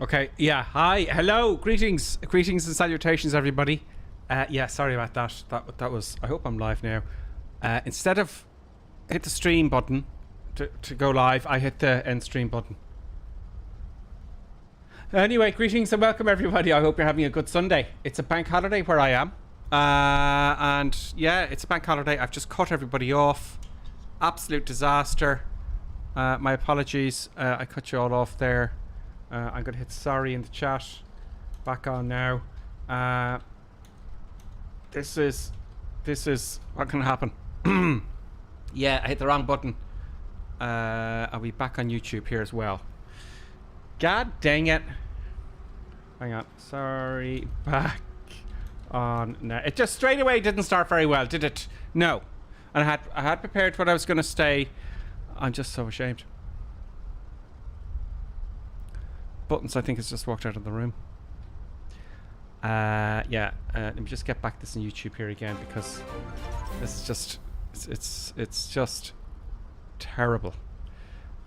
Okay, yeah, hi, hello, greetings and salutations, everybody. Yeah, sorry about that. That was, I hope I'm live now. Instead of hit the stream button to go live, I hit the end stream button. Anyway, greetings and welcome, everybody. I hope you're having a good Sunday. It's a bank holiday where I am. And yeah, it's a bank holiday. I've just cut everybody off. Absolute disaster. My apologies. I cut you all off there. I'm going to hit sorry in the chat. Back on now. This is what can happen. Yeah, I hit the wrong button. I'll be back on YouTube here as well. God dang it. Hang on. Sorry. Back on now. It just straight away didn't start very well, did it? No. And I had prepared what I was going to say. I'm just so ashamed. Buttons, I think, has just walked out of the room. Yeah, let me just get back this on YouTube here again, because this is just it's just terrible.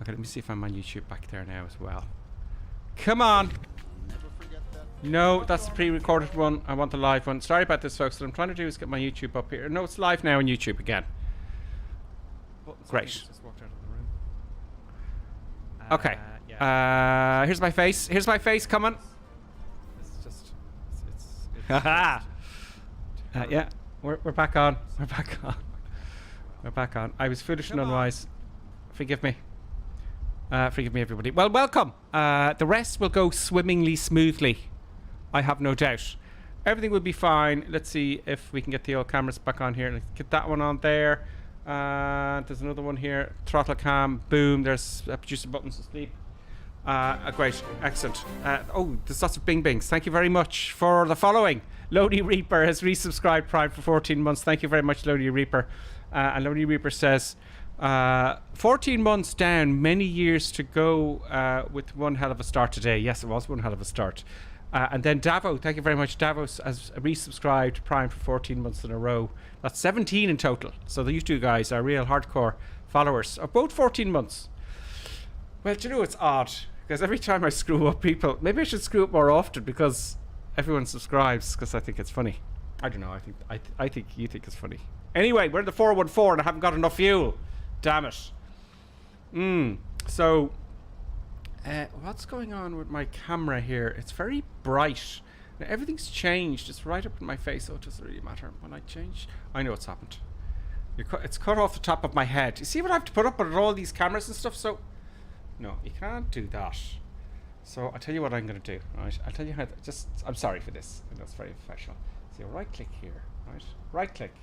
Okay, let me see if I'm on YouTube back there now as well. Come on. No, that's the pre-recorded one. I want the live one. Sorry about this, folks. What I'm trying to do is get my YouTube up here. No, it's live now on YouTube again. Great. Okay. Here's my face. Here's my face. Come on. It's just. Haha. Yeah, we're back on. We're back on. We're back on. I was foolish and unwise. Forgive me. Forgive me, everybody. Well, welcome. The rest will go swimmingly smoothly. I have no doubt. Everything will be fine. Let's see if we can get the old cameras back on here. Let's get that one on there. There's another one here. Throttle cam. Boom. There's producer buttons asleep. Great. Excellent. Oh, there's lots of bing bings. Thank you very much for the following. Lonely Reaper has resubscribed Prime for 14 months. Thank you very much, Lonely Reaper. And Lonely Reaper says, 14 months down, many years to go with one hell of a start today. Yes, it was one hell of a start. And then Davo, thank you very much. Davos has resubscribed Prime for 14 months in a row. That's 17 in total. So you two guys are real hardcore followers of both 14 months. Well, do you know, it's odd, because every time I screw up people, maybe I should screw up more often, because everyone subscribes, because I think it's funny. I don't know, I think you think it's funny. Anyway, we're in the 414 and I haven't got enough fuel. Damn it. So, what's going on with my camera here? It's very bright. Now, everything's changed. It's right up in my face, so it doesn't really matter when I change. I know what's happened. It's cut off the top of my head. You see what I have to put up with all these cameras and stuff? So, no, you can't do that. So, I'll tell you what I'm going to do. Right? I'll tell you how to, I'm sorry for this. I know it's very professional. So, right click here. Right? Right click.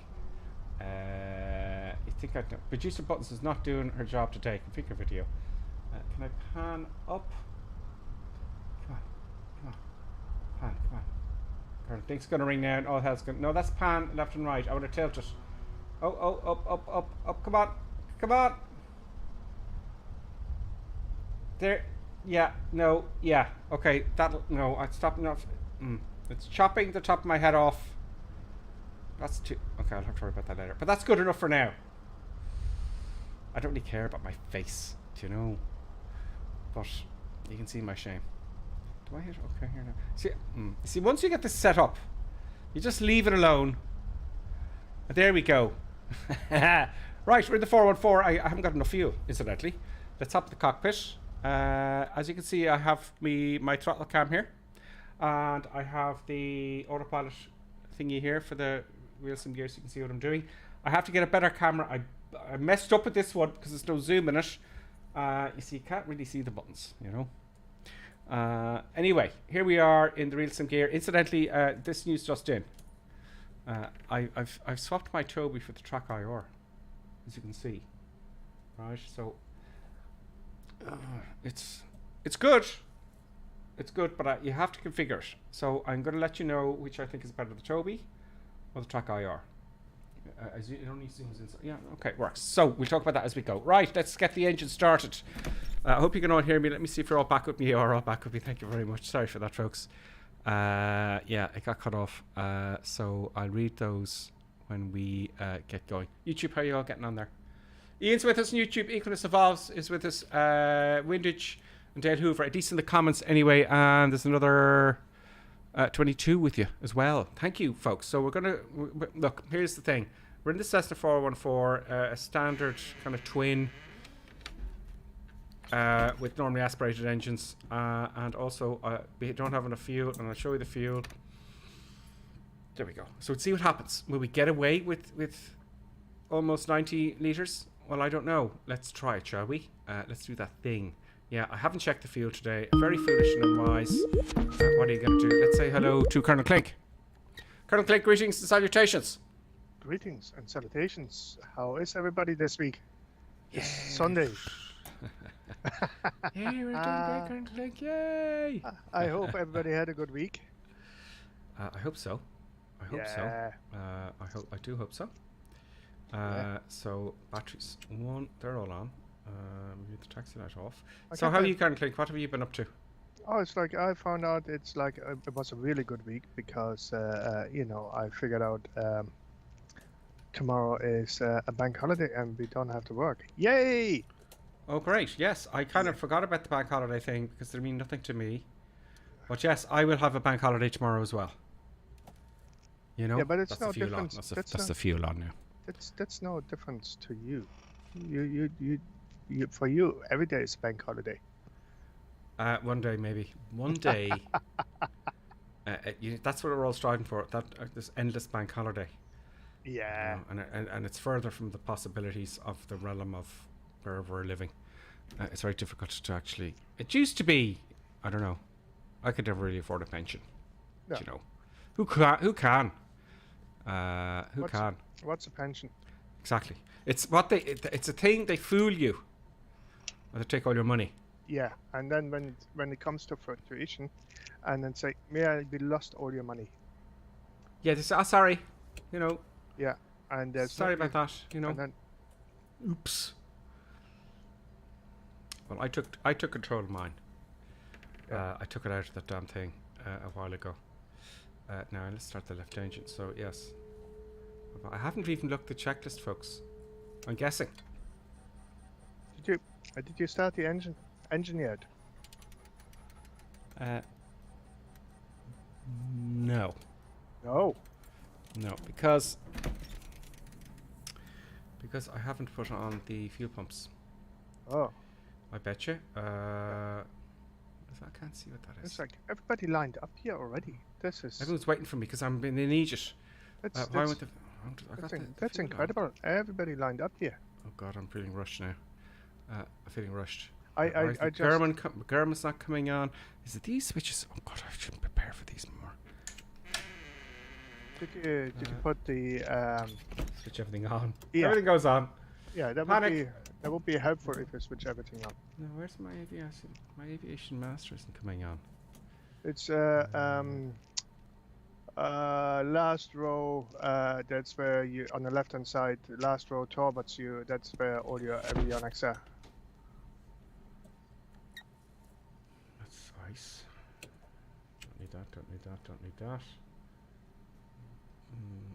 You think I producer buttons is not doing her job today. Configure video. Can I pan up? Come on. Pan, come on. Thing's gonna ring now and all hell's gonna. No, that's pan left and right. I want to tilt it. Oh, up. Come on. There. Yeah. No. Yeah. Okay. That'll. No. I stopped enough. It's chopping the top of my head off. That's too. Okay, I'll have to worry about that later. But that's good enough for now. I don't really care about my face, do you know? But you can see my shame. Do I hit okay here now? See, once you get this set up, you just leave it alone. There we go. Right, we're in the 414. I haven't got enough fuel, incidentally. Let's hop the cockpit. As you can see, I have my throttle cam here, and I have the autopilot thingy here for the wheel sim gear, so you can see what I'm doing. I have to get a better camera. I messed up with this one because there's no zoom in it. You see, you can't really see the buttons, you know. Anyway, here we are in the real sim gear. Incidentally, this news just in. I've swapped my Toby for the Track IR, as you can see. Right, so it's good. It's good, but you have to configure it. So I'm going to let you know which I think is better, the Toby or the Track IR. As it only zooms in. Yeah, okay, works. So we'll talk about that as we go. Right, let's get the engine started. I hope you can all hear me. Let me see if you're all back with me. You are all back with me. Thank you very much. Sorry for that, folks. Yeah, it got cut off. So I'll read those when we get going. YouTube, how are you all getting on there? Ian's with us on YouTube. Equinus Evolves is with us. Windage And Dale Hoover, decent in the comments anyway. And there's another 22 with you as well. Thank you, folks. So we're going to... Look, here's the thing. We're in the Cessna 414, a standard kind of twin with normally aspirated engines. And also, we don't have enough fuel. And I'll show you the fuel. There we go. So let's see what happens. Will we get away with almost 90 litres? Well, I don't know. Let's try it, shall we? Let's do that thing. Yeah, I haven't checked the fuel today. Very foolish and unwise. What are you going to do? Let's say hello to Colonel Clink. Colonel Clink, greetings and salutations. Greetings and salutations. How is everybody this week? It's Sunday. Yay, we're doing great, Colonel Clink. Yay! I hope everybody had a good week. I hope so. I hope so. I do hope so. So batteries one, they're all on. Move the taxi light off. So how are you, Colonel Clink? What have you been up to? Oh, it's like I found out it's like it was a really good week because you know, I figured out tomorrow is a bank holiday and we don't have to work. Yay! Oh, great. Yes, I kind of forgot about the bank holiday thing because they mean nothing to me. But yes, I will have a bank holiday tomorrow as well. You know? Yeah, but it's that's no the fuel difference. on. That's the fuel on now. That's no difference to you. You for you every day is a bank holiday. One day maybe. One day. That's what we're all striving for. That this endless bank holiday. Yeah. You know, and it's further from the possibilities of the realm of wherever we're living. It's very difficult to actually. It used to be. I don't know. I could never really afford a pension. No. You know, who can? Who can? What's a pension? Exactly. It's what they. It's a thing they fool you. Or they take all your money. Yeah, and then when it comes to fluctuation, and then say, "May I be lost all your money?" Yeah, they say, "Oh, sorry," you know. Yeah, and sorry about that, you know. And then, oops. Well, I took control of mine. Yeah. I took it out of that damn thing a while ago. Now let's start the left engine. So yes, I haven't even looked at the checklist, folks. I'm guessing. Did you start the engine yet? No. No. No, because I haven't put on the fuel pumps. Oh. I bet you. I can't see what that is. It's like everybody lined up here already. This is. Everyone's waiting for me because I'm in Egypt. That's incredible. Everybody lined up here. Oh God, I'm feeling rushed now. I'm feeling rushed. I just. Garmin's not coming on. Is it these switches? Oh God, I shouldn't prepare for these more. Did you put the switch everything on? Yeah. Everything goes on. Yeah, that would be helpful if you switch everything on. No, where's my aviation? My aviation master isn't coming on. It's last row. That's where you on the left hand side. Last row towards you. That's where all your avionics are. That's ice. Don't need that. Don't need that. Don't need that.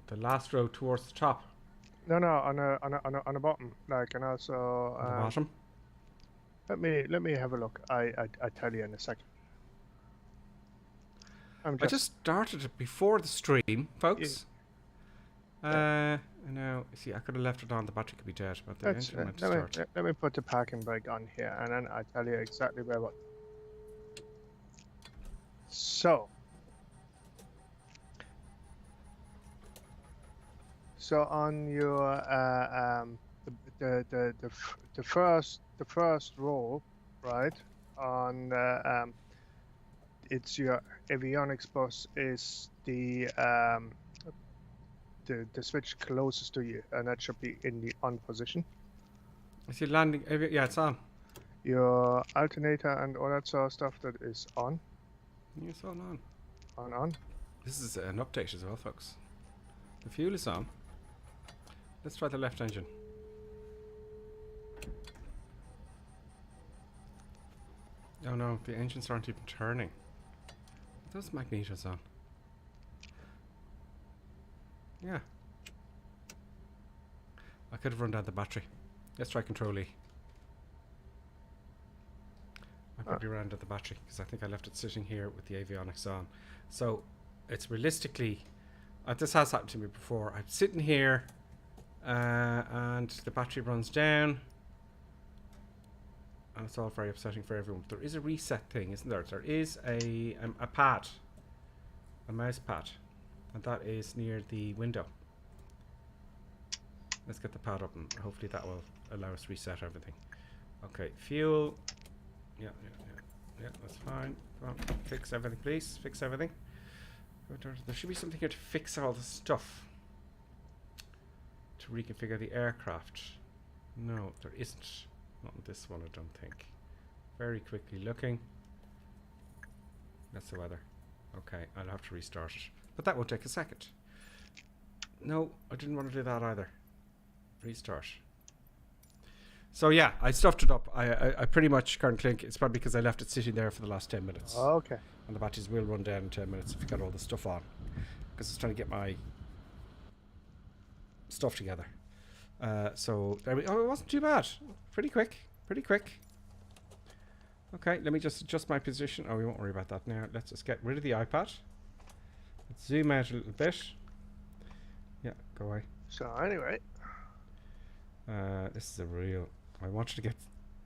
The last row towards the top. No, on the bottom, like, and also. On the bottom. Let me have a look. I tell you in a second. I just started it before the stream, folks. Now, see, I could have left it on. The battery could be dead, but the engine went to start. Let me put the parking brake on here, and then I tell you exactly where what. So on your the first row, right? On it's your avionics bus is the switch closest to you, and that should be in the on position. Is it landing? Yeah, it's on. Your alternator and all that sort of stuff, that is on. Yeah, it's all on. On. This is an update as well, folks. The fuel is on. Let's try the left engine. Oh no, the engines aren't even turning. Those magnetos on. Yeah. I could have run down the battery. Let's try Control E. probably ran out of the battery because I think I left it sitting here with the avionics on. So it's realistically, this has happened to me before. I'm sitting here and the battery runs down. And it's all very upsetting for everyone. There is a reset thing, isn't there? There is a pad, a mouse pad, and that is near the window. Let's get the pad up and hopefully that will allow us to reset everything. Okay, fuel. Yeah, that's fine. Come on, fix everything, please. Fix everything. There should be something here to fix all the stuff. To reconfigure the aircraft. No, there isn't. Not on this one, I don't think. Very quickly looking. That's the weather. Okay, I'll have to restart it. But that won't take a second. No, I didn't want to do that either. Restart. So yeah, I stuffed it up. I pretty much can't clink. It's probably because I left it sitting there for the last 10 minutes. Oh, okay. And the batteries will run down in 10 minutes if you got all the stuff on. Because it's trying to get my stuff together. So there we oh, it wasn't too bad. Pretty quick. Okay, let me just adjust my position. Oh, we won't worry about that now. Let's just get rid of the iPad. Let's zoom out a little bit. Yeah, go away. So anyway, this is a real. I want you to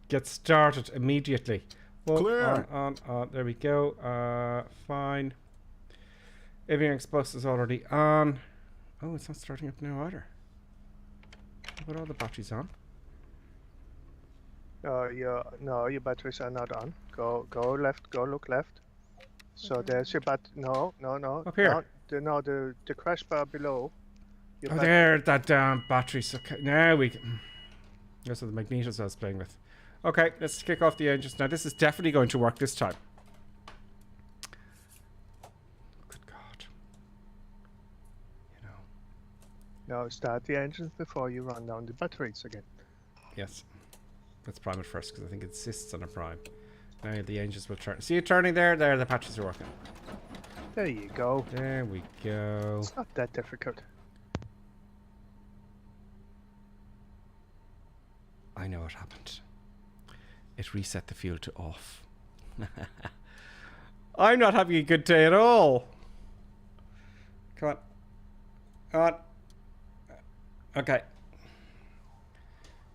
get started immediately. Well, clear. On. There we go. Fine. Avionics bus is already on. Oh, it's not starting up now either. Put all the batteries on. No, your batteries are not on. Go left. Go look left. So there's your No. Up here. The crash bar below. Oh, there, that damn batteries. Okay, now we. Those are the magnetos I was playing with. Okay, let's kick off the engines now. This is definitely going to work this time. Good God. You know. No, start the engines before you run down the batteries again. Yes. Let's prime it first because I think it insists on a prime. Now the engines will turn. See it turning there? There, the batteries are working. There you go. There we go. It's not that difficult. I know what happened. It reset the fuel to off. I'm not having a good day at all. Come on. Okay.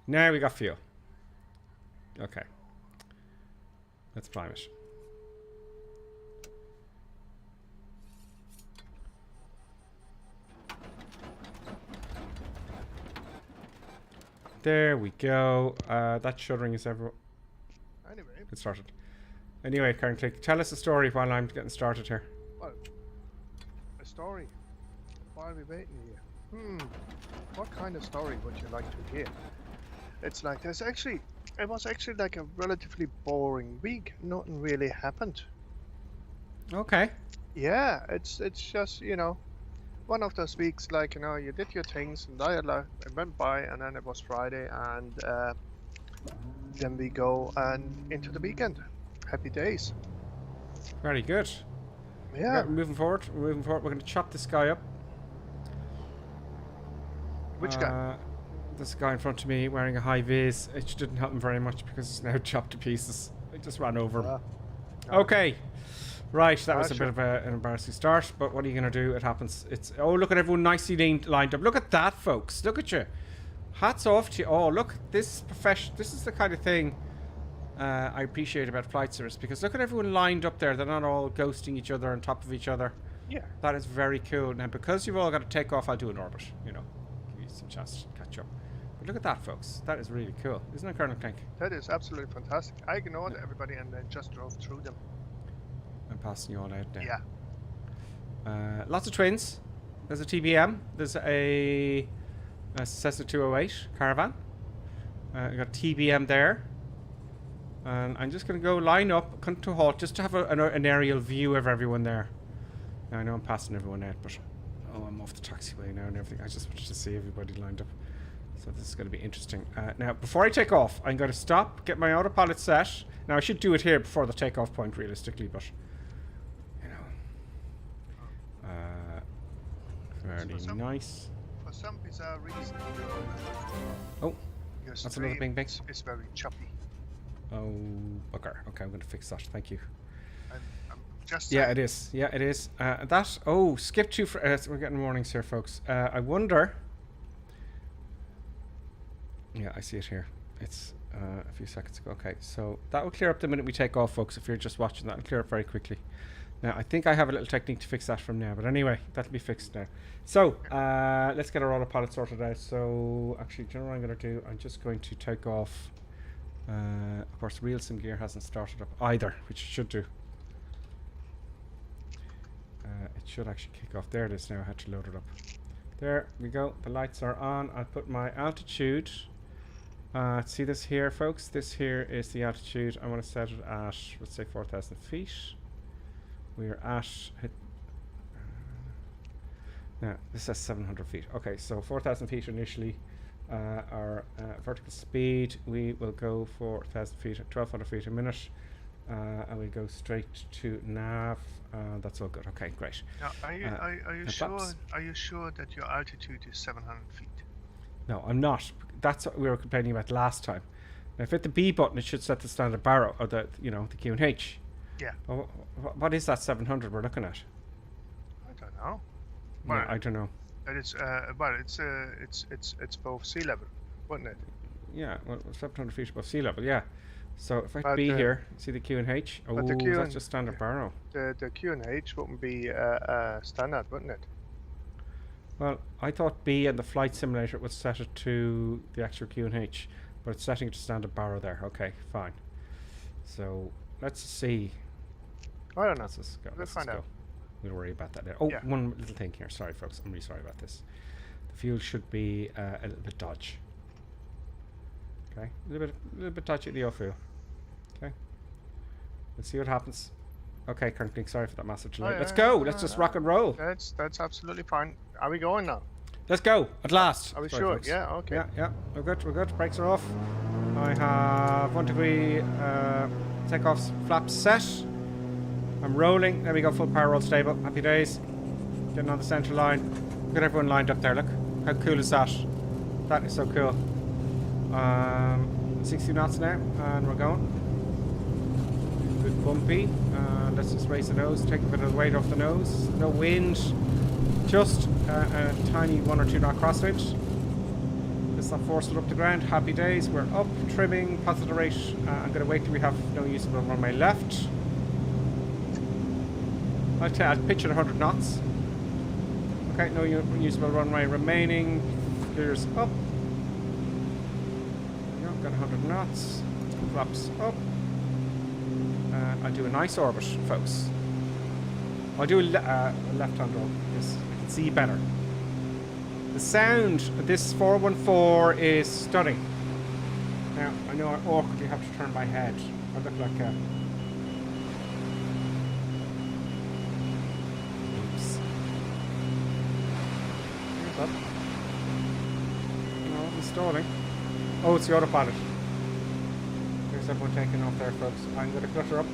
Now we got fuel. Okay. Let's prime it. There we go. That shuddering is everywhere. Anyway. Get started. Anyway, Karen Click, tell us a story while I'm getting started here. Well, a story? While we're waiting here. What kind of story would you like to hear? It's like it was actually like a relatively boring week. Nothing really happened. Okay. Yeah, it's just, one of those weeks, like, you did your things and it went by, and then it was Friday, and then we go and into the weekend. Happy days. Very good. Yeah. We're moving forward. We're going to chop this guy up. Which guy? This guy in front of me wearing a high vis. It didn't help him very much because it's now chopped to pieces. I just ran over him. Okay. Right, that was a bit of an embarrassing start, but what are you going to do? It happens. Oh, look at everyone nicely lined up. Look at that, folks. Look at you. Hats off to you. Oh, look, this is the kind of thing I appreciate about flight service, because look at everyone lined up there. They're not all ghosting each other on top of each other. Yeah. That is very cool. Now, because you've all got to take off, I'll do an orbit, give you some chance to catch up. But look at that, folks. That is really cool. Isn't it, Colonel Clink? That is absolutely fantastic. I ignored everybody and then just drove through them. I'm passing you all out now. Yeah. Lots of twins. There's a TBM. There's a Cessna 208 caravan. We've got TBM there. And I'm just going to go line up, come to a halt, just to have an aerial view of everyone there. Now, I know I'm passing everyone out, but I'm off the taxiway now and everything. I just wanted to see everybody lined up. So this is going to be interesting. Now, before I take off, I'm going to stop, get my autopilot set. Now, I should do it here before the takeoff point, realistically, but, fairly nice. For some bizarre reason, Oh, that's another bing bing. It's very choppy. Oh, bugger. Okay, I'm going to fix that. Thank you. I'm just Yeah, saying. it is. Yeah, it is. That. Oh, skip 2 for. We're getting warnings here, folks. I wonder. Yeah, I see it here. It's a few seconds ago. Okay, so that will clear up the minute we take off, folks. If you're just watching, that will clear up very quickly. Now, I think I have a little technique to fix that from now. But anyway, that'll be fixed now. So, let's get our autopilot sorted out. So, actually, do you know what I'm going to do? I'm just going to take off. Of course, real sim gear hasn't started up either, which it should do. It should actually kick off. There it is now. I had to load it up. There we go. The lights are on. I'll put my altitude. See this here, folks? This here is the altitude. I want to set it at, let's say, 4,000 feet. We're at... now, this says 700 feet. Okay, so 4,000 feet initially. Our vertical speed, we will go for 1,000 feet at 1,200 feet a minute. And we'll go straight to nav. That's all good. Okay, great. Now, are you sure? Are you sure that your altitude is 700 feet? No, I'm not. That's what we were complaining about last time. Now, if I hit the B button, it should set the standard barrow, or the the Q and H. Yeah. Well, what is that 700 we're looking at? I don't know. Well, I don't know. It's it's above sea level, wouldn't it? Yeah, well, 700 feet above sea level. Yeah. So if I But, B here, see the Q and H. Oh, but the Q that's and- just standard barrow. The Q and H wouldn't be standard, wouldn't it? Well, I thought B and the flight simulator would set it to the actual Q and H, but it's setting it to standard barrow there. Okay, fine. So let's see. I don't know. Let's just go. We'll Let's find just out. go. We'll worry about that later. Oh, Yeah. one little thing here. Sorry, folks. I'm really sorry about this. The fuel should be a little bit dodgy. Okay, a little bit dodgy at the fuel. Okay. Let's see what happens. Okay, currently, sorry for that massive delay. yeah, Let's go. yeah, Let's just yeah. rock and roll. That's absolutely fine. Are we going now? Let's go at last. Are we Sorry, sure? folks. Yeah. Okay. Yeah, yeah. We're good. We're good. Brakes are off. I have 1 degree takeoff's flaps set. I'm rolling. There we go. Full power roll stable. Happy days. Getting on the centre line. Look at everyone lined up there. Look. How cool is that? That is so cool. 60 knots now, and we're going. Good bumpy. Let's just raise the nose. Take a bit of the weight off the nose. No wind. Just a tiny 1 or 2 knot crosswind. Let's not force it up the ground. Happy days. We're up, trimming, positive rate. I'm going to wait till we have no usable runway left. I'll pitch at 100 knots. Okay, no usable runway remaining. Gears up. Yeah, got 100 knots. Flaps up. I'll do a nice orbit, folks. I'll do a left-hand roll because I can see better. The sound of this 414 is stunning. Now, I know I awkwardly have to turn my head. I look like a... Oops. Here's up. No, installing. Oh, it's the autopilot. There's everyone taking off there, folks. I'm going to clutter up.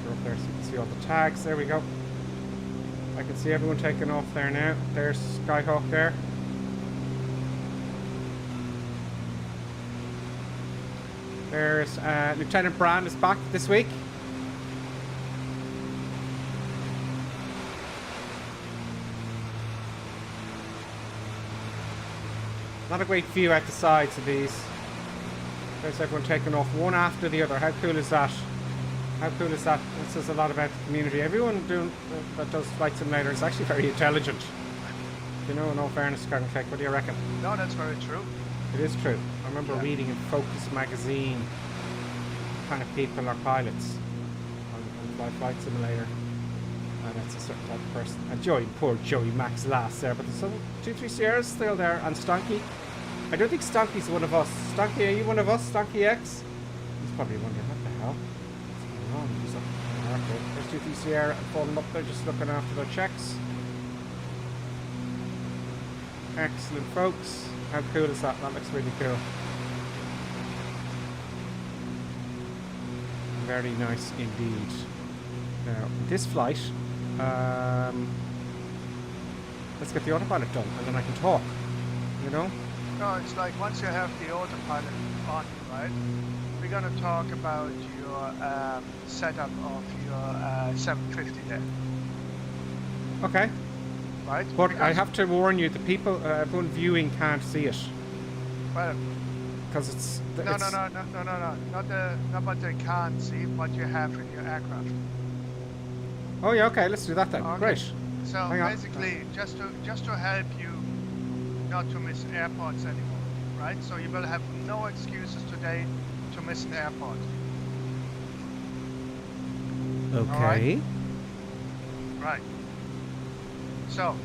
Up there so you can see all the tags. There we go. I can see everyone taking off there now. There's Skyhawk there. There's Lieutenant Brand is back this week. Not a great view at the sides of these. There's everyone taking off one after the other. How cool is that? How cool is that? That says a lot about the community. Everyone that does flight simulator is actually very intelligent. You know, in all fairness, Carmen Click, what do you reckon? No, that's very true. It is true. I remember reading in Focus magazine what kind of people are pilots on flight simulator. And it's a certain type of person. And Joey, poor Joey Max last there, but there's some 2-3 Sierras still there. And Stonky. I don't think Stonky's one of us. Stonky, are you one of us? Stonky X? He's probably wondering, what the hell? He's up in the airport. There's 2-3 Sierra and falling up there just looking after their checks. Excellent, folks. How cool is that? That looks really cool. Very nice indeed. Now, this flight, let's get the autopilot done and then I can talk, you know? No, it's like once you have the autopilot on, right? We're gonna talk about your setup of your 750 there, Okay. right? But Because, I have to warn you, the people, everyone viewing can't see it. well, Because it's... no, not what they can't see, what you have in your aircraft. Oh yeah, okay, let's do that then. Okay. Great. So Hang on. basically, just to help you not to miss airports anymore, right? So you will have no excuses today to miss an airport. Okay. Right. So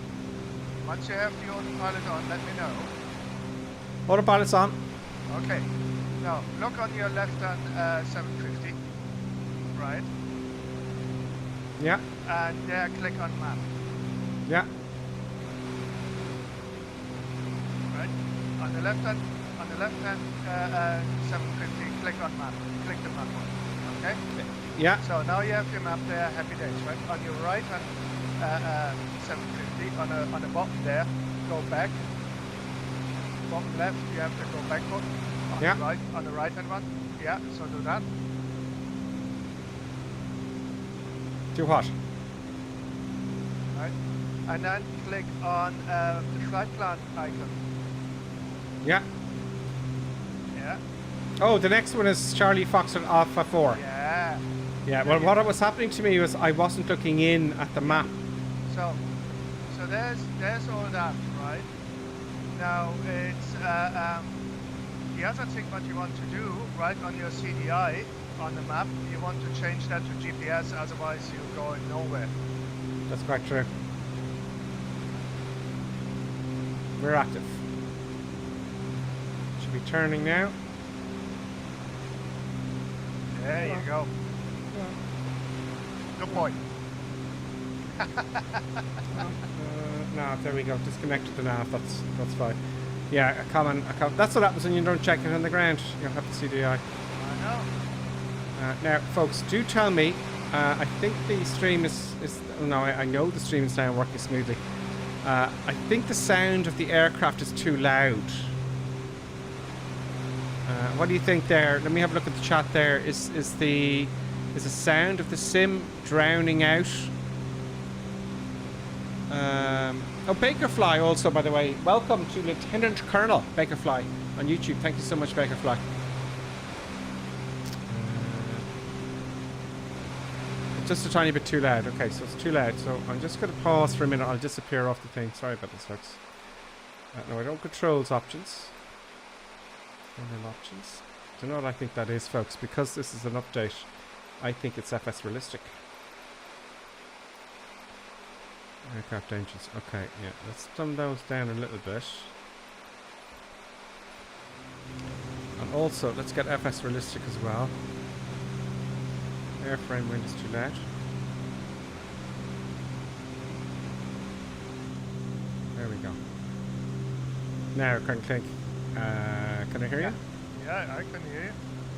once you have the autopilot on, let me know. Autopilot's on. Okay. Now look on your left-hand 750, right? Yeah. And there, click on map. Yeah. Right. On the left-hand 750, click on map. Click the map on. Okay. Yeah. So now you have your map there. Happy days, right? On your right-hand 750, on the bottom there, go back. Bottom left, you have to go backward. Yeah. On the right-hand one. Yeah. So do that. Do what? Right. And then click on the flight plan icon. Yeah. Yeah. Oh, the next one is Charlie Foxtrot Alpha 4. Yeah. Yeah, well, what was happening to me was I wasn't looking in at the map. So there's all that, right? Now it's the other thing what you want to do, right, on your CDI on the map, you want to change that to GPS, otherwise you're going nowhere. That's quite true. We're active. Should be turning now. There you go. Good boy. No, there we go. Disconnected the nav. That's fine. Yeah, a common. That's what happens when you don't check it on the ground. You'll have the CDI. I know. Now, folks, do tell me. I think the stream is. No, I know the stream is now working smoothly. I think the sound of the aircraft is too loud. What do you think there? Let me have a look at the chat there. Is the sound of the sim drowning out? Oh, Bakerfly also, by the way. Welcome to Lieutenant Colonel Bakerfly on YouTube. Thank you so much, Bakerfly. Just a tiny bit too loud. Okay, so it's too loud. So I'm just going to pause for a minute. I'll disappear off the thing. Sorry about this, folks. No, I don't controls options. Panel options. Do you know what I think that is, folks? Because this is an update, I think it's FS realistic. Aircraft engines. Okay, yeah. Let's dumb those down a little bit. And also, let's get FS realistic as well. Airframe wind is too loud. There we go. Now, can I hear you? Yeah, I can hear you.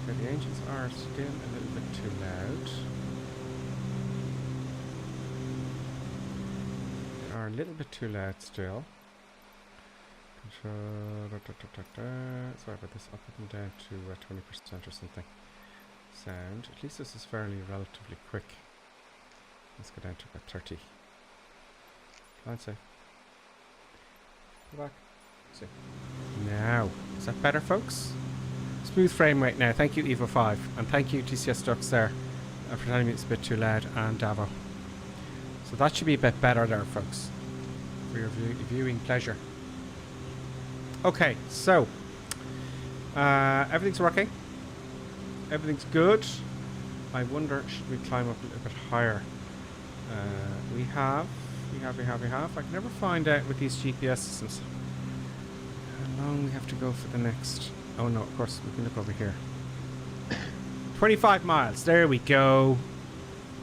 Okay, the engines are still a little bit too loud. They are a little bit too loud still. Control. Sorry about this. I'll put them down to 20% or something. Sound. At least this is fairly relatively quick. Let's go down to about 30. Flying safe. Go back. See. Now, is that better, folks? Smooth frame rate now. Thank you, Evo5, and thank you, TCS Ducks there, for telling me it's a bit too loud, and Davo. So that should be a bit better there, folks, for your viewing pleasure. Okay, so everything's working. Everything's good. I wonder, should we climb up a little bit higher? We have. I can never find out with these GPS systems how long we have to go for the next. Oh no, of course, we can look over here. 25 miles. There we go.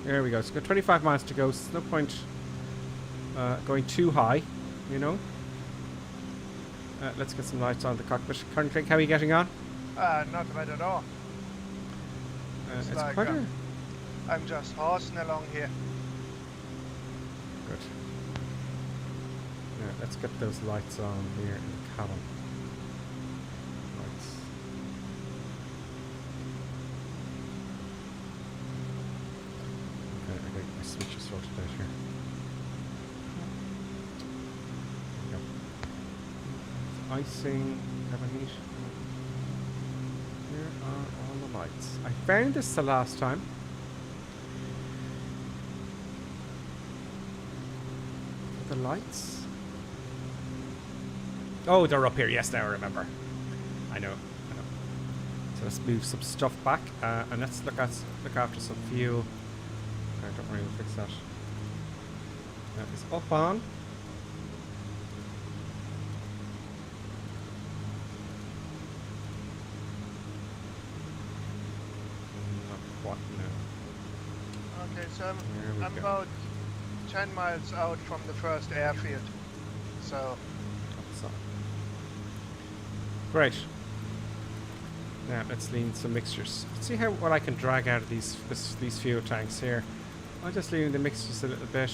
There we go. So we've got 25 miles to go. So there's no point going too high, you know. Let's get some lights on the cockpit. Currently, how are you getting on? Not bad at all. It's like quite a... I'm just horsing along here. Good. Yeah, let's get those lights on here in the cabin. rotate here. There we go. Icing, cabin heat. Here are all the lights. I found this the last time. The lights. Oh, they're up here. Yes, now I remember. I know. So let's move some stuff back, and let's look after some fuel. Okay, don't worry, we'll fix that. That is up on. What now? Okay, so I'm about 10 miles out from the first airfield. So. Great. Now let's lean some mixtures. Let's see what I can drag out of these fuel tanks here. I'll just lean the mixtures a little bit.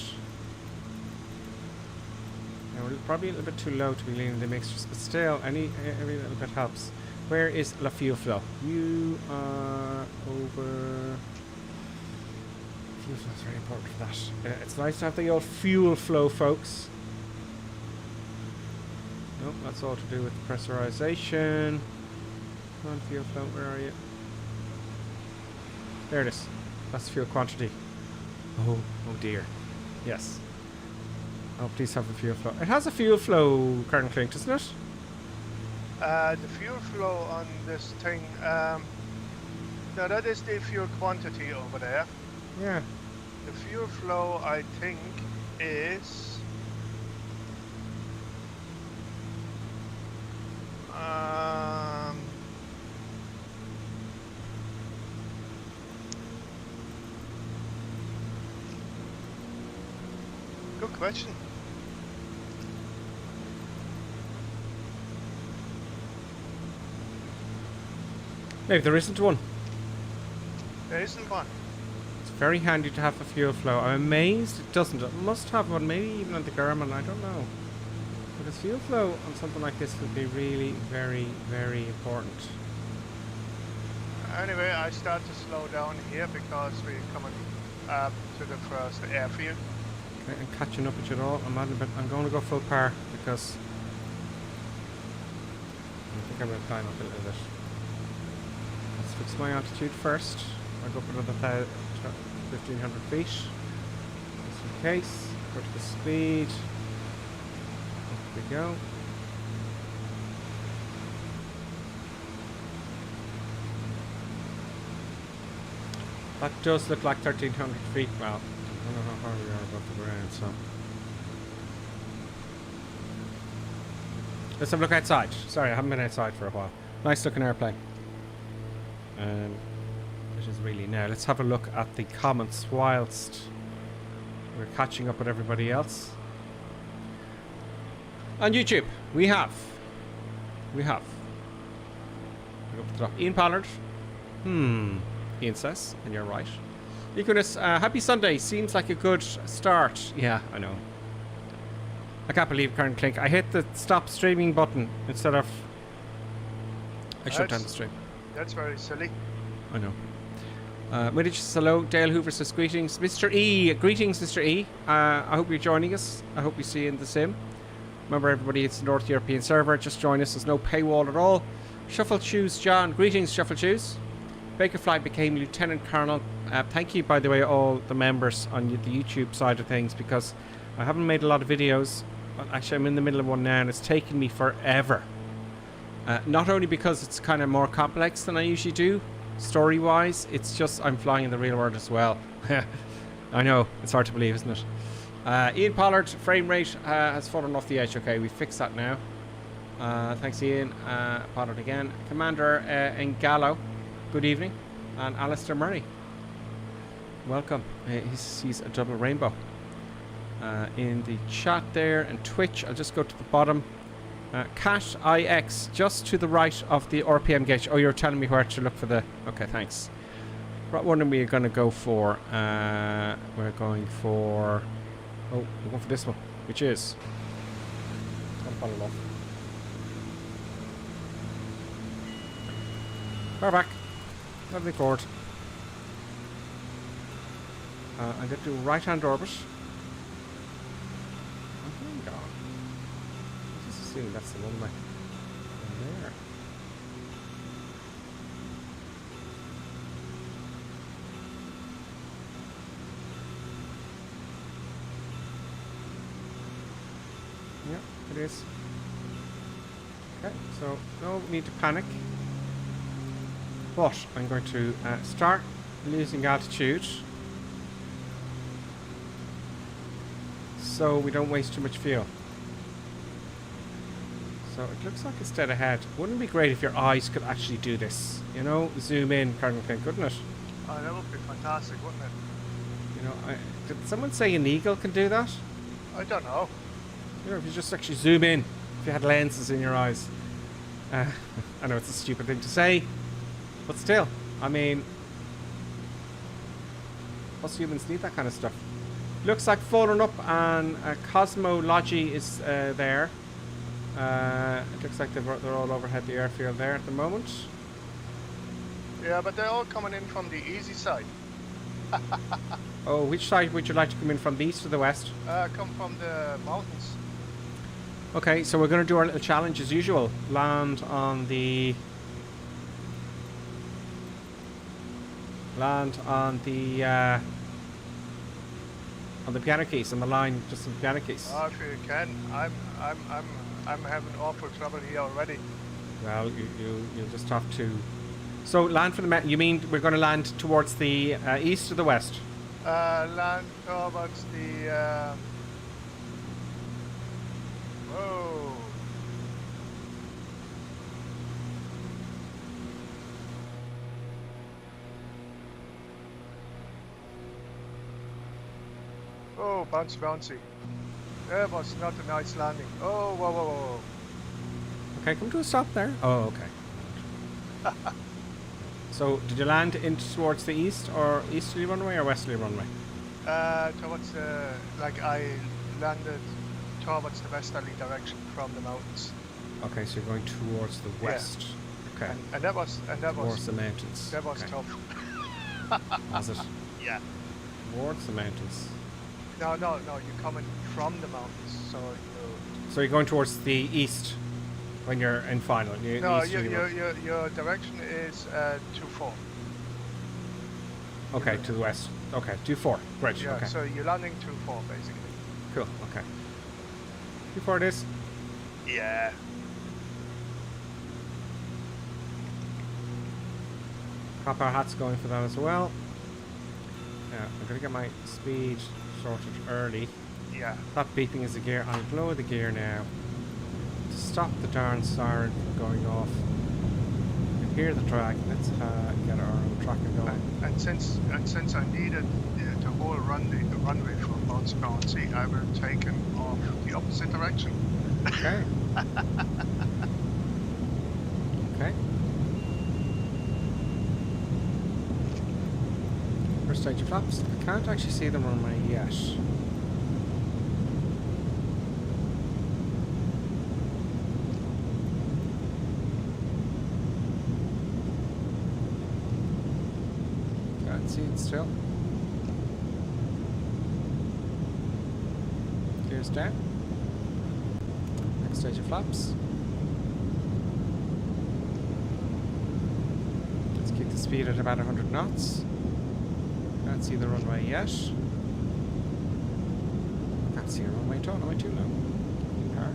Now we're probably a little bit too low to be leaning the mixtures, but still, every little bit helps. Where is the fuel flow? You are over. Fuel flow is very important for that. It's nice to have the old fuel flow, folks. Nope, that's all to do with pressurization. Come on, fuel flow, where are you? There it is. That's fuel quantity. Oh dear. Yes. Oh, please have the fuel flow. It has a fuel flow, Colonel Klink, doesn't it? The fuel flow on this thing, no, that is the fuel quantity over there. Yeah. The fuel flow, I think, is... Good question. Maybe there isn't one. There isn't one. It's very handy to have a fuel flow. I'm amazed it doesn't. It must have one, maybe even on the Garmin, I don't know. Because fuel flow on something like this would be really very, very important. Anyway, I start to slow down here because we're coming up to the first airfield. Okay, I'm catching up with you all. I'm going to go full power because I think I'm going to climb up a little bit. Let's fix my altitude first. I'll go up another 1,500 feet. Just in case. Go to the speed. Up we go. That does look like 1,300 feet. Well, I don't know how far we are above the ground, so. Let's have a look outside. Sorry, I haven't been outside for a while. Nice looking airplane. It is really now. Let's have a look at the comments whilst we're catching up with everybody else. On YouTube, we have. Look up at the top. Ian Pollard. Ian says, and you're right. Equinus, happy Sunday. Seems like a good start. Yeah, I know. I can't believe Karen Klink. I hit the stop streaming button instead of... I shut down the stream. That's very silly. I know. Middich says hello. Dale Hoover says greetings. Mr. E. Greetings, Mr. E. I hope you're joining us. I hope we see you in the sim. Remember, everybody, it's the North European server. Just join us. There's no paywall at all. Shuffle Shoes John. Greetings, Shuffle Shoes. Bakerfly became Lieutenant Colonel. Thank you, by the way, all the members on the YouTube side of things, because I haven't made a lot of videos. But actually, I'm in the middle of one now, and it's taken me forever. Not only because it's kind of more complex than I usually do, story-wise, it's just I'm flying in the real world as well. I know, it's hard to believe, isn't it? Ian Pollard, frame rate has fallen off the edge. Okay, we fixed that now. Thanks, Ian. Pollard again. Commander Ngallo, good evening. And Alistair Murray, welcome. He's a double rainbow. In the chat there and Twitch, I'll just go to the bottom. Cat IX, just to the right of the RPM gauge. Oh, you're telling me where to look for the... Okay, thanks. What one are we going to go for? We're going for... Oh, we're going for this one, which is... Autopilot off. Power back. Leveling forward. I'm going to do right-hand orbit. Oh, hang on. I'm just assuming that's the runway. There. Yep, it is. Okay, so no need to panic. But I'm going to start losing altitude so we don't waste too much fuel. So it looks like it's dead ahead. Wouldn't it be great if your eyes could actually do this? You know, zoom in kind of thing, couldn't it? Oh, that would be fantastic, wouldn't it? You know, did someone say an eagle can do that? I don't know. You know, if you just actually zoom in, if you had lenses in your eyes. I know it's a stupid thing to say, but still, I mean, us humans need that kind of stuff. Looks like falling up and Cosmology is there. It looks like they're all overhead the airfield there at the moment. Yeah, but they're all coming in from the easy side. Oh, which side would you like to come in from, the east or the west? Come from the mountains. Okay, so we're going to do our little challenge as usual. Land on the piano keys, on the line, just on the piano keys. Oh, if you can, I'm having awful trouble here already. Well, you'll just have to. So land for the. You mean we're going to land towards the east or the west? Land towards the. Whoa. Oh, bouncy, bouncy. That was not a nice landing. Oh, whoa, whoa, whoa. Okay, come to a stop there. Oh, okay. So, did you land in towards the east or easterly runway or westerly runway? Towards the, like I landed towards the westerly direction from the mountains. Okay, so you're going towards the west. Yeah. Okay. And that was towards the mountains. That was okay. tough. Was it? Yeah. Towards the mountains. No, you're coming from the mountains, so you. So you're going towards the east when you're in final. No, your direction is 24. Okay, to the west. Okay, 24. Great. Yeah, okay. so you're landing 24 basically. Cool. Okay. 24 it is. Yeah. Pop our hats going for that as well. Yeah, I'm gonna get my speed sorted early. Yeah. That beeping is the gear. I'll blow the gear now to stop the darn siren from going off. You can hear the drag. Let's get our own tracking going. And since I needed the whole runway from bouncy, I will take him off the opposite direction. Okay. Okay. First stage of flaps. I can't actually see them on my yet. Can't see it still. Gears down. Next stage of flaps. Let's keep the speed at about 100 knots. Can't see the runway yet. Can't see a runway at all. Am I too low? Incar.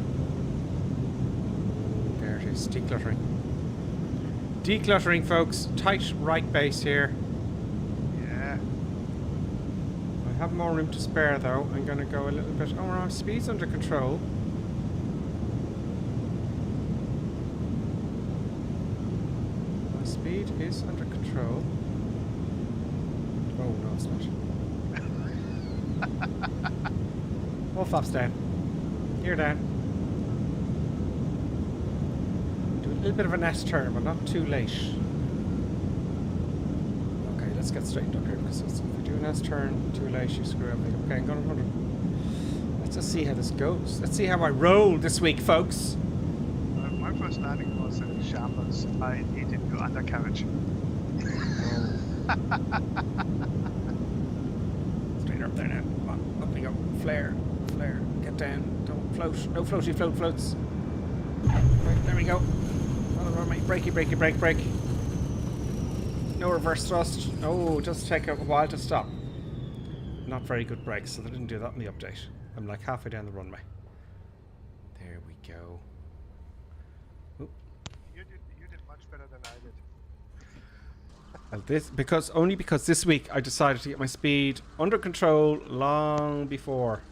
There it is. Decluttering. Decluttering, folks. Tight right base here. Yeah. I have more room to spare though. I'm going to go a little bit. Oh, our speed's under control. My speed is under control. Oh, no, it's not. All flaps down. You're down. Do a little bit of an S turn, but not too late. Okay, let's get straightened up here, because if we do an S turn too late, you screw everything up. Okay, I'm going 100. Let's just see how this goes. Let's see how I roll this week, folks. My first landing was in shambles. I needed to undercarriage. up there now. Come on, up we go. Flare, flare, get down. Don't float. No floaty floats. Right, there we go. On the runway. Brakey, brakey, brake, brake. No reverse thrust. Oh, it does take a while to stop. Not very good brakes, so they didn't do that in the update. I'm like halfway down the runway. There we go. Oop. You did much better than I did. Well, only because this week I decided to get my speed under control long before.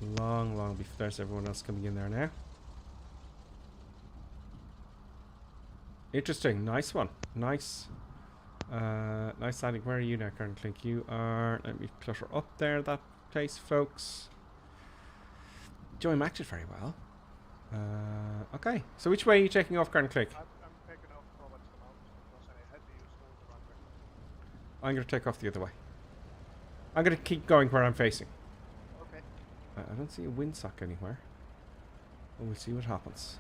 Long before. There's everyone else coming in there now. Interesting. Nice one. Nice. Nice landing. Where are you now, Karen Clink? You are... Let me clutter up there, that place, folks. Joey matched it very well. Okay. So which way are you taking off, Karen Clink? I'm taking off towards the mountains because I had to use all the runway. I'm going to take off the other way. I'm going to keep going where I'm facing. Okay. I don't see a windsock anywhere. Well, we'll see what happens.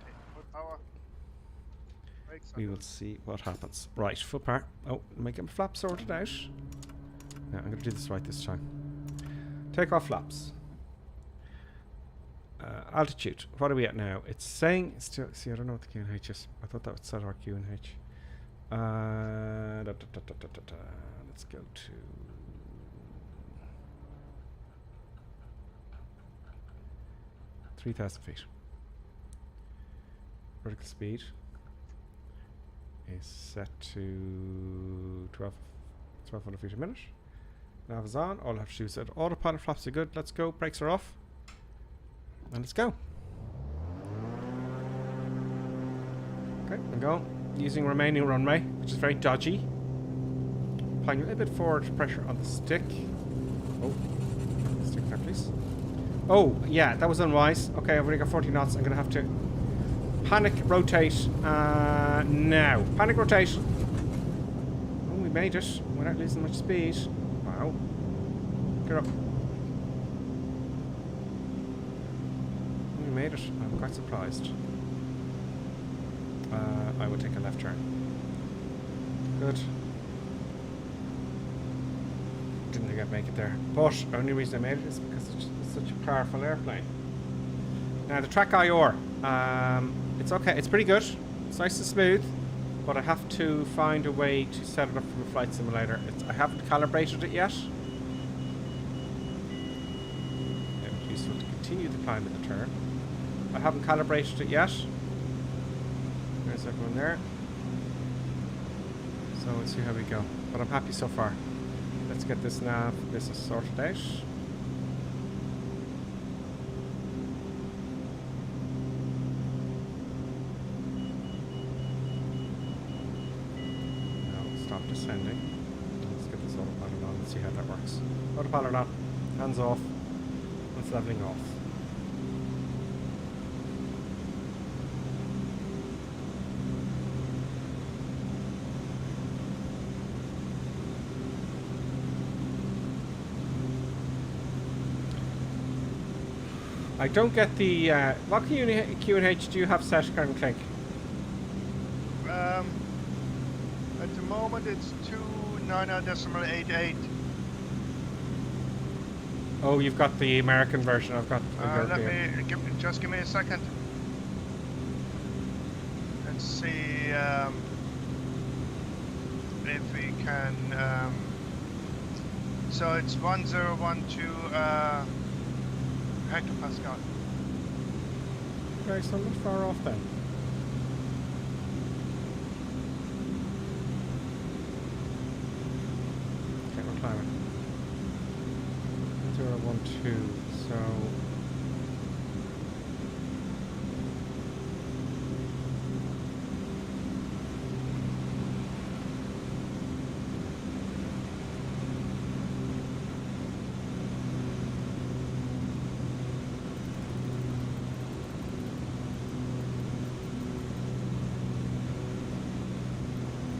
Okay. Full power. Brakes We will see what happens. Right, full power. Oh, making my flaps sorted out. Yeah, I'm going to do this right this time. Take off flaps. Altitude. What are we at now? It's saying... Still, see, I don't know what the QNH is. I thought that would set our QNH. Let's go to... 3,000 feet. Vertical speed is set to 1,200 feet a minute. Nav is on. All I have to do is set autopilot. Flaps are good. Let's go. Brakes are off. And let's go. Okay, I'm going. Using remaining runway, which is very dodgy. Applying a little bit forward pressure on the stick. Oh, stick there, please. Oh, yeah, that was unwise. Okay, I've already got 40 knots. I'm going to have to panic rotate now. Panic rotation. Oh, we made it without losing much speed. Wow. Get up. We made it. I'm quite surprised. I will take a left turn. Good. Didn't think I'd make it there. But the only reason I made it is because it's such a powerful airplane. Now the track IR, it's okay. It's pretty good. It's nice and smooth. But I have to find a way to set it up from a flight simulator. I haven't calibrated it yet. It would be useful to continue the climb of the turn. I haven't calibrated it yet. There's everyone there. So we'll see how we go. But I'm happy so far. Let's get this nav business sorted out. Now stop descending. Let's get this autopilot on and see how that works. Autopilot on. Hands off. It's leveling off. I don't get the... what QNH do you have set, Karen Clink? At the moment it's 290.88. Oh, you've got the American version. I've got the European. Just give me a second. Let's see if we can... so it's 1012 hectopascal. Okay, so I'm not far off then. Okay, we're climbing. 012, so...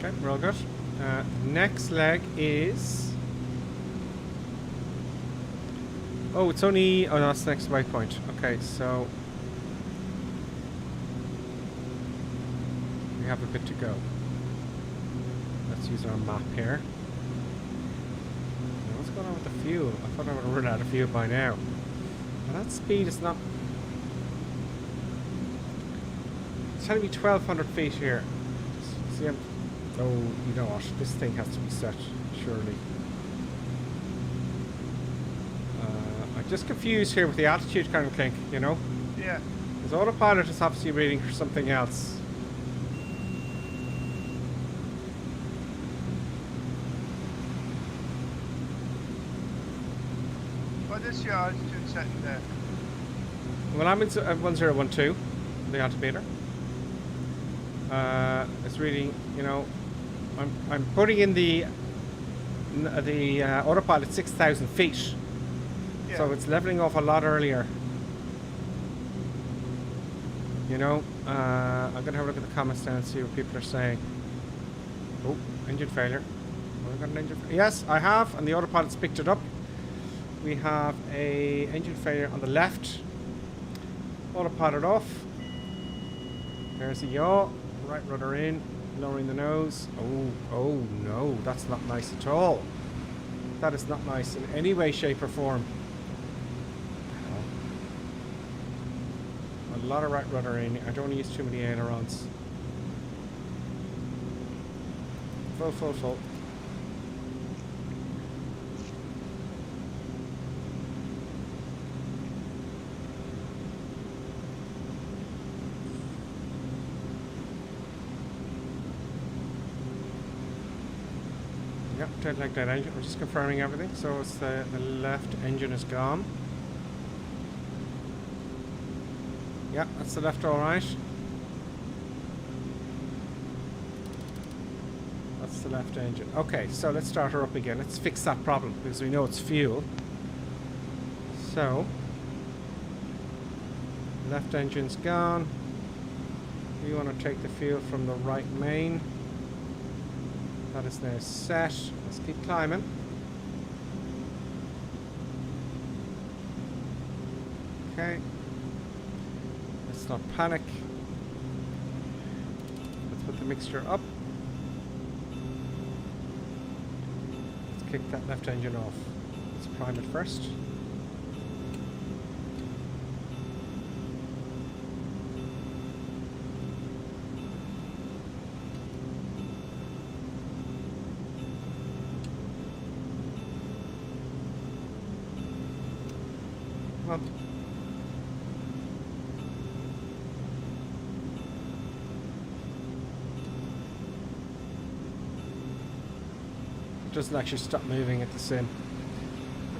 Okay, we're all good. Next leg is... Oh, it's only... Oh, no, that's the next waypoint. Okay, so... We have a bit to go. let's use our map here. Now, what's going on with the fuel? I thought I would have run out of fuel by now. But that speed is not... It's telling me 1,200 feet here. See, oh, you know what? This thing has to be set, surely. I'm just confused here with the altitude kind of thing, you know? Yeah. Because Autopilot is obviously reading for something else. What is your altitude setting there? Well, I'm in 1012, the altimeter. It's reading, you know, I'm putting in the Autopilot 6,000 feet. Yeah. So it's leveling off a lot earlier. You know, I'm going to have a look at the comments now and see what people are saying. Oh, engine failure. Have I got an engine failure? Yes, I have, and the Autopilot's picked it up. We have a engine failure on the left. Autopilot off. There's a yaw. Right rudder in. Lowering the nose. Oh no, that's not nice at all. That is not nice in any way, shape or form. A lot of right rudder in. I don't want to use too many ailerons. Full. Yep, don't like that engine. We're just confirming everything. So it's the left engine is gone. Yeah, that's the left, all right. That's the left engine. Okay, so let's start her up again. Let's fix that problem because we know it's fuel. So, left engine's gone. We want to take the fuel from the right main. That is now set. Let's keep climbing. Okay. Let's not panic. Let's put the mixture up. Let's kick that left engine off. Let's prime it first. Come on. It doesn't actually stop moving at the sim.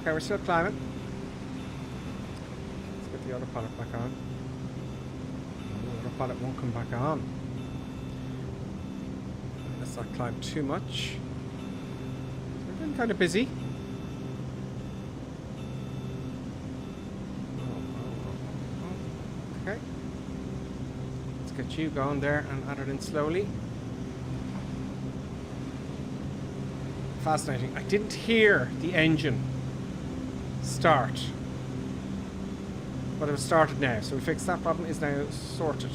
Okay, we're still climbing. Let's get the autopilot back on. Oh, the autopilot won't come back on. Let's not climb too much. We're getting kind of busy. Okay. Let's get you going there and add it in slowly. Fascinating. I didn't hear the engine start, but it was started now, so we fixed that problem. Is now sorted.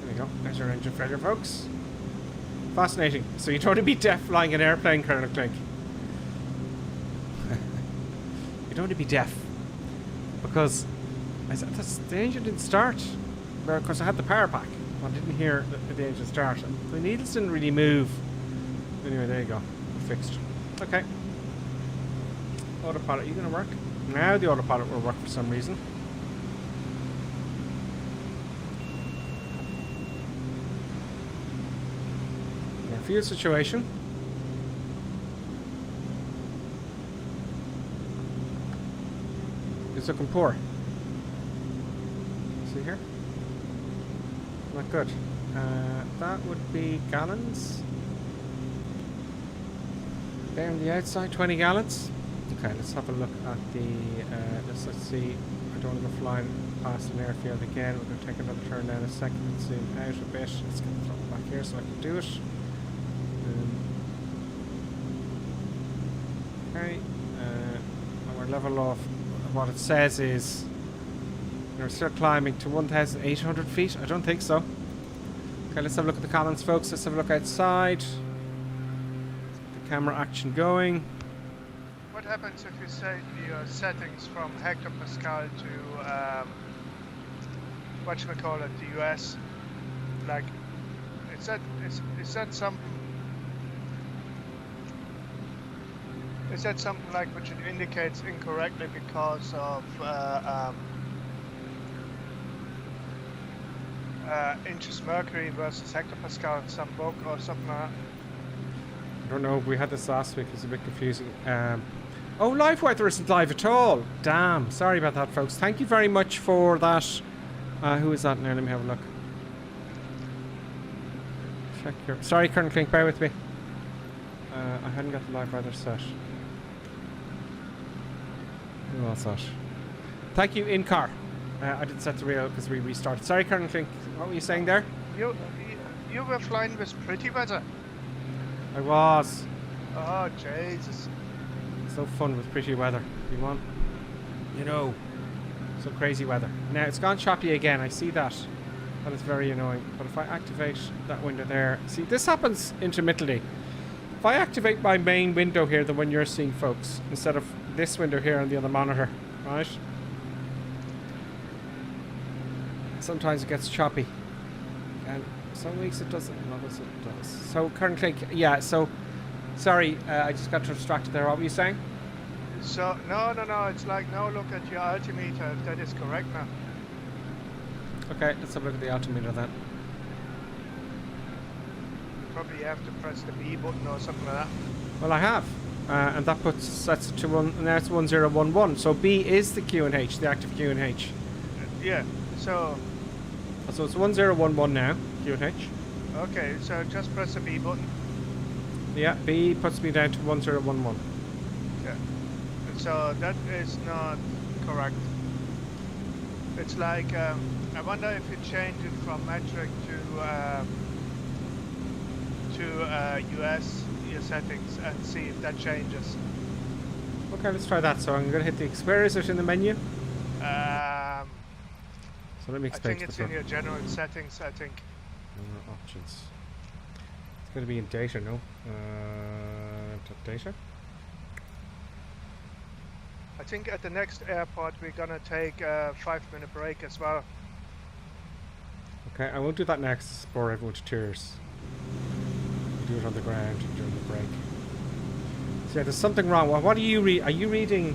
There we go. There's our engine failure, folks. Fascinating. So you don't want to be deaf flying an airplane, Colonel Clink. You don't want to be deaf because the engine didn't start. Well, of course, I had the power pack. I didn't hear the engine start. And the needles didn't really move. Anyway, there you go. We're fixed. Okay. Autopilot, are you going to work? Now the autopilot will work for some reason. Our fuel situation. It's looking poor. See here? Not good. That would be gallons. There on the outside, 20 gallons. Okay, let's have a look at the. Let's see. I don't want to go flying past an airfield again. We're going to take another turn down a second and zoom out a bit. Let's get the throttle back here so I can do it. Okay, and we're level off. What it says is we're still climbing to 1,800 feet. I don't think so. Okay, let's have a look at the comments, folks. Let's have a look outside. Let's get the camera action going. What happens if you set your settings from hectopascal to whatchamacallit, the US? Like, is that something? Is that something like which it indicates incorrectly because of inches mercury versus hectopascal in some book or something like that? I don't know. We had this last week. It was a bit confusing. Oh, live weather isn't live at all. Damn. Sorry about that, folks. Thank you very much for that. Who is that now? Let me have a look. Check your... Sorry, Colonel Klink, bear with me. I hadn't got the live weather set. Who was that? Thank you, Incar. I didn't set the reel because we restarted. Sorry, Colonel Klink. What were you saying there? You were flying with pretty weather. I was. Oh, Jesus. So fun with pretty weather. You want? You know. So crazy weather. Now, it's gone choppy again. I see that. That is very annoying. But if I activate that window there... See, this happens intermittently. If I activate my main window here, the one you're seeing, folks, instead of this window here on the other monitor, right? Sometimes it gets choppy. And some weeks it doesn't, and others it does. So, Colonel Klink, yeah, so... Sorry, I just got distracted there. What were you saying? So, no, it's like, now look at your altimeter, if that is correct now. Okay, let's have a look at the altimeter then. Probably have to press the B button or something like that. Well, I have. And that sets it to now it's 1011. So B is the QNH, the active QNH. Yeah, so it's 1011 now, QNH. Okay, so just press the B button. Yeah, B puts me down to 1011. Yeah. So that is not correct. It's like, I wonder if you change it from metric to US, your settings, and see if that changes. Okay, let's try that. So I'm going to hit the... Where is it in the menu? So let me explain. I think it's in your general settings, I think. Options. It's going to be in data, no? Data? I think at the next airport we're going to take a 5-minute break as well. Okay, I won't do that next. It's bore everyone to tears. Do it on the ground during the break. So yeah, there's something wrong. Well, what are you Are you reading?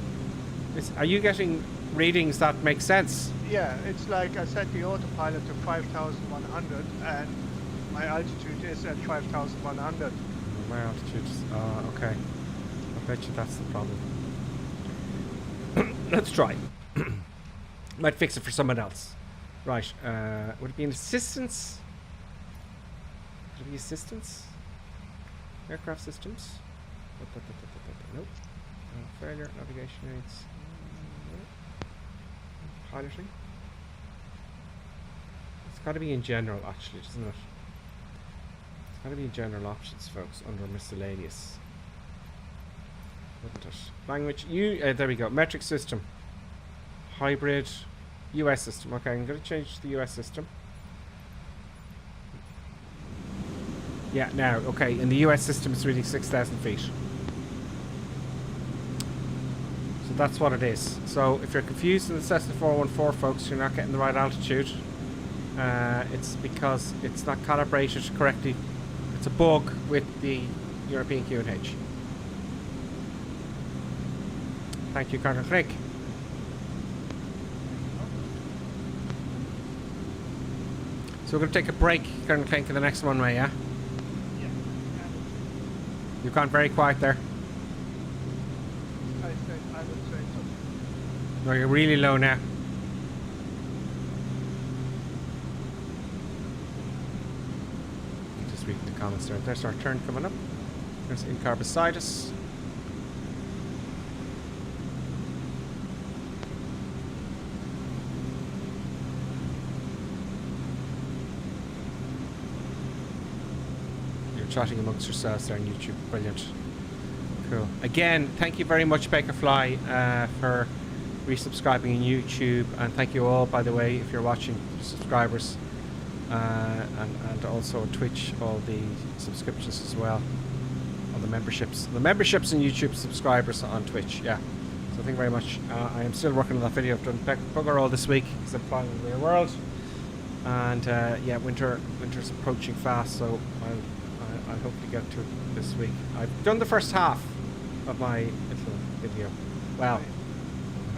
Are you getting readings that make sense? Yeah, it's like I set the autopilot to 5,100 and my altitude is at 5,100. My altitude is... okay. I bet you that's the problem. Let's try. Might fix it for someone else. Right, would it be an assistance? Would it be assistance? Aircraft systems? Nope. Failure, navigation aids. Piloting. It's got to be in general, actually, doesn't it? It's got to be in general options, folks, under miscellaneous. Wouldn't it? Language, there we go. Metric system. Hybrid. US system. Okay, I'm going to change to the US system. Yeah, now, okay, in the US system it's reading 6,000 feet. So that's what it is. So if you're confused in the Cessna 414, folks, you're not getting the right altitude. It's because it's not calibrated correctly. It's a bug with the European QNH. Thank you, Colonel Klink. So we're going to take a break, Colonel Klink, in the next runway, yeah? Yeah. You've gone very quiet there. I would say so. No, you're really low now. Just reading the comments there. There's our turn coming up. There's Incar beside us. Chatting amongst yourselves there on YouTube. Brilliant. Cool. Again, thank you very much, Bakerfly, for resubscribing on YouTube, and thank you all, by the way, if you're watching, subscribers. and also Twitch, all the subscriptions as well, all the memberships and YouTube subscribers on Twitch. Yeah, so thank you very much. I am still working on that video. I've done bugger all this week because I'm flying in the real world, and yeah, winter's approaching fast, so I'll hopefully get to it this week. I've done the first half of my little video. Wow.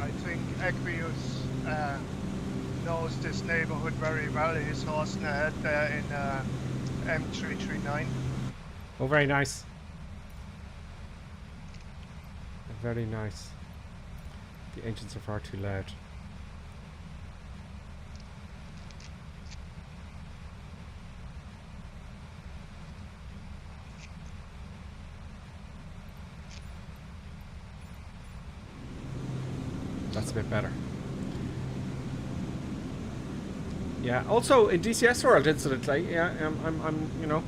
I think Aquarius knows this neighborhood very well. He's horsing ahead there in M339. Oh, very nice. Very nice. The engines are far too loud. That's a bit better. Yeah. Also in DCS World, incidentally, yeah, I'm you know,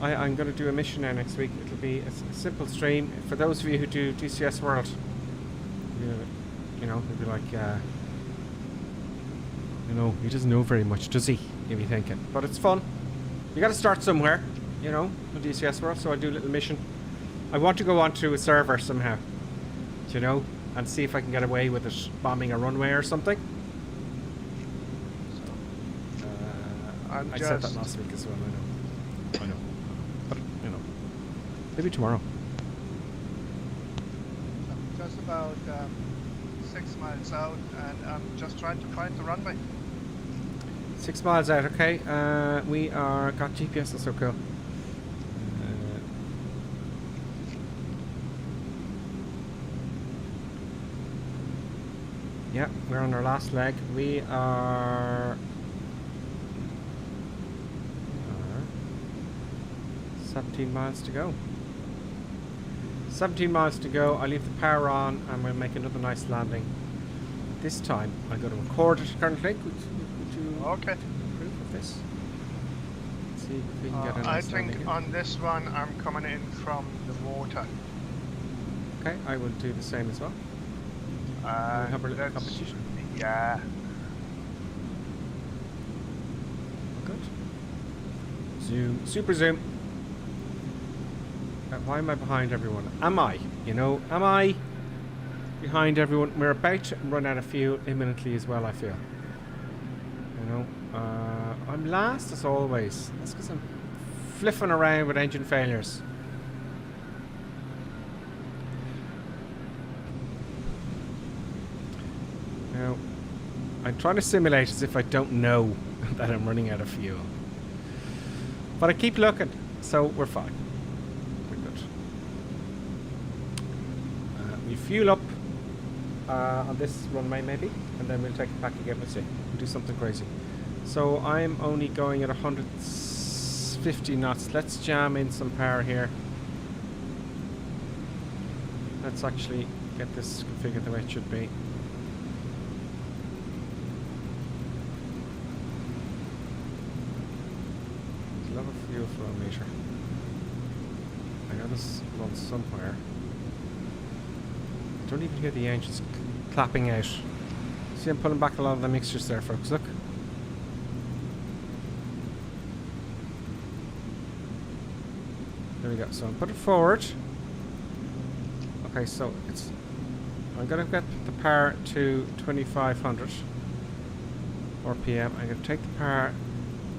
I'm going to do a mission now next week. It'll be a simple stream for those of you who do DCS World. You know, it'll be like, you know, he doesn't know very much, does he? You'll be thinking, but it's fun. You got to start somewhere, you know, in DCS World. So I do a little mission. I want to go onto a server somehow, you know, and see if I can get away with it bombing a runway or something. So, I said that last week as well. I know, but you know, maybe tomorrow. I'm just about 6 miles out, and I'm just trying to find the runway. 6 miles out, okay. We are got GPS. That's so cool. Yeah, we're on our last leg. We are 17 miles to go. 17 miles to go. I leave the power on and we'll make another nice landing. This time I'm going to record it currently. Would you okay. approve of this? Let's see if we can get a nice I think landing. on this one I'm coming in from the water. Okay, I will do the same as well. We'll have a little competition. Yeah. Good. Zoom. Super zoom. Why am I behind everyone? Am I? You know, am I behind everyone? We're about to run out of fuel imminently as well, I feel. You know, I'm last as always. That's because I'm flipping around with engine failures. Now, I'm trying to simulate as if I don't know that I'm running out of fuel. But I keep looking, so we're fine. We fuel up on this runway maybe, and then we'll take it back again. We'll see. We'll do something crazy. So I'm only going at 150 knots. Let's jam in some power here. Let's actually get this configured the way it should be. There's a lot of fuel flow meter. I got this run somewhere. Don't even hear the engines clapping out. See, I'm pulling back a lot of the mixtures there, folks. Look. There we go. So I'm putting it forward. Okay, so it's. I'm gonna get the power to 2500 RPM. I'm gonna take the power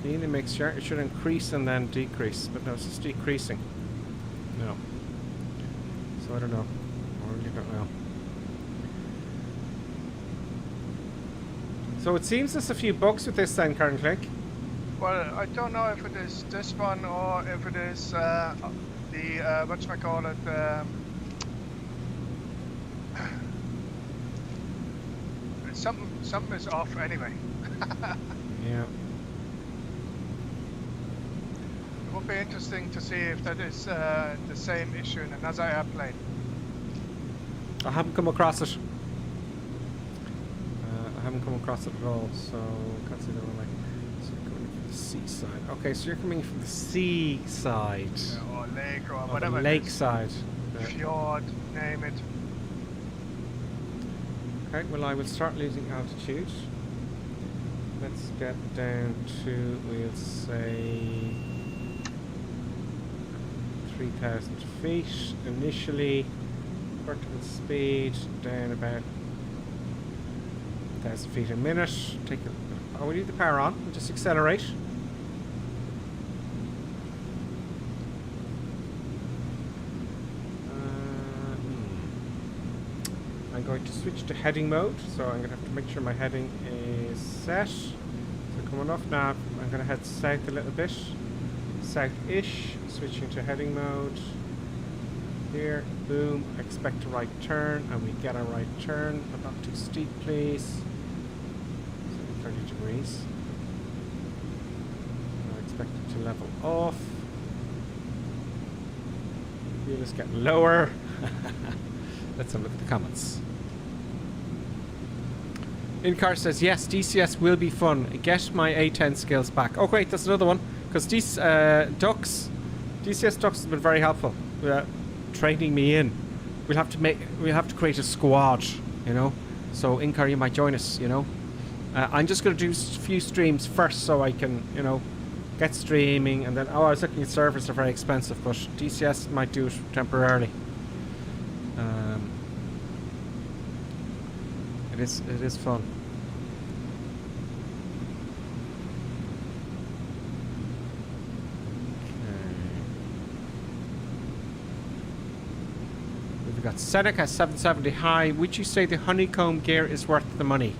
in the mixture. It should increase and then decrease, but no, it's just decreasing. No. So I don't know. I really don't know. So it seems there's a few bugs with this then currently. Well, I don't know if it is this one or if it is the whatchamacallit, something is off anyway. Yeah. It would be interesting to see if that is the same issue in another airplane. I haven't come across it. I haven't come across it at all, so can't see the runway. So you're coming from the seaside. Okay, so you're coming from the seaside. Yeah, or lake or Oh, whatever. the lakeside. Fjord, name it. Okay, well I will start losing altitude. let's get down to, we'll say, 3,000 feet initially. Vertical speed down about 1,000 feet a minute. Take a, oh, we leave the power on and just accelerate. I'm going to switch to heading mode, so I'm going to have to make sure my heading is set. So coming off nav, I'm going to head south a little bit, south-ish, switching to heading mode. Here, boom, expect a right turn, and we get a right turn, but not too steep, please. So 30 degrees. I expect it to level off. Fuel is getting lower. Let's have a look at the comments. Incar says, yes, DCS will be fun. Get my A10 skills back. Oh, great, that's another one. Because DCS Ducks has been very helpful. Training me in. We'll have to create a squad, you know. So Incar, you might join us, you know. I'm just going to do a few streams first so I can, you know, get streaming, and then, oh, I was looking at servers, they're very expensive, but DCS might do it temporarily. It is fun. We've got Seneca 770. Hi, would you say the honeycomb gear is worth the money?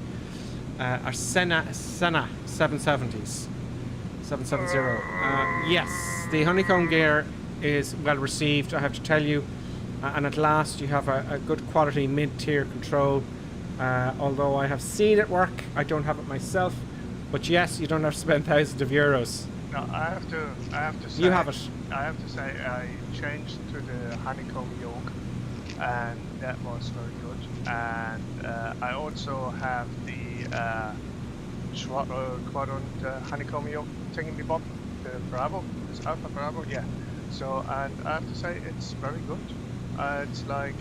Our Senna 770s. 770. Yes, the honeycomb gear is well received, I have to tell you. And at last you have a good quality mid-tier control. Although I have seen it work, I don't have it myself. But yes, you don't have to spend thousands of euros. No, I have to say. You have it. I have to say I changed to the honeycomb yoke, and that was very good. And I also have the quadrant honeycomb yoke thingy-bob, the Bravo, it's Alpha Bravo, yeah. So, and I have to say it's very good. It's like,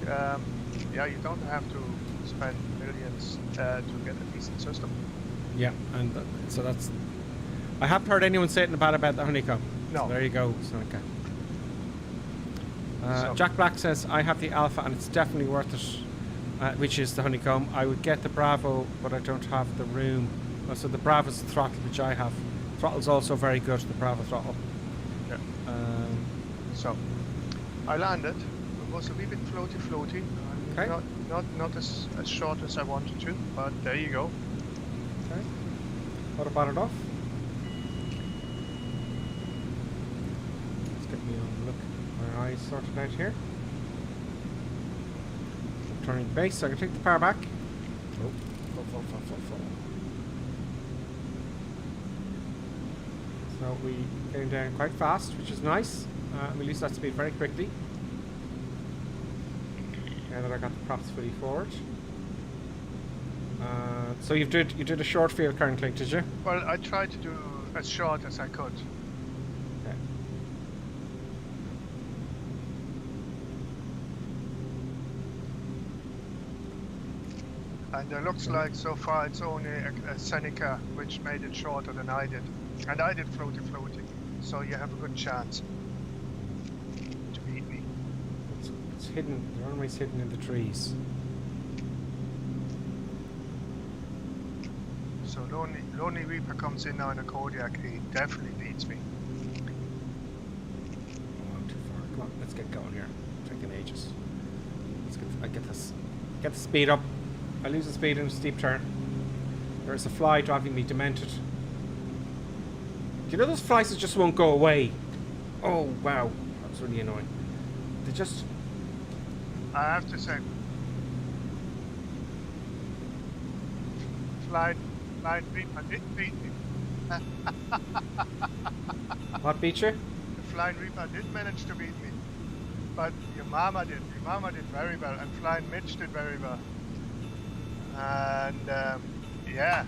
yeah, you don't have to spend millions to get a decent system. Yeah, and so that's. I haven't heard anyone say anything bad about the honeycomb. No. So there you go, Seneca. Jack Black says, I have the Alpha and it's definitely worth it, which is the honeycomb. I would get the Bravo, but I don't have the room. Oh, so the Bravo's the throttle, which I have. Throttle's also very good, the Bravo throttle. Yeah. So, I landed. It was a wee bit floaty. Okay. Not as short as I wanted to, but there you go. Okay. Autopilot off. Let's get me on look my eyes sorted out here. Turning base, so I can take the power back. Oh, full. So we came down quite fast, which is nice. We lose that speed very quickly. Now that I got the props fully forward. So you did a short field currently, did you? Well, I tried to do as short as I could. Okay. And it looks like so far it's only a Seneca which made it shorter than I did. And I did floaty. So you have a good chance to beat me. It's hidden, the runway's hidden in the trees. So Lonely Reaper comes in now in a Kodiak, he definitely beats me. Oh, too far. Come on, let's get going here. It's taking ages. I get the speed up. I lose the speed in a steep turn. There's a fly driving me demented. Do you know those flies that just won't go away? Oh wow, that was really annoying. They just. I have to say, Flying Reaper did beat me. What beat you? The Flying Reaper did manage to beat me, but your mama did. Your mama did very well, and Flying Mitch did very well. And yeah.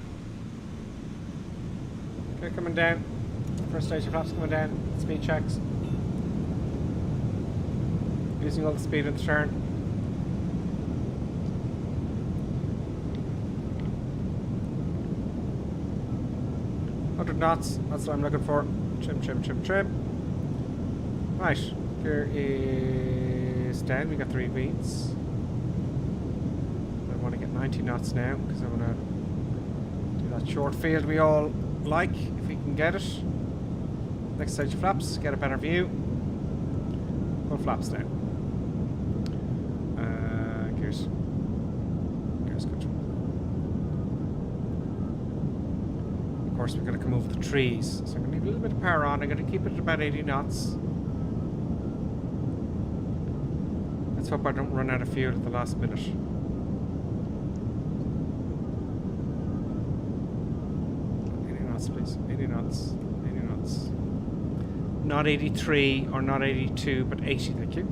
Okay, coming down. First stage of flaps coming down. Speed checks. Using all the speed in the turn. 100 knots. That's what I'm looking for. Trim, trim, trim, trim. Right. Here is 10. We got 3 beats. I want to get 90 knots now because I want to do that short field we all like, if we can get it. Next stage of flaps, get a better view. Pull flaps down. Gears good. Of course, we're going to come over the trees, so I'm going to leave a little bit of power on. I'm going to keep it at about 80 knots. Let's hope I don't run out of fuel at the last minute. 80 knots, please. 80 knots. 80 knots. Not 83 or not 82, but 80, thank you.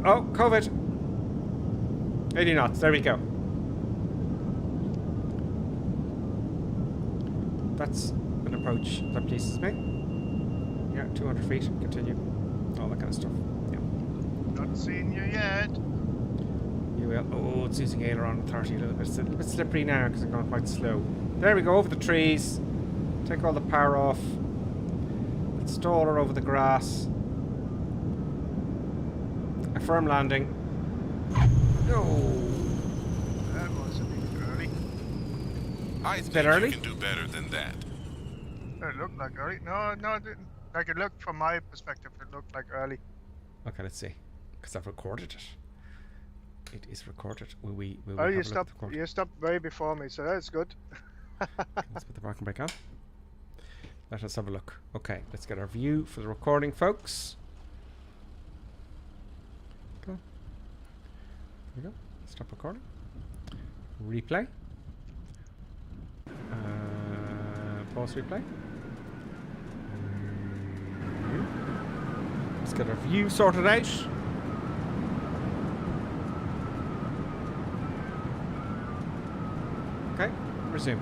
Oh, COVID. 80 knots, there we go. That's an approach that pleases me. Yeah, 200 feet, continue. All that kind of stuff. Yeah. Not seen you yet. You will. Oh, it's using aileron at 30 a little bit. It's a little bit slippery now because I'm going quite slow. There we go, over the trees. Take all the power off. Stall her over the grass. A firm landing. No. That was a bit early. I It's a bit think early? you can do better than that. It looked like early. No, it didn't. Like it looked from my perspective, it looked like early. Okay, let's see. Because I've recorded it. It is recorded. Will we Oh, have a you look at stopped. the record? You stopped way before me, so that's good. Let's put the parking brake on. Let us have a look. Okay, let's get our view for the recording, folks. Go. There we go. Stop recording. Replay. Pause replay. Let's get our view sorted out. Okay, resume.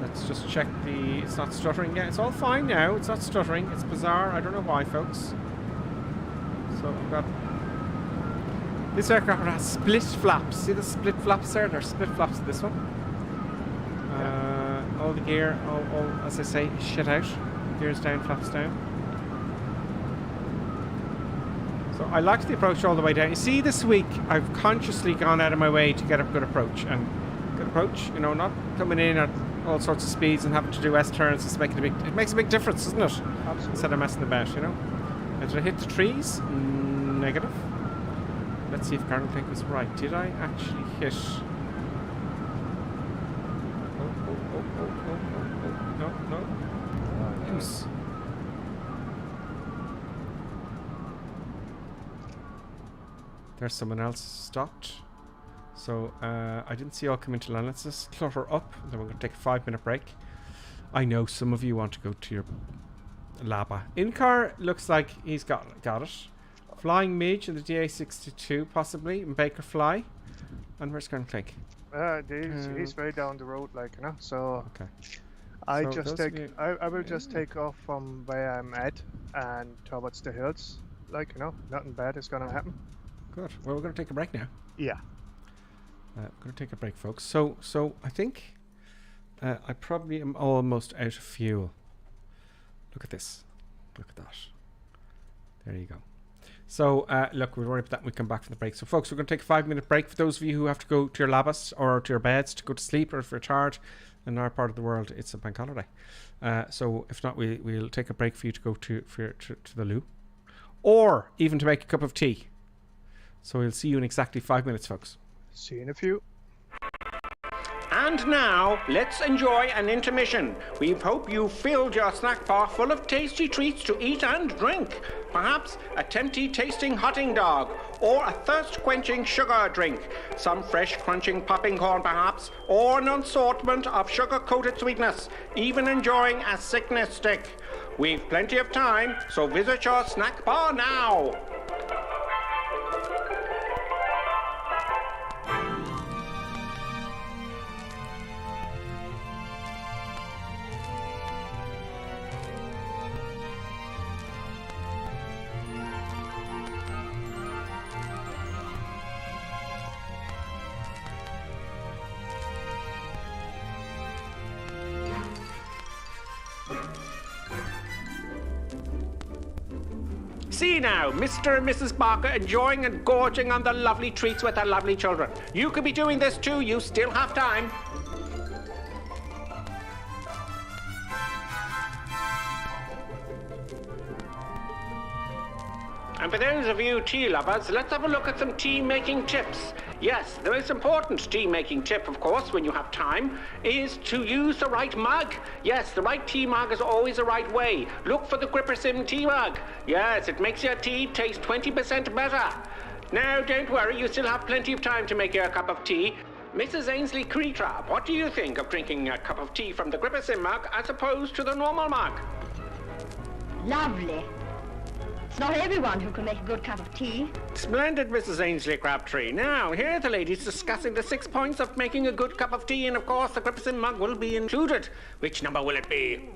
Let's just check it's not stuttering yet. It's all fine now. It's not stuttering. It's bizarre. I don't know why, folks. So we've got... This aircraft has split flaps. See the split flaps there? There's split flaps in this one. All the gear, all, as I say, shit out. Gears down, flaps down. So I like the approach all the way down. You see, this week I've consciously gone out of my way to get a good approach. And good approach, you know, not coming in at all sorts of speeds and having to do S-turns. It makes a big difference, doesn't it? Absolutely. Instead of messing about, you know. And did I hit the trees? Negative. Let's see if Colonel Pink was right. Did I actually hit... No. Use. There's someone else stopped. So I didn't see you all come into land. Let's just clutter up. Then we're going to take a 5-minute break. I know some of you want to go to your Laba. Incar looks like he's got it. Flying Midge in the DA62 possibly. And Baker Fly. And where's Colonel Clink? He's very down the road, like, you know. So Okay. I So just those of take. you- I will just take off from where I'm at and towards the hills. Like, you know, nothing bad is gonna happen. Good. Well, we're going to take a break now. Yeah. We're going to take a break, folks. So I think I probably am almost out of fuel. Look at this. Look at that. There you go. So, look, we'll worry about that when we come back from the break. So, folks, we're going to take a 5-minute break. For those of you who have to go to your labas or to your beds to go to sleep, or if you're tired, in our part of the world, it's a bank holiday. So, if not, we'll take a break for you to go to the loo. Or even to make a cup of tea. So, we'll see you in exactly 5 minutes, folks. See you in a few. And now, let's enjoy an intermission. We hope you filled your snack bar full of tasty treats to eat and drink. Perhaps a tempting tasting hotting dog, or a thirst-quenching sugar drink. Some fresh crunching popping corn perhaps, or an assortment of sugar-coated sweetness. Even enjoying a sickness stick. We've plenty of time, so visit your snack bar now. See now, Mr. and Mrs. Barker enjoying and gorging on the lovely treats with their lovely children. You could be doing this too, you still have time. And for those of you tea lovers, let's have a look at some tea-making tips. Yes, the most important tea-making tip, of course, when you have time, is to use the right mug. Yes, the right tea mug is always the right way. Look for the Grippersim tea mug. Yes, it makes your tea taste 20% better. Now, don't worry, you still have plenty of time to make your cup of tea. Mrs. Ainsley Creetrap, what do you think of drinking a cup of tea from the Grippersim mug as opposed to the normal mug? Lovely. It's not everyone who can make a good cup of tea. Splendid, Mrs. Ainsley Crabtree. Now, here are the ladies discussing the 6 points of making a good cup of tea, and of course the Grippersim mug will be included. Which number will it be?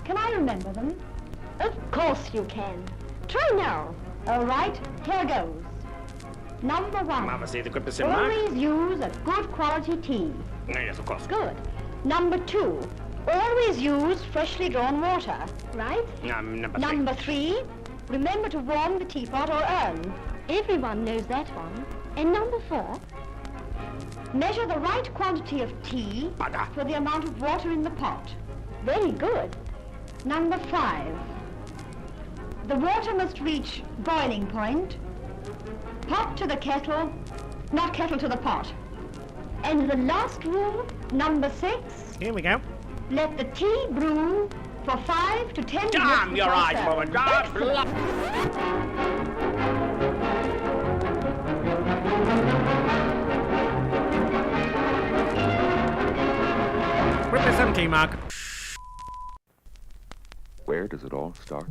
Can I remember them? Of course you can. Try now. All right, here goes. Number 1. Obviously the Grippersim mug. Always use a good quality tea. Yes, of course. Good. Number 2. Always use freshly drawn water, right? Number 3. Remember to warm the teapot or urn. Everyone knows that one. And number 4. Measure the right quantity of tea for the amount of water in the pot. Very good. Number 5. The water must reach boiling point. Pot to the kettle, not kettle to the pot. And the last rule, number 6. Here we go. Let the tea brew for 5 to 10 minutes. Damn your before eyes, serving. woman. God Excellent. Grippersim tea mug. Where does it all start?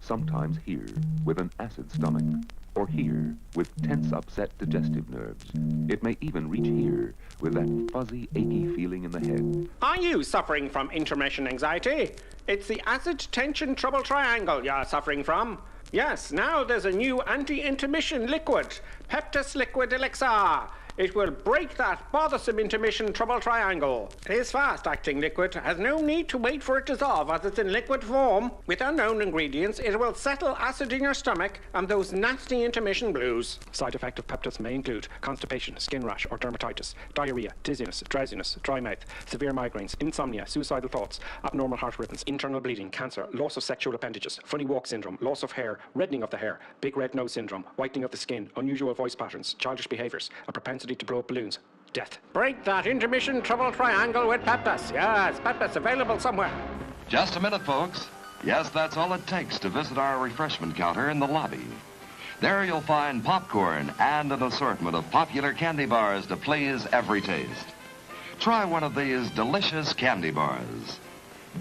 Sometimes here, with an acid stomach, or here, with tense, upset digestive nerves. It may even reach here, with that fuzzy, achy feeling in the head. Are you suffering from intermission anxiety? It's the acid tension trouble triangle you're suffering from. Yes, now there's a new anti-intermission liquid, Peptus Liquid Elixir. It will break that bothersome intermission trouble triangle. It is fast-acting liquid, has no need to wait for it to dissolve as it's in liquid form. With unknown ingredients, it will settle acid in your stomach and those nasty intermission blues. Side effect of Peptus may include constipation, skin rash or dermatitis, diarrhea, dizziness, drowsiness, dry mouth, severe migraines, insomnia, suicidal thoughts, abnormal heart rhythms, internal bleeding, cancer, loss of sexual appendages, funny walk syndrome, loss of hair, reddening of the hair, big red nose syndrome, whitening of the skin, unusual voice patterns, childish behaviours, a propensity to blow up balloons, death. Break that intermission trouble triangle with Peptus. Yes, Peptus available somewhere. Just a minute, folks. Yes, that's all it takes to visit our refreshment counter in the lobby. There you'll find popcorn and an assortment of popular candy bars to please every taste. Try one of these delicious candy bars.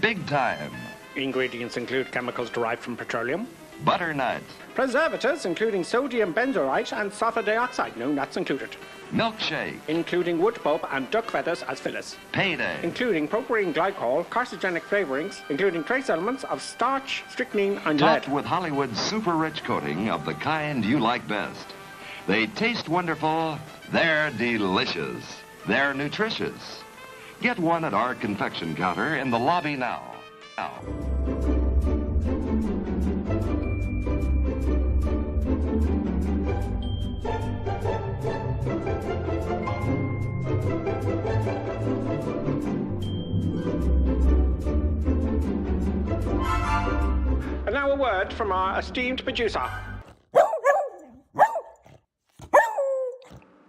Big time. Ingredients include chemicals derived from petroleum. Butternut. Preservatives including sodium benzoate and sulfur dioxide. No nuts included. Milkshake. Including wood pulp and duck feathers as fillers. Payday. Including propylene glycol, carcinogenic flavorings, including trace elements of starch, strychnine, and lead. Topped with Hollywood's super-rich coating of the kind you like best. They taste wonderful. They're delicious. They're nutritious. Get one at our confection counter in the lobby now. And now a word from our esteemed producer.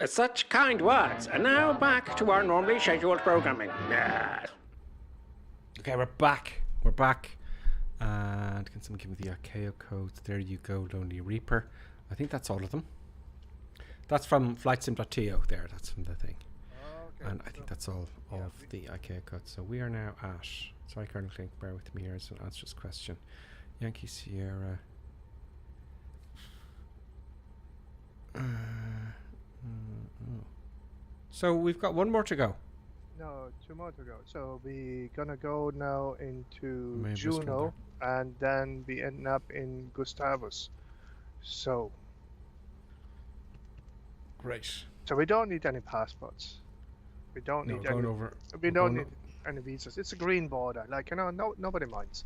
Such kind words. And now back to our normally scheduled programming. Yes. Okay, we're back. We're back. And can someone give me the Archaeo codes? There you go, Lonely Reaper. I think that's all of them. That's from flightsim.to there. That's from the thing. Okay, And I think that's all of the Archaeo codes. So we are now at... Sorry, Colonel Clink, bear with me here as I answer this question. Yankee Sierra... So we've got one more to go. No, 2 more to go. So we're gonna go now into Maybe Juneau, and then we end up in Gustavus. So Great. we don't need any passports. We don't No, need going any. over. We we're don't going need any visas. It's a green border. Like, you know, nobody minds.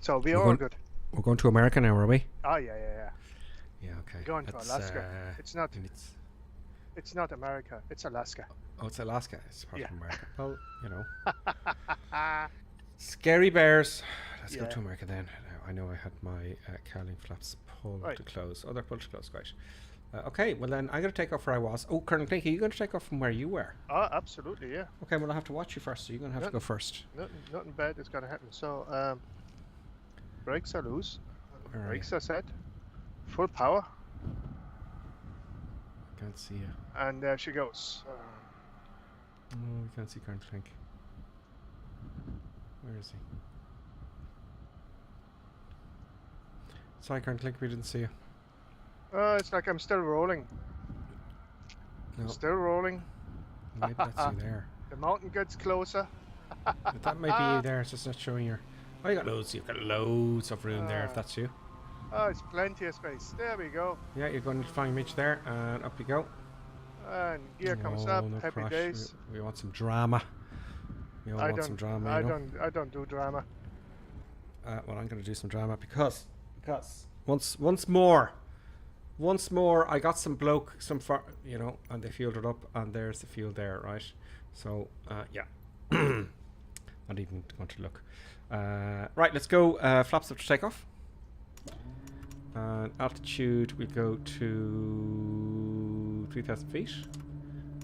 So we're We're all going- good. We're going to America now, are we? Oh yeah, yeah, yeah. Yeah, okay. We're going to That's, Alaska. It's not. It's, It's not America. It's Alaska. oh, it's Alaska. It's part Yeah. of America. Well, you know. Scary bears. Let's go Yeah. to America then. Now, I know I had my cowling flaps pulled Right. to close. Oh, they're pulled to close. Great. Okay, well then I'm going to take off where I was. Oh, Colonel Clinky, you're going to take off from where you were. Oh, absolutely, yeah. Okay, well I have to watch you first, so you're going to have to go first. Nothing bad is going to happen. So, brakes are loose. Where are Brakes are set. Full power. Can't see you. And there she goes. Oh, we can't see Colonel Clink. Where is he? Sorry, Colonel Clink, we didn't see you. It's like I'm still rolling. No, Still rolling. maybe that's you there. The mountain gets closer. But that might be you there, it's just not showing your... Oh, you've got loads of room there, if that's you. Oh, it's plenty of space. There we go. Yeah, you're going to flying Mitch there, and up you go. And gear comes Oh, up. no Happy crash. days. We want some drama. We all want some drama, you know? I don't do drama. Well, I'm going to do some drama because once more, I got some bloke, you know, and they fueled it up, and there's the fuel there, right? So, yeah. Not even going to look. Right, let's go. Flaps up to takeoff. Altitude, we go to 3,000 feet.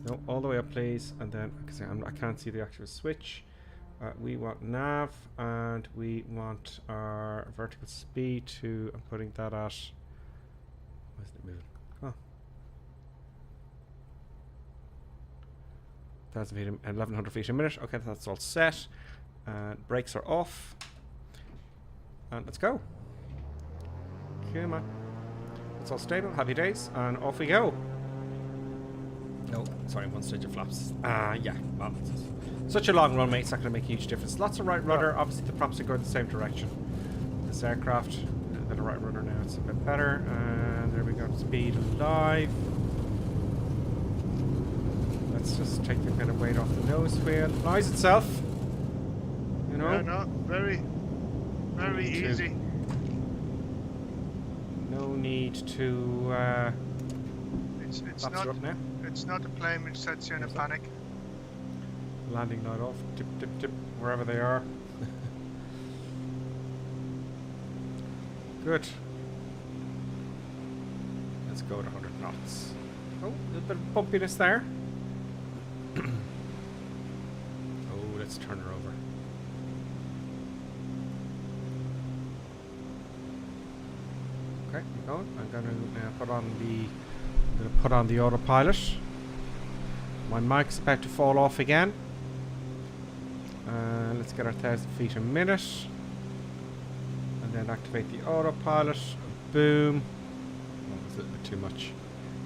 No, all the way up, please. And then, because I can't see the actual switch. We want nav, and we want our vertical speed to. I'm putting that at. Why isn't it moving? Oh. 1,000 feet, 1,100 feet a minute. Okay, that's all set. And brakes are off. And let's go. Come on. It's all stable. Happy days. And off we go. No, sorry, one stage of flaps. Yeah, well, such a long runway, it's not going to make a huge difference. Lots of right rudder. Obviously, the props are going the same direction. This aircraft, a bit of right rudder now, it's a bit better. And there we go, speed alive. Let's just take a bit of weight off the nose wheel. It flies itself. You know? Yeah, no, very easy. No need to. It's Flaps are up now. It's not a plane which sets you in a panic. Landing light off. Tip, tip, tip. Wherever they are. Good. Let's go to 100 knots. Oh, a little bit of bumpiness there. Oh, let's turn her over. Okay, keep going. I'm going to put on the autopilot. My mic's about to fall off again. Let's get our 1,000 feet a minute. And then activate the autopilot. Boom. Oh, that's a little bit too much.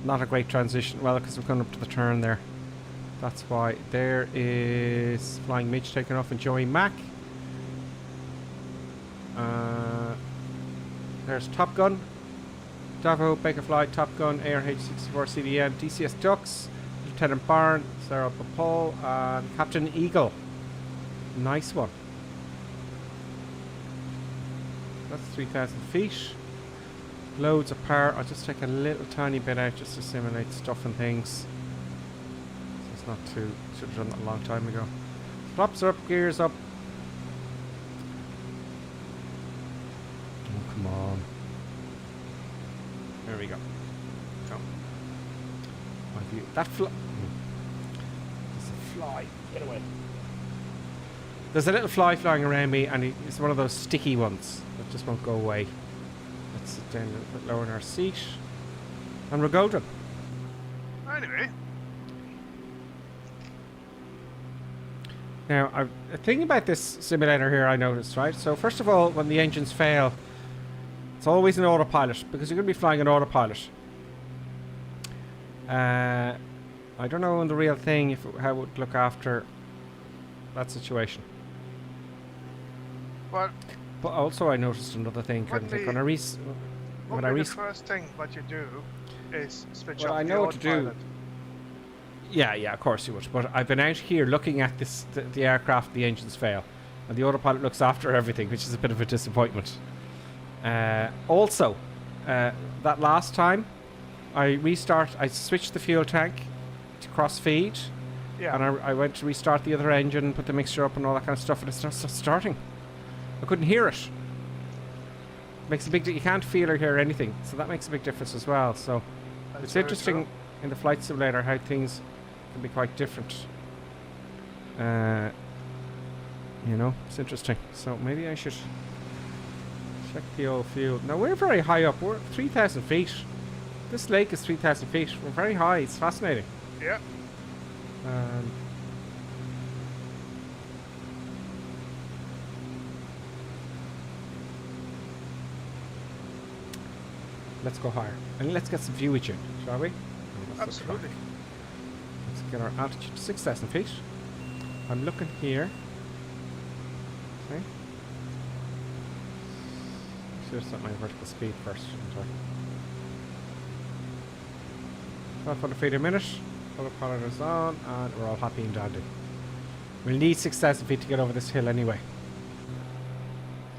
Not a great transition. Well, because we're going up to the turn there. That's why. There is Flying Mitch taking off and Joey Mac. There's Top Gun. Davo, Bakerfly, Top Gun, ARH-64 CDM, DCS Ducks, Lieutenant Barn, Sarah Paul, and Captain Eagle. Nice one. That's 3,000 feet. Loads of power. I'll just take a little tiny bit out just to simulate stuff and things. So it's not too. Should have done that a long time ago. Flaps are up, gears up. Oh, come on. There we go. Go. That fly. There's a fly. Get away. There's a little fly flying around me, and it's one of those sticky ones that just won't go away. Let's sit down a little bit lower in our seat. And we're golden. Anyway. Now, a thing about this simulator here I noticed, right? So, first of all, when the engines fail, it's always an autopilot, because you're going to be flying an autopilot. I don't know in the real thing how it would look after that situation. Well, but also I noticed another thing. The first thing what you do is switch well, off I know the what to do. autopilot. Yeah, of course you would. But I've been out here looking at the aircraft, the engines fail, and the autopilot looks after everything, which is a bit of a disappointment. Also, that last time, I switched the fuel tank to cross feed. Yeah. And I went to restart the other engine, put the mixture up and all that kind of stuff, and it's not starting. I couldn't hear it. Makes a big you can't feel or hear anything, so that makes a big difference as well. So it's interesting in the flight simulator how things can be quite different. You know, it's interesting. So maybe I should check the old fuel. Now we're very high up. We're 3,000 feet. This lake is 3,000 feet. We're very high. It's fascinating. Yeah. Let's go higher. And let's get some viewage in, shall we? Absolutely. Let's get our altitude to 6,000 feet. I'm looking here. Okay. Should have set my vertical speed first, shouldn't I? 1200 feet a minute. Autopilot is on, and we're all happy and dandy. We'll need 6,000 feet to get over this hill anyway.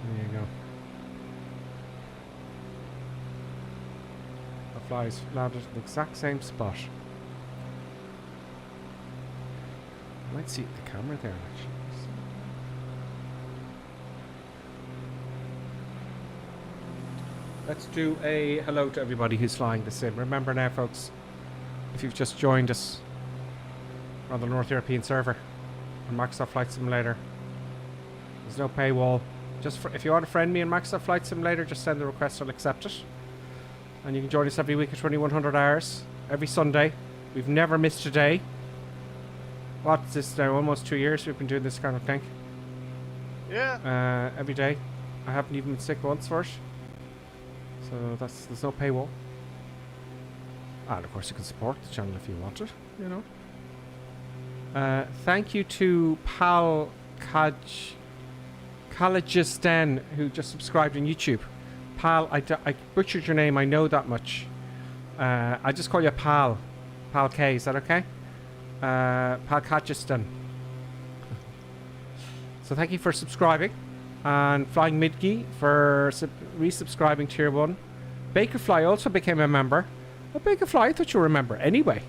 There you go. Our flies landed at the exact same spot. I might see the camera there actually. Let's do a hello to everybody who's flying the sim. Remember now, folks, if you've just joined us on the North European server on Microsoft Flight Simulator, there's no paywall. Just if you want to friend me in Microsoft Flight Simulator, just send the request, I'll accept it. And you can join us every week at 2100 hours, every Sunday. We've never missed a day. What's this now? Almost 2 years we've been doing this kind of thing. Yeah. Every day. I haven't even been sick once for it. So there's no paywall. And of course you can support the channel if you want it, you know. Thank you to Pal Kalagistan who just subscribed on YouTube. Pal, I butchered your name, I know that much. I just call you Pal. Pal K, is that okay? Pal Kalagistan. So thank you for subscribing. And Flying Midgey for resubscribing Tier 1. Bakerfly also became a member. Oh, Bakerfly, I thought you were a member anyway.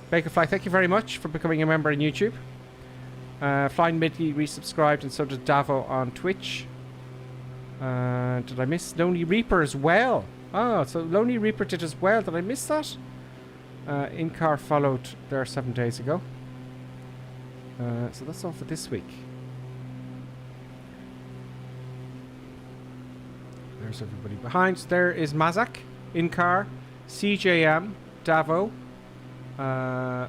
Bakerfly, thank you very much for becoming a member on YouTube. Flying Midgey resubscribed, and so did Davo on Twitch. Did I miss Lonely Reaper as well? Oh, so Lonely Reaper did as well. Did I miss that? Incar followed there 7 days ago. So that's all for this week. There's everybody behind. There is Mazak, Incar, CJM, Davo. Oh,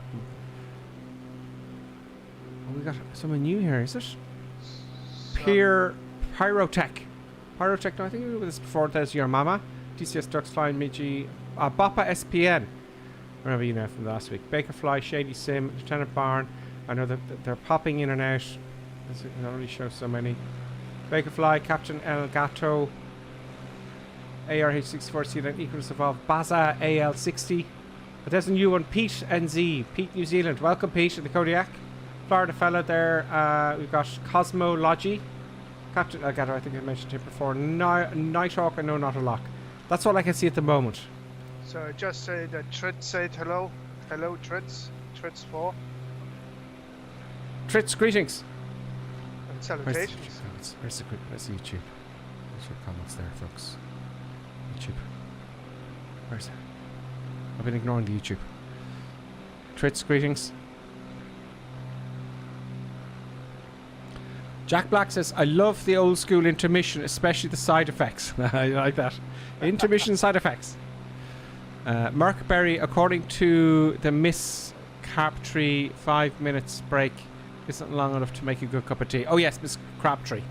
we got someone new here, is it? Pyrotech. Pyrotech, no, I think we were with this before. There's your mama. DCS Ducks Flying Midgie. Boppa SPN. I remember you now from last week. Bakerfly, Shady Sim, Lieutenant Barn. I know that they're popping in and out. It only shows so many. Bakerfly, Captain El Gato. ARH64 Sealand Equals Evolve. Baza AL60. But there's a new one. Pete NZ. Pete New Zealand. Welcome, Pete, in the Kodiak. Florida fella there. We've got Cosmo Logi. Captain El Gato, I think I mentioned him before. Nighthawk and No Not a Lock. That's all I can see at the moment. So just say that Tritz said hello. Hello, Tritz. Tritz 4. Tritz, greetings. And salutations. Where's the YouTube? There's your comments there, folks. YouTube. Where's it? I've been ignoring the YouTube. Tritz, greetings. Jack Black says, I love the old school intermission, especially the side effects. I like that. Intermission side effects. Mark Berry, according to the Miss Crabtree, 5 minutes break isn't long enough to make a good cup of tea. Oh yes, Miss Crabtree.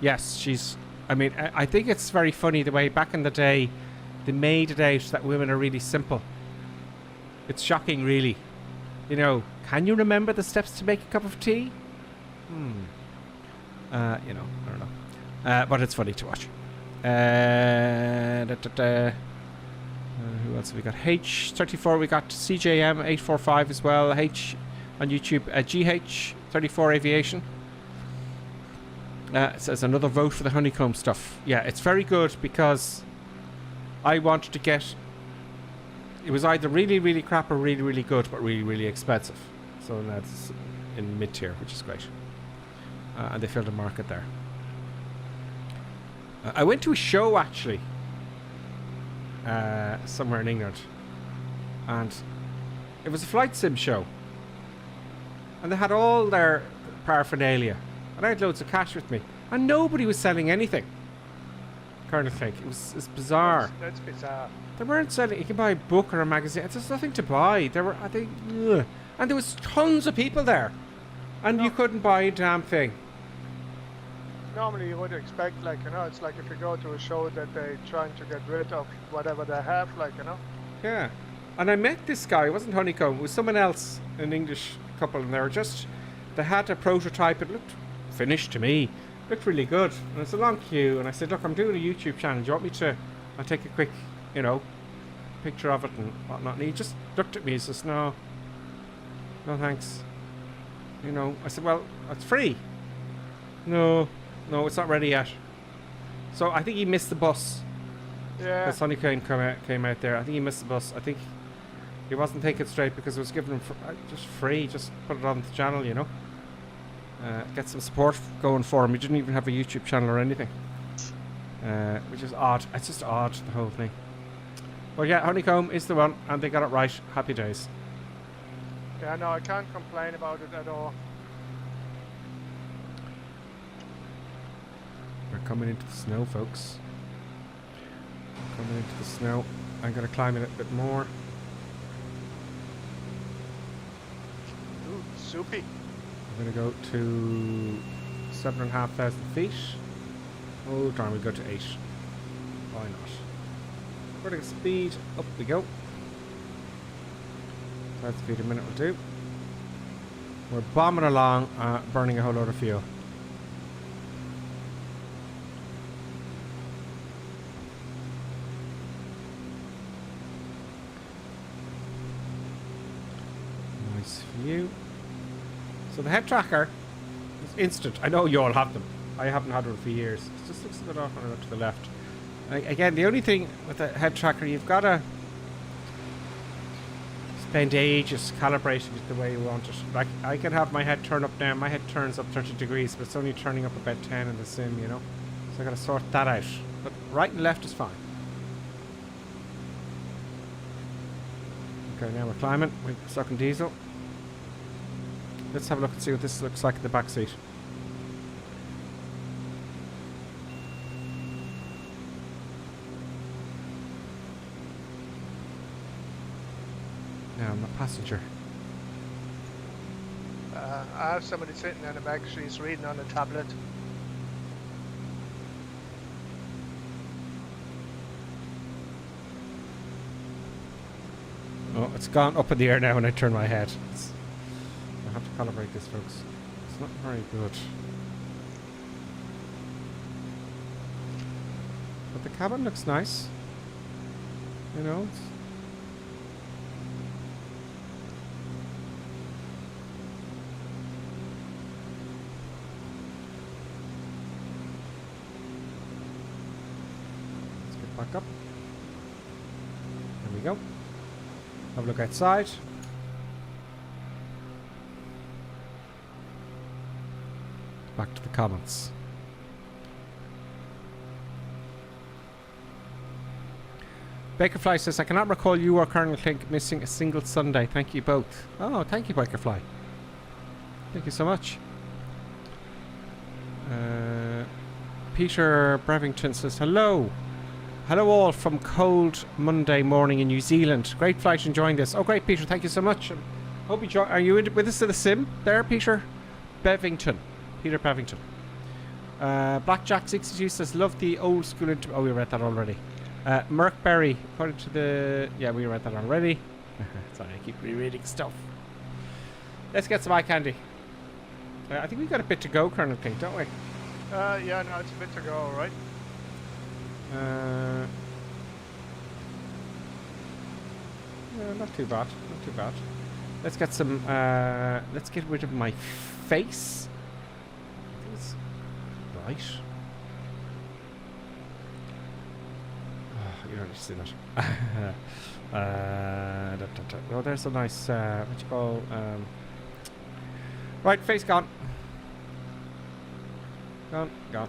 Yes, she's... I mean, I think it's very funny the way back in the day they made it out that women are really simple. It's shocking, really. You know, can you remember the steps to make a cup of tea? You know, I don't know. But it's funny to watch. Who else have we got? H34, we got CJM845 as well. H on YouTube, GH34 Aviation. It says another vote for the honeycomb stuff. Yeah, it's very good because I wanted to get... It was either really, really crap or really, really good, but really, really expensive. So that's in mid-tier, which is great. And they filled the market there. I went to a show, actually, somewhere in England. And it was a flight sim show. And they had all their paraphernalia. And I had loads of cash with me. And nobody was selling anything. Kind of thing. It's bizarre. That's bizarre. They weren't selling. You can buy a book or a magazine. There's nothing to buy. There were, I think, ugh. And there was tons of people there, and you couldn't buy a damn thing. Normally, you would expect, like, you know, it's like if you go to a show that they're trying to get rid of whatever they have, like, you know. Yeah, and I met this guy. It wasn't Honeycomb. It was someone else, an English couple, and they had a prototype. It looked finished to me. Looked really good, and it's a long queue. And I said, look, I'm doing a YouTube channel. Do you want me to? I'll take a quick, you know, picture of it and whatnot. And he just looked at me and says, no thanks. You know, I said, well, it's free. No, it's not ready yet. So I think he missed the bus. Yeah. Because Honeycomb came out there. I think he missed the bus. I think he wasn't thinking straight because it was given him just free. Just put it on the channel, you know. Get some support going for him. He didn't even have a YouTube channel or anything. Which is odd. It's just odd, the whole thing. But yeah, Honeycomb is the one, and they got it right. Happy days. Yeah, no, I can't complain about it at all. We're coming into the snow, folks. Coming into the snow. I'm going to climb it a bit more. Ooh, soupy. I'm going to go to 7,500 feet. Oh, darn, we go to 8. Why not? Vertical speed, up we go. 5 feet a minute will do. We're bombing along, burning a whole lot of fuel. Nice view. So the head tracker is instant. I know you all have them. I haven't had one for years. It just looks a bit off when I go to the left. Again, the only thing with the head tracker, you've got to spend ages calibrating it the way you want it. Like, I can have my head turn up now. My head turns up 30 degrees, but it's only turning up about 10 in the sim, you know. So I got to sort that out. But right and left is fine. Okay, now we're climbing. We're sucking diesel. Let's have a look and see what this looks like in the back seat. Now I'm a passenger. I have somebody sitting in the back, she's reading on a tablet. Oh, it's gone up in the air now when I turn my head. I have to calibrate this, folks. It's not very good. But the cabin looks nice. You know, it's back up. There we go. Have a look outside. Back to the comments. Bakerfly says, I cannot recall you or Colonel Klink missing a single Sunday. Thank you both. Oh, thank you, Bakerfly. Thank you so much. Peter Brevington says, hello. Hello all from cold Monday morning in New Zealand. Great flight, enjoying this. Oh, great, Peter. Thank you so much. Hope you join. Are you with us to the sim there, Peter Bevington? Peter Bevington. Blackjack62 says, love the old school. Oh, we read that already. Merkberry, according to the. Yeah, we read that already. Sorry, I keep rereading stuff. Let's get some eye candy. I think we've got a bit to go, Colonel King, don't we? Yeah, no, it's a bit to go, right? No, not too bad. Not too bad. Let's get some. Let's get rid of my face. right? Oh, you already seen it. Oh, there's a nice, what you call, right, face gone. Gone, gone.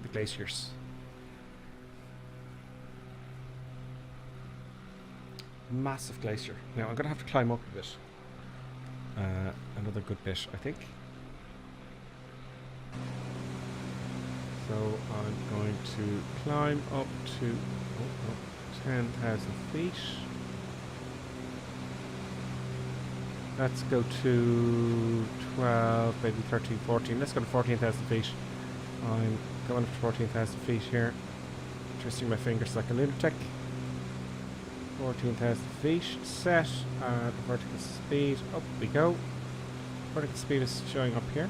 The glaciers. Massive glacier. Now I'm gonna have to climb up a bit. Another good bit, I think. So I'm going to climb up to 10,000 feet. Let's go to 12, maybe 13, 14. Let's go to 14,000 feet. I'm going up to 14,000 feet here. Twisting my fingers like a lunatic. 14,000 feet. Set. Vertical speed. Up we go. Vertical speed is showing up here.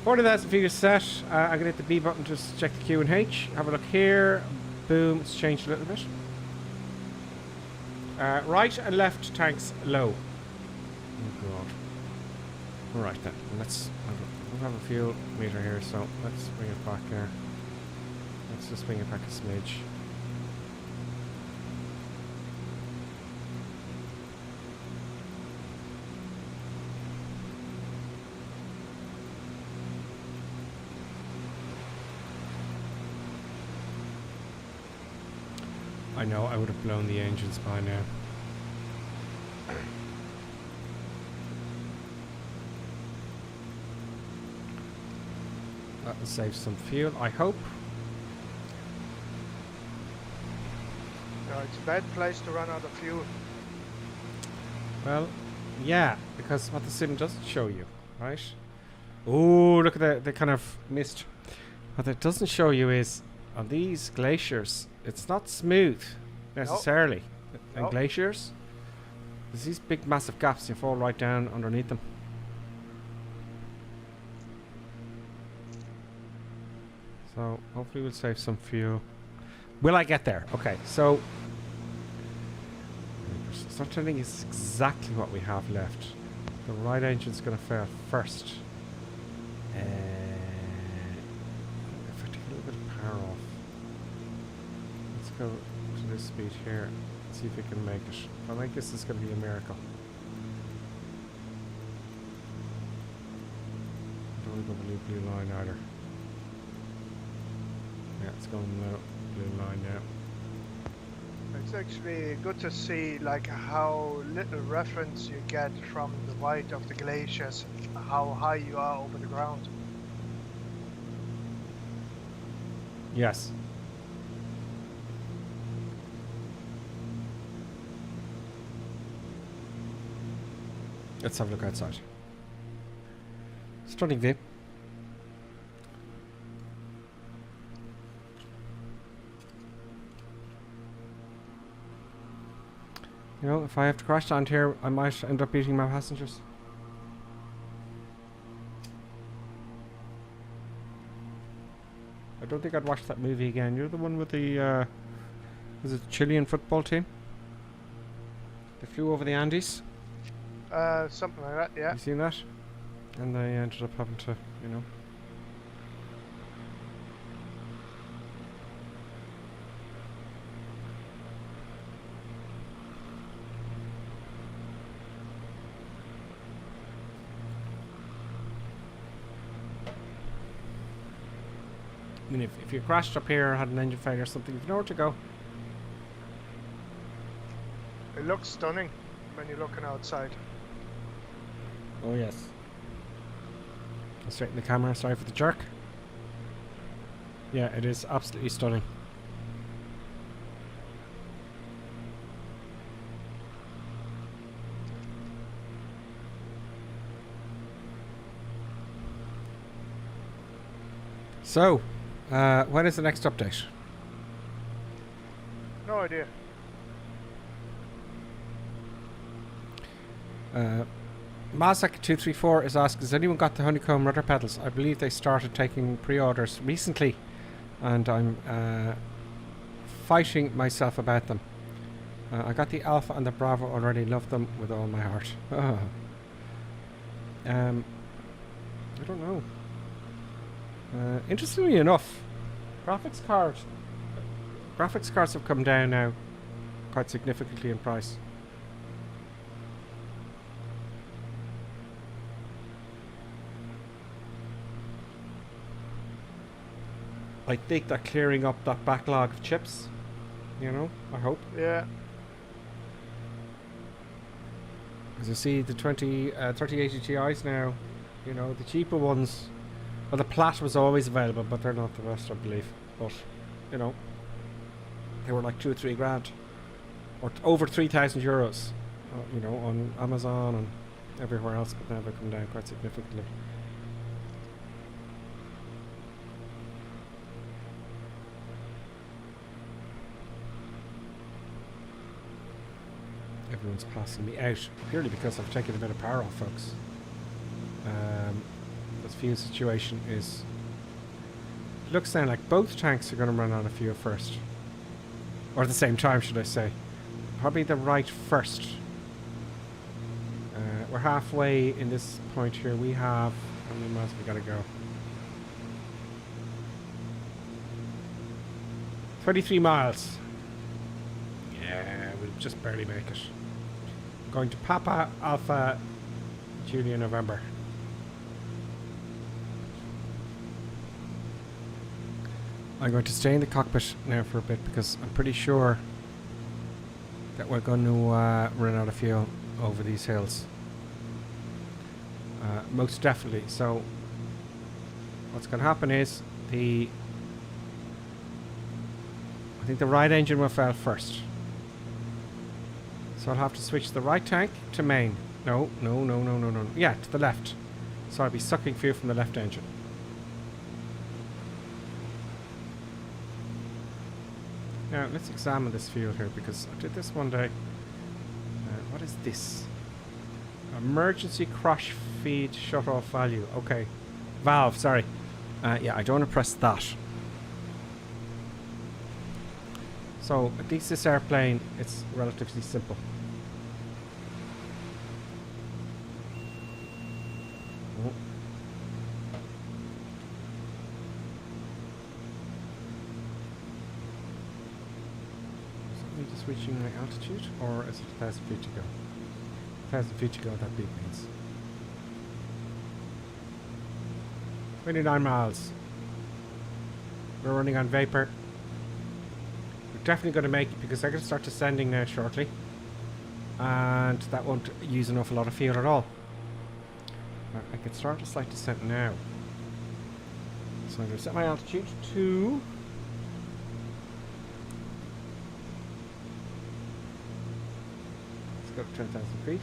40,000 feet is set. I'm going to hit the B button to check the Q and H. Have a look here. Boom. It's changed a little bit. Right and left tanks low. Oh god. Alright then. We'll have a fuel meter here, so let's bring it back here. Let's just bring it back a smidge. I know I would have blown the engines by now. That will save some fuel, I hope. No, it's a bad place to run out of fuel. Well, yeah, because what the sim doesn't show you, right? Oh, look at the kind of mist. What it doesn't show you is on these glaciers, it's not smooth necessarily. And glaciers, there's these big massive gaps, you fall right down underneath them. So hopefully we'll save some fuel. Will I get there? Okay, so start turning is exactly what we have left. The right engine's going to fail first. If I take a little bit of power off, let's go to this speed here. See if we can make it. If I make this, it's going to be a miracle. I don't want to go blue line either. Yeah, it's going blue line now. It's actually good to see like how little reference you get from the height of the glaciers, how high you are over the ground. Yes. Let's have a look outside. Stunning view. You know, if I have to crash land here, I might end up beating my passengers. I don't think I'd watch that movie again. You're the one with the, was it the Chilean football team? They flew over the Andes? Something like that, yeah. You seen that? And they ended up having to, you know. I mean, if you crashed up here or had an engine failure or something, you've nowhere to go. It looks stunning when you're looking outside. Oh yes. I'll straighten the camera, sorry for the jerk. Yeah, it is absolutely stunning. So, when is the next update? No idea. Mazak234 is asking, has anyone got the honeycomb rudder pedals? I believe they started taking pre-orders recently, and I'm fighting myself about them. I got the Alpha and the Bravo already, love them with all my heart. I don't know. Interestingly enough, graphics cards have come down now quite significantly in price. I think they're clearing up that backlog of chips, you know, I hope. Yeah. As you see, the 3080 Ti's now, you know, the cheaper ones, well, the Plaid was always available, but they're not the best, I believe. But, you know, they were like 2 or 3 grand, or over 3,000 euros, you know, on Amazon and everywhere else, but now they've come down quite significantly. Everyone's passing me out, purely because I've taken a bit of power off, folks. This fuel situation is... looks then like both tanks are going to run out of fuel first. Or at the same time, should I say. Probably the right first. We're halfway in this point here. We have... how many miles we got to go? 33 miles. Yeah, we'll just barely make it. Going to Papa Alpha Julia November. I'm going to stay in the cockpit now for a bit because I'm pretty sure that we're going to run out of fuel over these hills. Most definitely. So what's going to happen is I think the right engine will fail first. So I'll have to switch the right tank to main. No. Yeah, to the left. So I'll be sucking fuel from the left engine. Now, let's examine this fuel here, because I did this one day. What is this? Emergency crash feed shut-off value. Okay. Valve, sorry. Yeah, I don't want to press that. So, at least this airplane, it's relatively simple. Oh. Is it me just reaching my altitude, or is it 1,000 feet to go? 1,000 feet to go, that beep means. 29 miles. We're running on vapor. Definitely going to make it because I'm going to start descending now shortly, and that won't use an awful lot of fuel at all. I can start a slight descent now, so I'm going to set my altitude to let's go to 10,000 feet.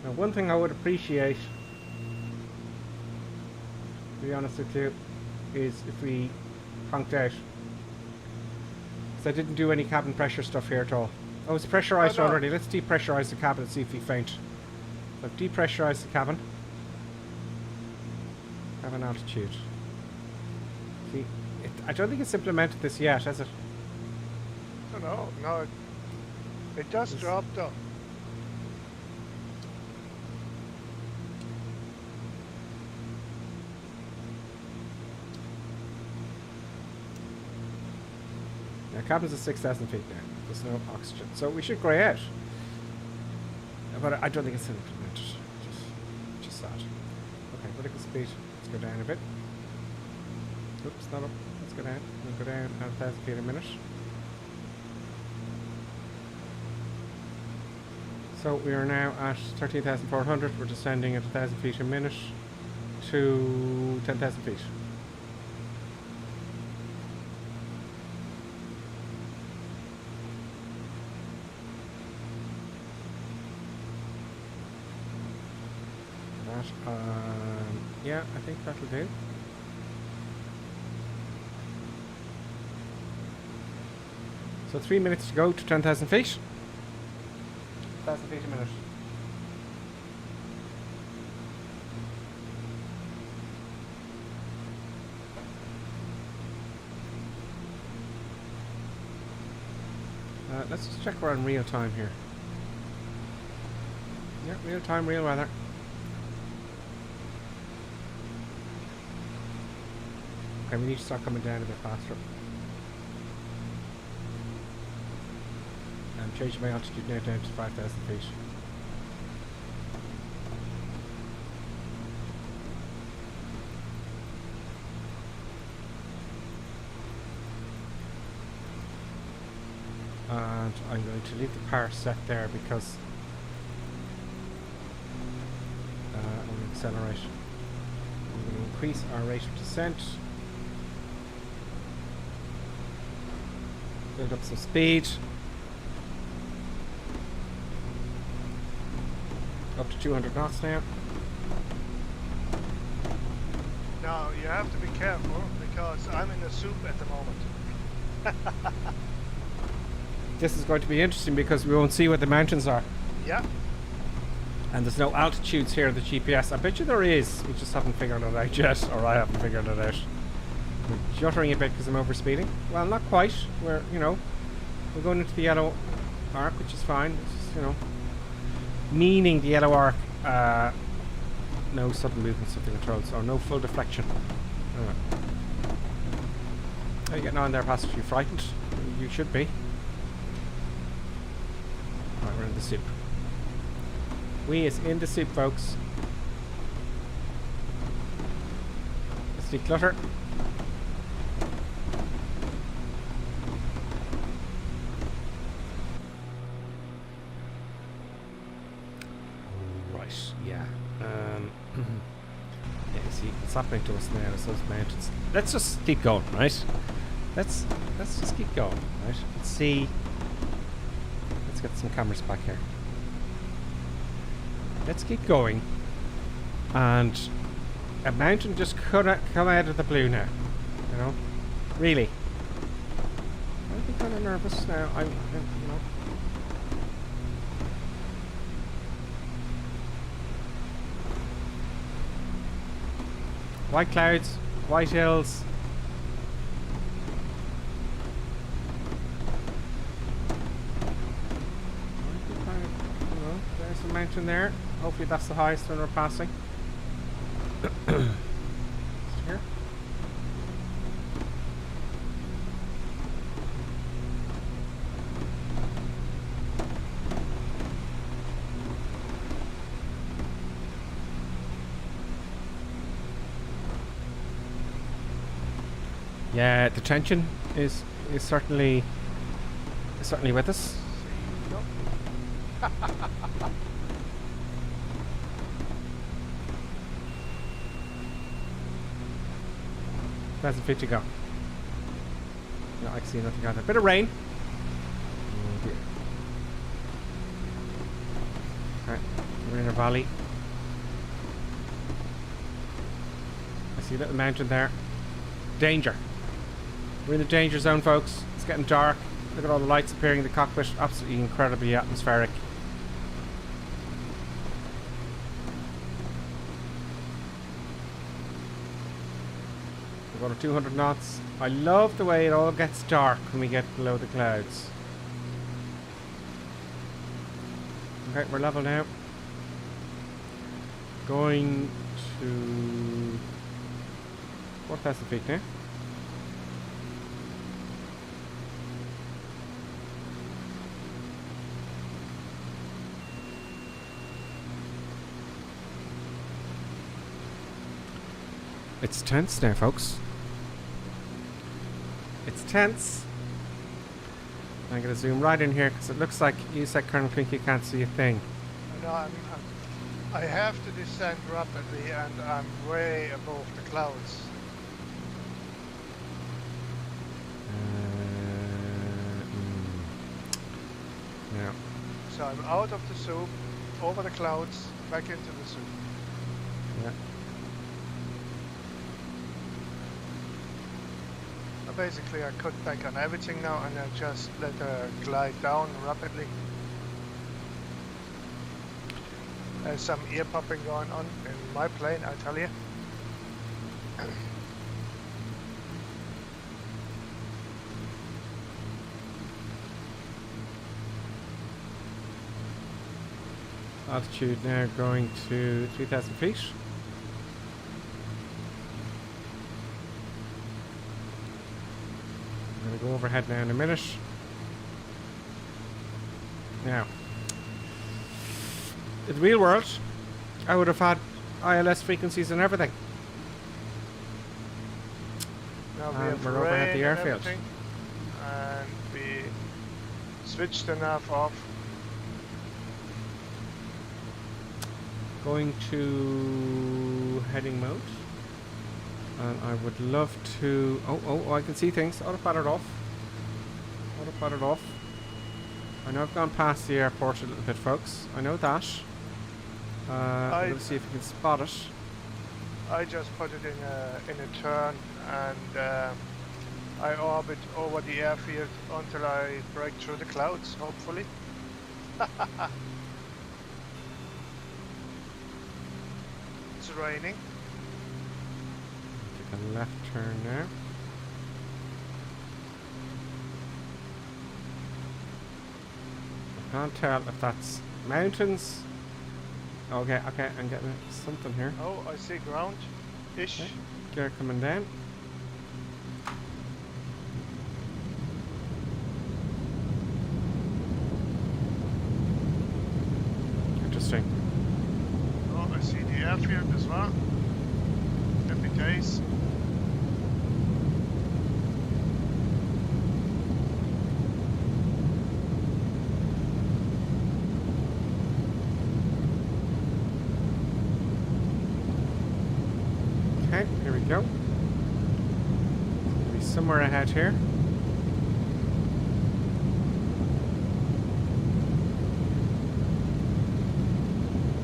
Now, one thing I would appreciate, to be honest with you, is if we conked out. I didn't do any cabin pressure stuff here at all. Oh, it's pressurized already. Let's depressurize the cabin and see if we faint. So I've depressurized the cabin. Cabin altitude. See, I don't think it's implemented this yet, has it? No, it just dropped though. Our cabin's at 6,000 feet now. There's no oxygen. So we should grey out. But I don't think it's implemented. Just that. Okay, vertical speed. Let's go down a bit. Oops, not up. Let's go down. We'll go down at 1,000 feet a minute. So we are now at 13,400. We're descending at 1,000 feet a minute to 10,000 feet. Yeah, I think that'll do. So 3 minutes to go to 10,000 feet. 1,000 feet a minute. Let's just check we're in real time here. Yeah, real time, real weather. Okay, we need to start coming down a bit faster. I'm changing my altitude now down to 5,000 feet. And I'm going to leave the power set there because I'm going to accelerate. I'm going to increase our rate of descent. Build up some speed. Up to 200 knots now. Now you have to be careful because I'm in the soup at the moment. This is going to be interesting because we won't see where the mountains are. Yeah. And there's no altitudes here in the GPS. I bet you there is. We just haven't figured it out yet, or I haven't figured it out. I'm juttering a bit because I'm overspeeding. Well, not quite. We're going into the yellow arc, which is fine. It's just, meaning the yellow arc, no sudden movements of the controls, or no full deflection. Anyway. How are you getting on there, passenger? You frightened? You should be. Right, we're in the soup. We is in the soup, folks. Let's declutter. Right, yeah. Yeah, you see, it's happening to us now. It's those mountains. Let's just keep going, right? Let's just keep going, right? Let's see. Let's get some cameras back here. Let's keep going. And a mountain just could come out of the blue now. Really. I'd be kind of nervous now. White clouds, white hills. There's a mountain there. Hopefully that's the highest one we're passing. Here. Yeah, the tension is certainly with us. That's a fit to go. No, I can see nothing out there. Bit of rain. Oh dear. Alright, we're in a valley. I see a little mountain there. Danger. We're in the danger zone, folks. It's getting dark. Look at all the lights appearing in the cockpit. Absolutely incredibly atmospheric. We're going to 200 knots. I love the way it all gets dark when we get below the clouds. Okay, we're level now. Going to 4,000 feet now. It's tense now, folks. It's tense. I'm going to zoom right in here because it looks like you said, Colonel Clink, you can't see a thing. No, I have to descend rapidly and I'm way above the clouds. Yeah. So I'm out of the soup, over the clouds, back into the soup. Yeah. Basically, I cut back on everything now and I just let her glide down rapidly. There's some ear popping going on in my plane, I tell you. Altitude now going to 3,000 feet. I'm going to go overhead now in a minute. Now, in the real world, I would have had ILS frequencies and everything. Now we And have we're over at rain the and airfield. everything, and we switched the nav off. Going to heading mode. And I would love to... Oh, I can see things. Autopilot off. Autopilot off. I know I've gone past the airport a little bit, folks. I know that. I'm going to see if you can spot it. I just put it in a turn, and I orbit over the airfield until I break through the clouds, hopefully. It's raining. Take a left turn now. I can't tell if that's mountains. Okay, I'm getting something here. Oh, I see ground-ish. Okay. Gear coming down. Interesting. Oh, I see the airfield as well. Happy days. Okay, here we go. Be somewhere ahead here.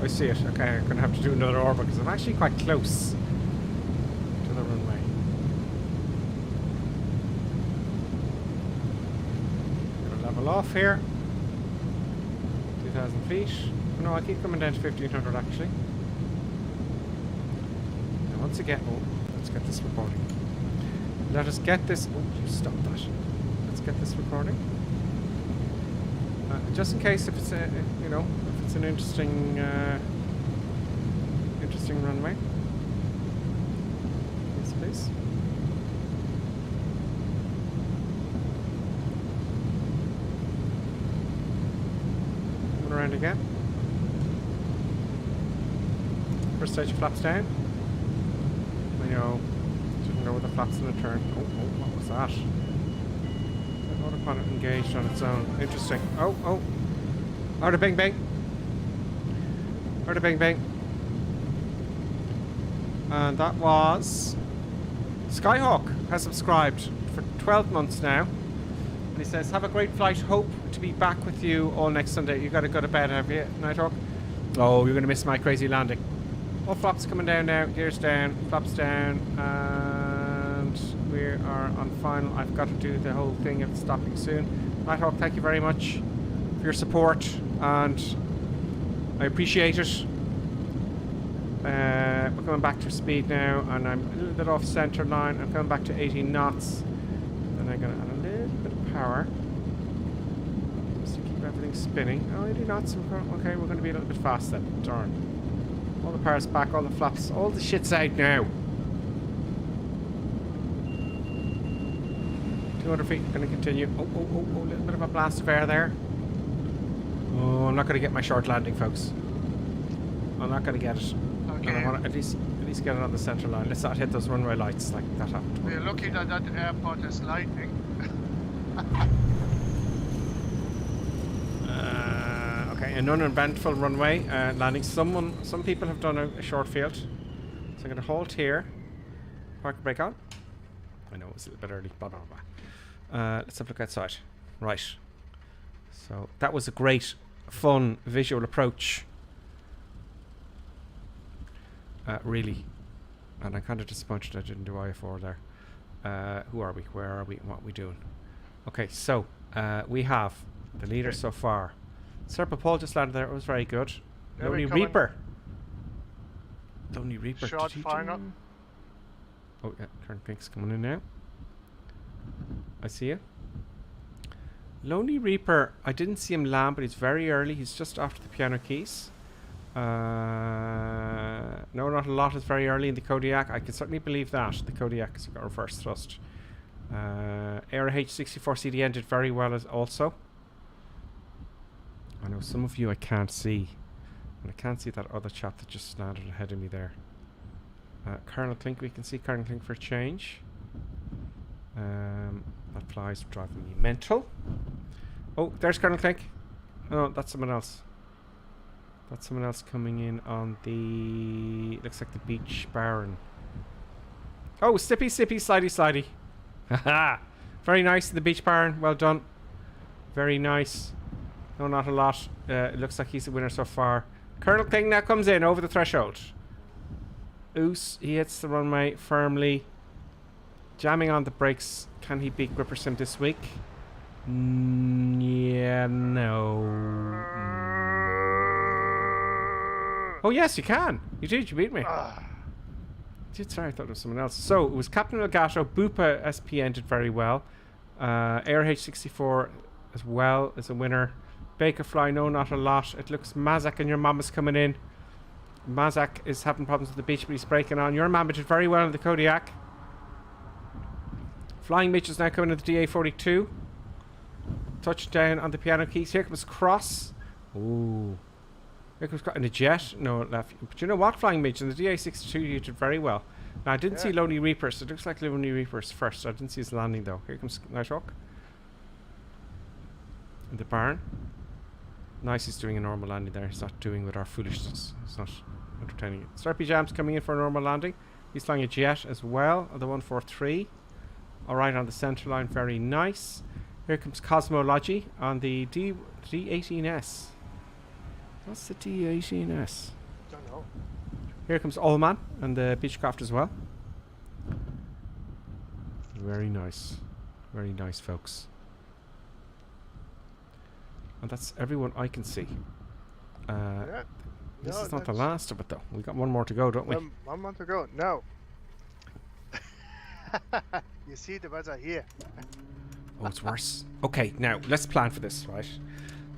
I see it. Okay, I'm going to have to do another orbit because I'm actually quite close to the runway. Going to level off here. 2,000 feet. Oh, no, I keep coming down to 1,500 actually. Now once again, let's get this recording. Let us get this. Oh, you stop that. Let's get this recording. Just in case if it's a, you know, if it's an interesting runway. Yes, please. Coming around again. First stage flaps down. I know. Shouldn't go with the flaps in a turn. Oh, what was that? Autopilot engaged on its own. Interesting. Oh. Order bing bing. Order bing bing. And that was... Skyhawk has subscribed for 12 months now. And he says, have a great flight. Hope to be back with you all next Sunday. You got to go to bed, have you, Nighthawk? Oh, you're going to miss my crazy landing. All flaps coming down now. Gears down. Flaps down. And we are on final. I've got to do the whole thing of stopping soon. Nighthawk, thank you very much for your support. And I appreciate it. We're going back to speed now, and I'm a little bit off center line. I'm going back to 18 knots. And I'm going to add a little bit of power just to keep everything spinning. Oh, 80 knots. Okay, we're going to be a little bit fast then. Darn. All the power's back, all the flaps, all the shit's out now. 200 feet, going to continue. Oh, a little bit of a blast of air there. Oh, I'm not going to get my short landing, folks. I'm not going to get it. Okay. And I want to at least get it on the center line. Let's not hit those runway lights like that happened. We're lucky that that airport is lightning. Okay, an uneventful runway landing. Some people have done a short field. So I'm going to halt here. Park brake on. I know it was a little bit early. Blah, blah, blah. Let's have a look outside. Right. So that was a great, fun visual approach. Really. And I'm kind of disappointed I didn't do IF4 there. Who are we? Where are we? What are we doing? Okay, so we have the leader so far. Serpa Paul just landed there. It was very good. Lonely Reaper. Lonely Reaper. Short final. Oh, yeah. Turn Pink's coming in now. I see you. Lonely Reaper. I didn't see him land, but he's very early. He's just after the piano keys. No, not a lot. It's very early in the Kodiak. I can certainly believe that. The Kodiak has got reverse thrust. Air H64CD did very well as also. I know some of you I can't see. And I can't see that other chap that just landed ahead of me there. Colonel Clink, we can see Colonel Clink for a change. That fly's driving me mental. Oh, there's Colonel Clink. Oh, that's someone else. That's someone else coming in on the... Looks like the beach barn. Oh, sippy, sippy, slidey, slidey. Haha! Very nice, the beach barn. Well done. Very nice. No, not a lot. It looks like he's the winner so far. Colonel King now comes in over the threshold. Oos, he hits the runway firmly. Jamming on the brakes. Can he beat Gripper Sim this week? Yeah, no. Oh, yes, you can. You did. You beat me. Sorry, I thought it was someone else. So, it was Captain Elgato. Bupa SPN did very well. Air H64 as well as a winner. Bakerfly, no, not a lot. It looks Mazak and your mama's coming in. Mazak is having problems with the beach, but he's breaking on. Your mama did very well in the Kodiak. Flying Mitch is now coming in the DA42. Touchdown on the piano keys. Here comes Cross. Ooh. Here comes Cross. And a jet. No, it left. But you know what, Flying Mitch? In the DA62, you did very well. Now, I didn't see Lonely Reapers. It looks like Lonely Reapers first. I didn't see his landing, though. Here comes Nighthawk. In the barn. Nice, he's doing a normal landing there. He's not doing with our foolishness. He's not entertaining it. Slurpy Jam's coming in for a normal landing. He's flying a jet as well on the 143. Alright, on the centre line, very nice. Here comes Cosmology on the D18S. What's the D18S? Don't know. Here comes Allman and the Beechcraft as well. Very nice. Very nice, folks. And that's everyone I can see. This is not the last of it, though. We got one more to go, don't we? One more to go. No. You see, the birds are here. Oh, it's worse. Okay, now let's plan for this, right?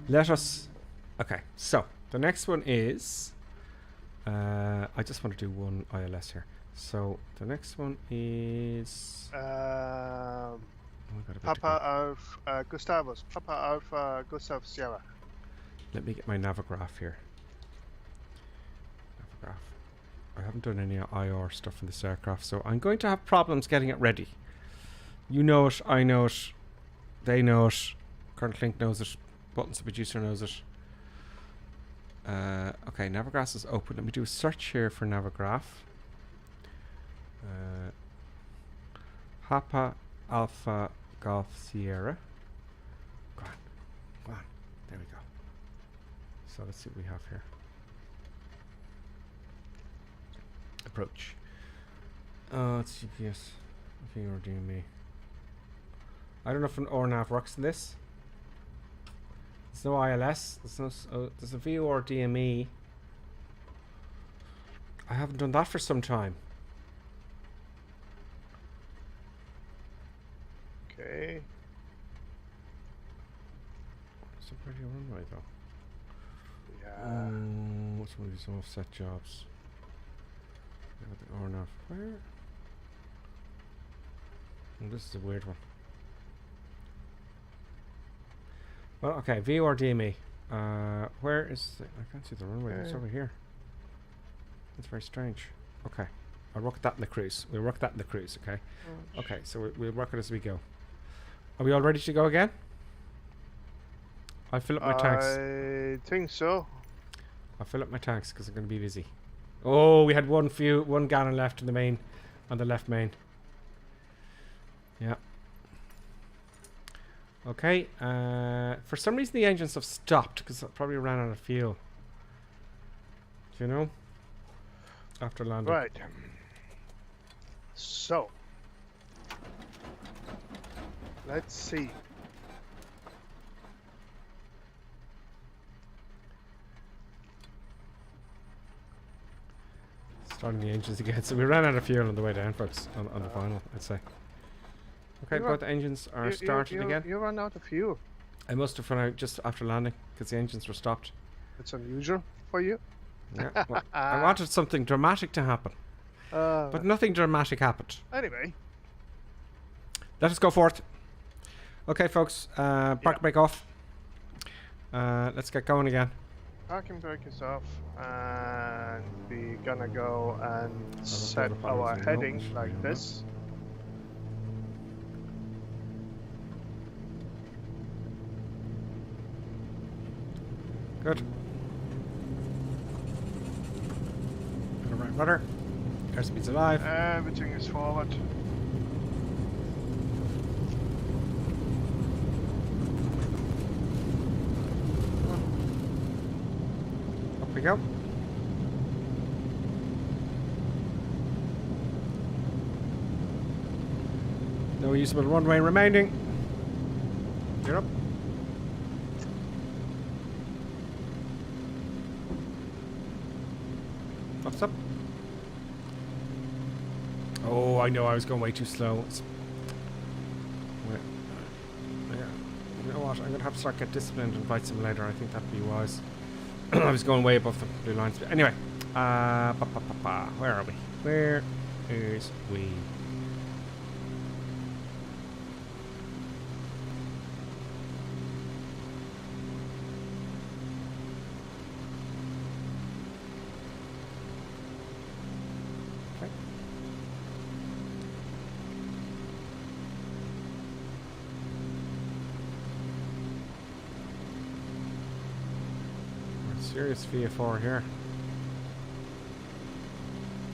Let us. Okay, so the next one is. I just want to do one ILS here. So the next one is. Papa Alf Gustavus. Papa Alpha Gustav Sierra. Let me get my Navigraph here. Navigraph. I haven't done any IR stuff in this aircraft, so I'm going to have problems getting it ready. You know it, I know it, they know it, Colonel Clink knows it, Buttons the producer knows it. Okay, Navigraph is open. Let me do a search here for Navigraph. Papa Alpha Golf Sierra. Go on, go on. There we go. So let's see what we have here. Approach. Oh, it's GPS. I think you're doing me. I don't know if an ORNAV works in this. There's no ILS. There's no. There's a VOR DME. I haven't done that for some time. Okay. It's a pretty runway though. Yeah. What's one of these offset jobs? Or not. Where? Well, this is a weird one. Well, okay, VOR DME. Where is the, I can't see the runway. It's over here. It's very strange. Okay, I'll work that in the cruise. We'll work that in the cruise. Okay. Okay, so we'll work it as we go. Are we all ready to go again? I'll fill up my tanks. I think so. I'll fill up my tanks because I'm going to be busy. Oh, we had one gallon left in the main, on the left main. Yeah. Okay. For some reason the engines have stopped because I probably ran out of fuel. Do you know? After landing. Right. So. Let's see. Starting the engines again. So we ran out of fuel on the way down, folks, on the final, I'd say. Okay, both engines are started again. You ran out of fuel. I must have run out just after landing because the engines were stopped. It's unusual for you. Yeah, well, I wanted something dramatic to happen, but nothing dramatic happened. Anyway. Let us go forth. Okay, folks. Park brake off. Let's get going again. Parking brake is off, and we're gonna go and set our heading like this. Good. Right rudder. Airspeed's alive. Everything is forward. Up we go. No usable runway remaining. You're up. What's up? Oh, I know I was going way too slow. Wait. Yeah. You know what? I'm going to have to start get disciplined in Flight Simulator. I think that'd be wise. I was going way above the blue lines. Anyway. Where are we? Where is we? Serious VF4 here.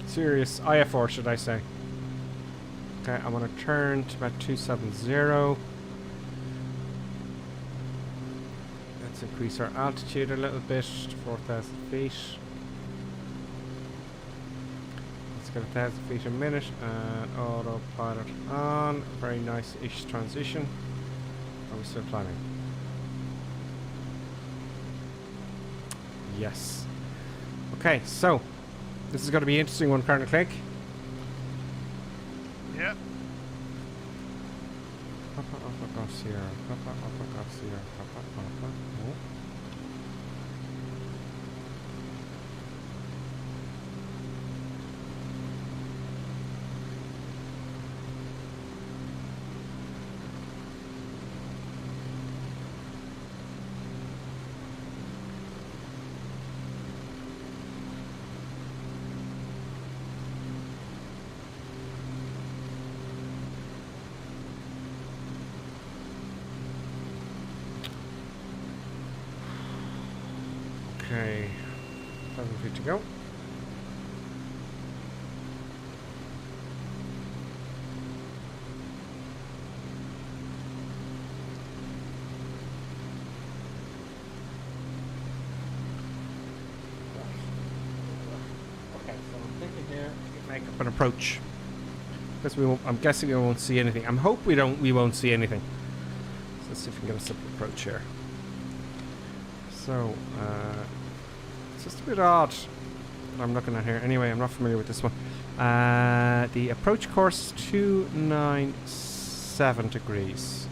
Serious IF4, should I say. Okay, I want to turn to about 270. Let's increase our altitude a little bit to 4,000 feet. Let's get 1,000 feet a minute and autopilot on. Very nice-ish transition. Are we still climbing? Yes. Okay, so this is going to be an interesting one, Colonel Click. Yep. Papa Alpha Golf Sierra. Papa Alpha Golf Sierra. Papa Alpha. Oh. Okay, 1,000 feet to go. Okay, so I'm thinking here make up an approach. Because I'm guessing we won't see anything. I'm hope we won't see anything. So let's see if we can get a simple approach here. So, it's just a bit odd what I'm looking at here. Anyway, I'm not familiar with this one. The approach course 297 degrees.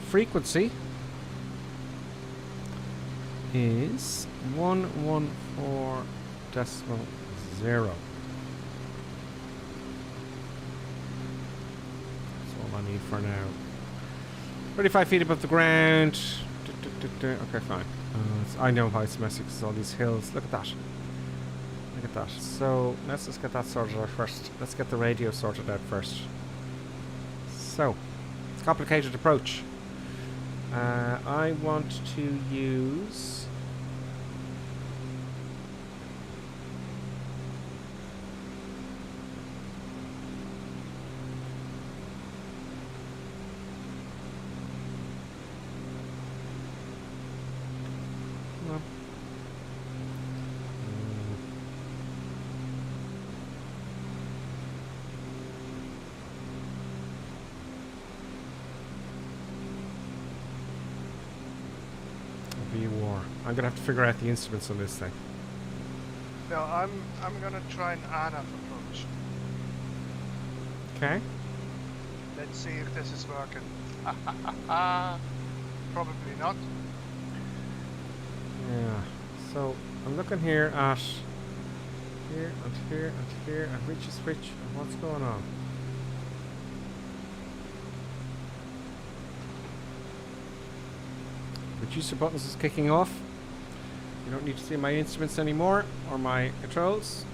Frequency is 114.0. That's all I need for now. 35 feet above the ground. Okay, fine. I know how it's messy because all these hills. Look at that. Look at that. So let's just get that sorted out first. Let's get the radio sorted out first. So, it's a complicated approach. I want to use... I'm gonna have to figure out the instruments on this thing. No, I'm gonna try an RF approach. Okay. Let's see if this is working. Probably not. Yeah. So I'm looking here at here and here and here, and which is which, and what's going on. Reducer buttons is kicking off. You don't need to see my instruments anymore or my controls.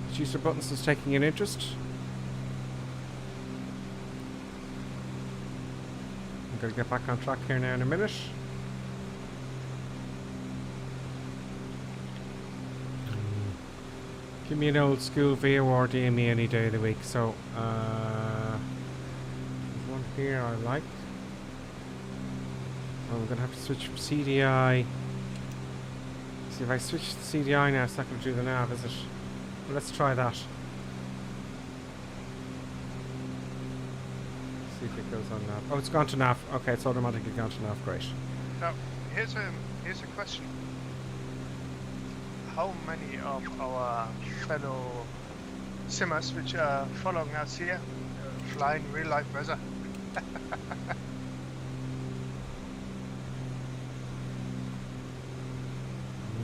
Reducer buttons is taking an interest. I'm going to get back on track here now in a minute. Give me an old school VOR DME any day of the week. So, there's one here I like. Oh, we're going to have to switch from CDI. See, if I switch to CDI now, it's not going to do the nav, is it? Well, let's try that. See if it goes on nav. Oh, it's gone to nav. Okay, it's automatically gone to nav. Great. Now, here's a question. How many of our fellow simmers which are following us here fly in real life weather?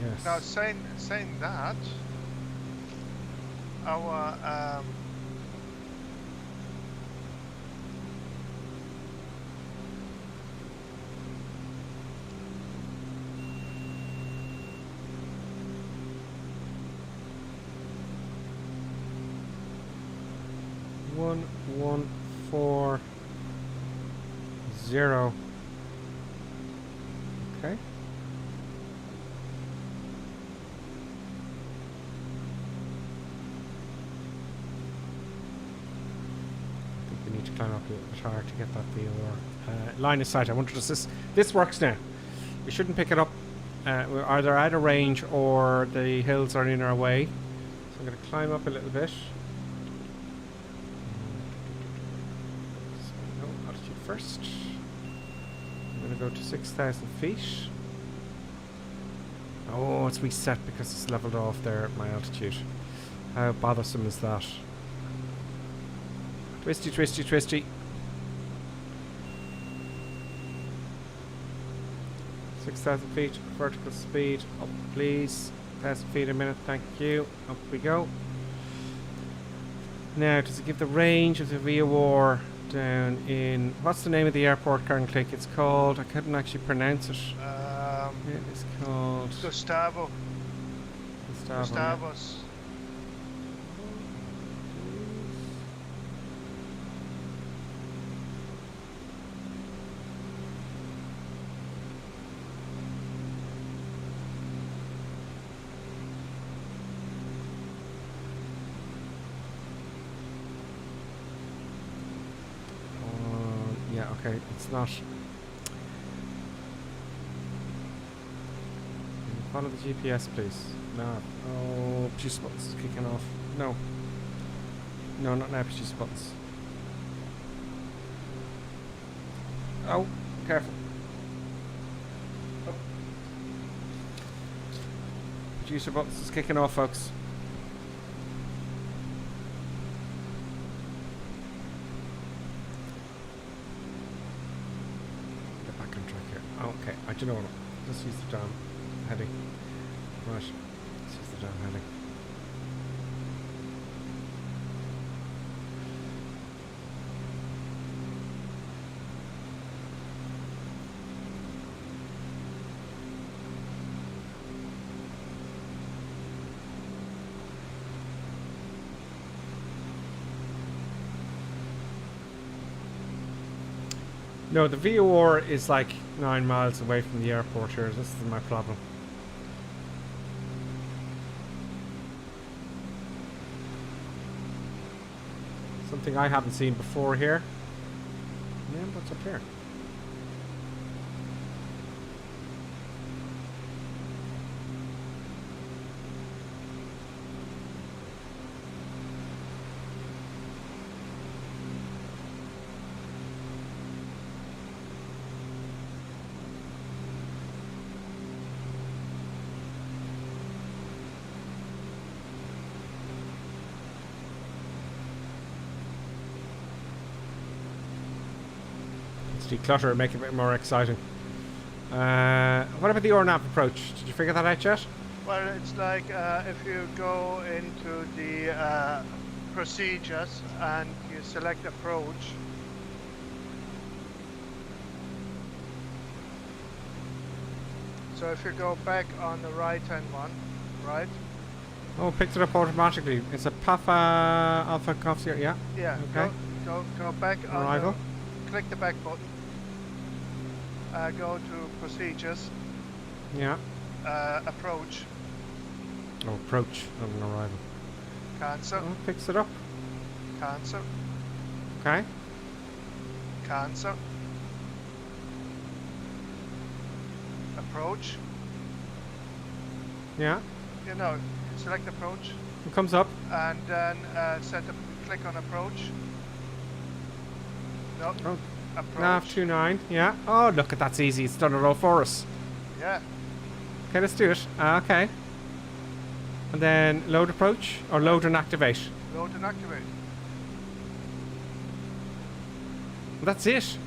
Yes. Now, saying that, our One, 1, 4, 0. Okay. We need to climb up a bit higher to get that VOR. Line of sight. I wonder does this works now. We shouldn't pick it up. We're either out of range or the hills are in our way. So I'm going to climb up a little bit. No, altitude first. I'm going to go to 6,000 feet. Oh, it's reset because it's leveled off there at my altitude. How bothersome is that? Twisty, twisty, twisty. 6,000 feet, vertical speed, up please. 1,000 feet a minute, thank you. Up we go. Now, does it give the range of the VOR down in... What's the name of the airport currently? It's called... I couldn't actually pronounce it. It is called... Gustavo. Gustavos. Yeah, okay, it's not. Follow the GPS, please. No. Oh, produce buttons is kicking off. No. No, not now, produce buttons. Oh, careful. Oh. Producer buttons is kicking off, folks. Okay, I do know what. Let's use the damn heading. Right, let's use the damn heading. No, the VOR is like 9 miles away from the airport here. This is my problem. Something I haven't seen before here. Man, what's up here? Let's declutter and make it a bit more exciting. What about the ORNAV approach? Did you figure that out yet? Well, it's like if you go into the procedures and you select approach. So if you go back on the right-hand one, right? Oh, it picked it up automatically. It's a PAFA Alpha Coffee, yeah? Yeah. Okay. Go back on Arrival. click the back button. Go to procedures. Yeah. Approach. Oh, approach, not an arrival. Cancel. Oh, picks it up. Cancel. Okay. Cancel. Approach. Yeah. You know, select approach. It comes up. And then click on approach. No. Oh. Approach. Nav 29. Yeah. Oh, look at that's easy. It's done it all for us. Yeah. Okay, let's do it. Okay. And then load approach or load and activate. Load and activate. That's it.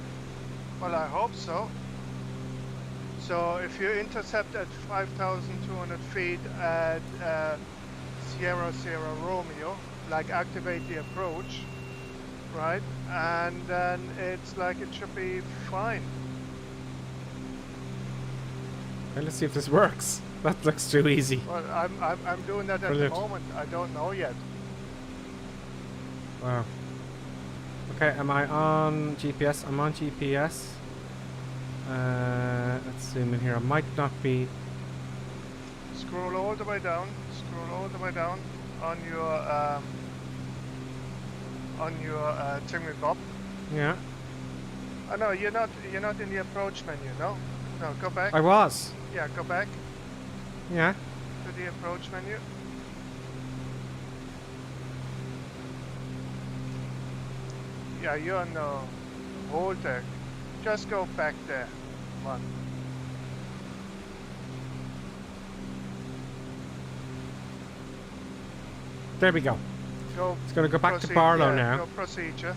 Well, I hope so. So if you intercept at 5,200 feet at Sierra Romeo, like activate the approach, right? And then it's like it should be fine. Okay, let's see if this works. That looks too easy. Well, I'm doing that at Brilliant. the moment. I don't know yet. Wow. Okay, am I on GPS? I'm on GPS. Let's zoom in here. I might not be. Scroll all the way down. Scroll all the way down on your thingambob. Yeah. Oh no, you're not in the approach menu. No, go back. I was. Yeah, go back Yeah. to the approach menu. Yeah, you're on the hold there. Just go back there. Come on. There we go. Go. It's going to go back to proceed- Barlow yeah, now. Go procedure.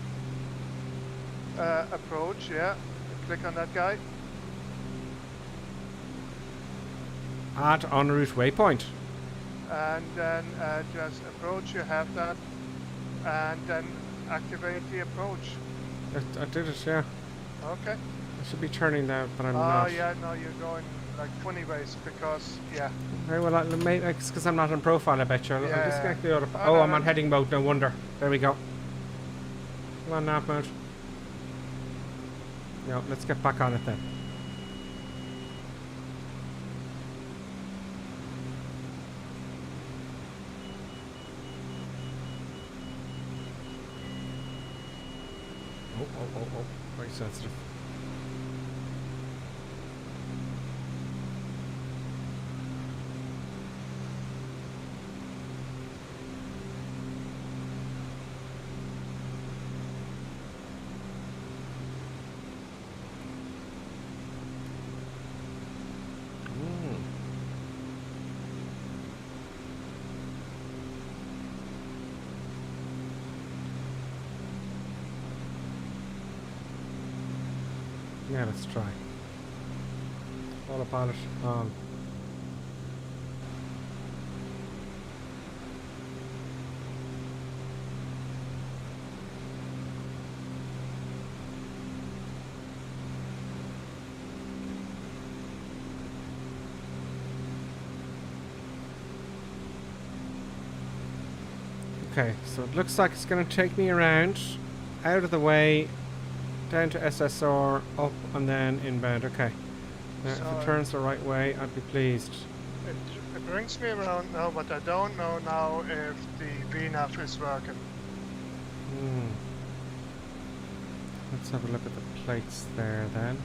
Approach. Yeah. Click on that guy. Add en route waypoint. And then just approach. You have that. And then activate the approach. I did it, yeah. Okay. I should be turning now, but I'm Oh not. yeah, no, you're going like funny ways because yeah. Very well, maybe it's because I'm not in profile, I bet you. I'll Yeah. disconnect the other. Oh, Oh, no, I'm no. on heading mode, no wonder. There we go. Come on, nav mode. No, let's get back on it then. Oh. Very sensitive. Yeah, let's try. Autopilot on. Okay, so it looks like it's going to take me around, out of the way, down to SSR, up and then inbound. Okay. Now, if So, it turns the right way, I'd be pleased. It brings me around now, but I don't know now if the VNAV is working. Let's have a look at the plates there then.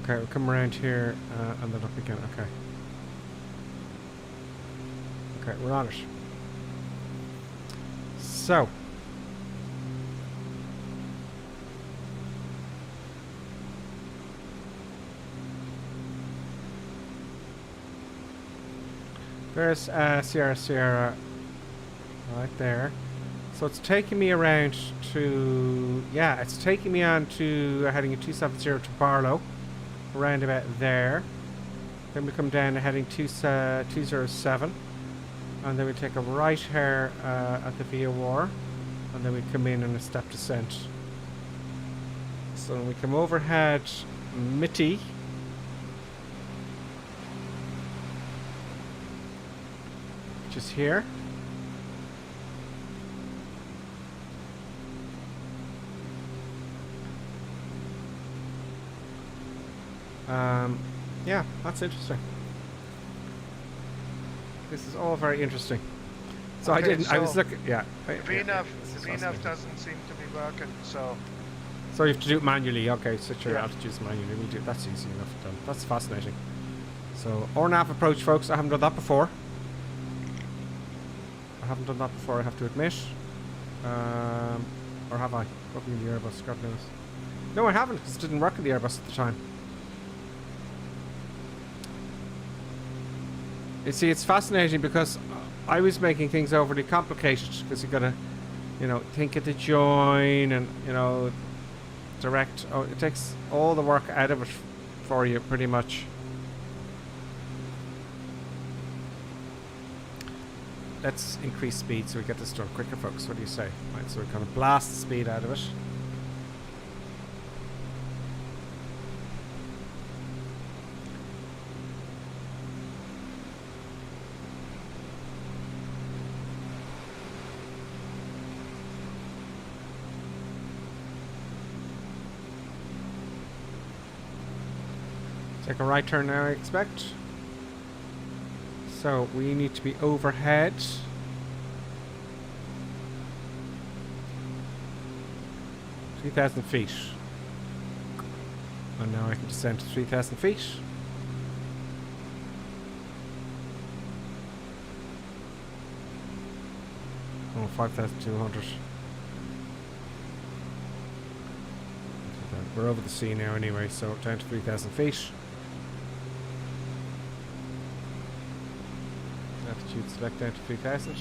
Okay, we'll come around here and then up again. Okay. Okay, we're on it. So. There's Sierra Sierra right there. So it's taking me around to... Yeah, it's taking me on to heading 270 to Barlow. Around about there. Then we come down to heading 207. And then we take a right here at the Via War. And then we come in on a step descent. So we come overhead Mitty. Which is here. Yeah, that's interesting. This is all very interesting. So Okay, I was looking, yeah. The VNAV doesn't seem to be working, so... So you have to do it manually, okay, set your Yeah. altitudes manually. We do, that's easy enough done. That's fascinating. So, RNAV approach, folks, I haven't done that before. I have to admit. Or have I? Probably in the Airbus, God knows. No, I haven't, because it didn't work in the Airbus at the time. You see, it's fascinating because I was making things overly complicated because you gotta, you know, think of the join and, you know, direct. Oh, it takes all the work out of it for you, pretty much. Let's increase speed so we get this done quicker, folks. What do you say? Right, so we're gonna blast the speed out of it. Take a right turn now, I expect. So we need to be overhead. (3,000 feet). And now I can descend to 3,000 feet. Oh, 5,200. We're over the sea now anyway, so down to 3,000 feet. Altitude select down to 3,000.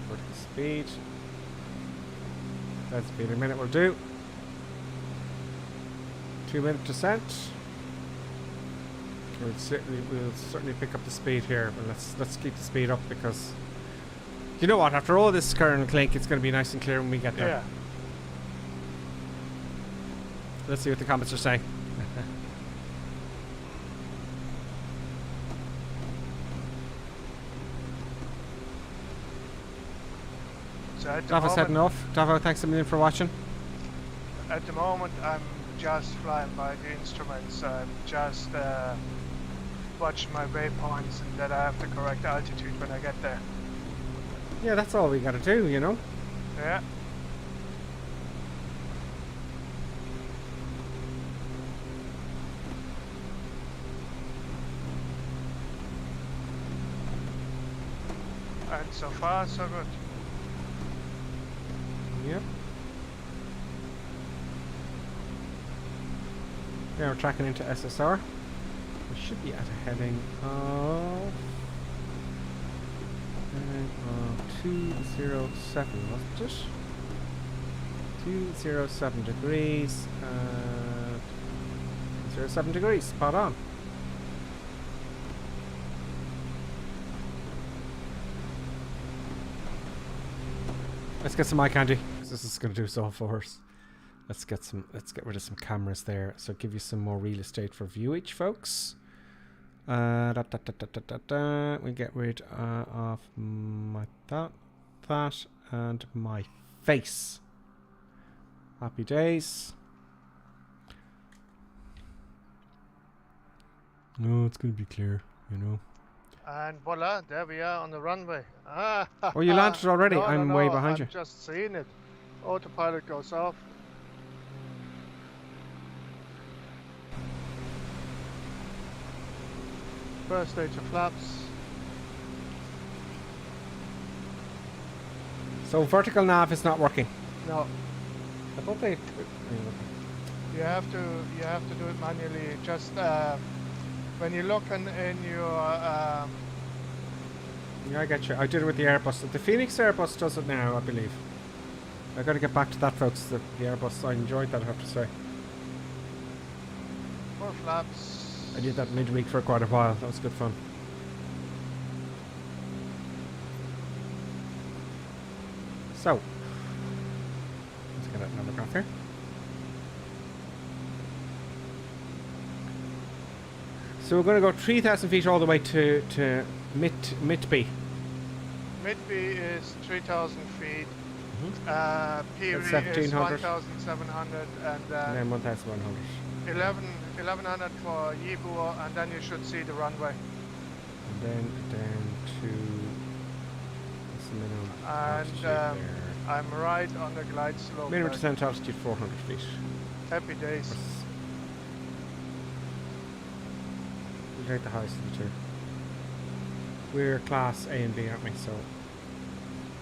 Vertical speed. 1,000 feet a minute will do. 2-minute descent. We'll certainly pick up the speed here, but let's keep the speed up because you know what? After all this current clink, it's going to be nice and clear when we get there. Yeah. Let's see what the comments are saying. So at the Davo's heading moment, off. Davo, thanks a million for watching. at the moment, I'm just flying by the instruments. I'm just watching my waypoints and that I have the correct altitude when I get there. Yeah, that's all we got to do, you know. Yeah. And so far, so good. Yep. Yeah, we're tracking into SSR. We should be at a heading of 207, wasn't it? 207 degrees. 207 degrees, spot on. Let's get some eye candy. This is going to do us all for us. Let's get rid of some cameras there. So give you some more real estate for viewage, folks. We get rid of my that and my face. Happy days. No, it's going to be clear, you know. And voila, there we are on the runway. Ah, Oh, you landed already? no, I'm no, way no, behind I'm you. just seeing it. Autopilot goes off. First stage of flaps. So vertical nav is not working. No, I thought they... You have to do it manually. Just when you look in your Yeah, I get you. I did it with the Airbus. The Phoenix Airbus does it now, I believe. I got to get back to that, folks. The Airbus, I enjoyed that, I have to say. 4 flaps. I did that midweek for quite a while. That was good fun. So, let's get another graph here. So we're going to go 3,000 feet all the way to Mitby. Midby is 3,000 feet. Peary That's is 1,700. 1,700, and And then 1,100. 1,100 for Yibu, and then you should see the runway. And then down to... what's the minimum altitude And there? I'm right on the glide slope. Minimum right. descent altitude 400 feet. Happy days. We'll take the highest of the two. We're class A and B, aren't we? So,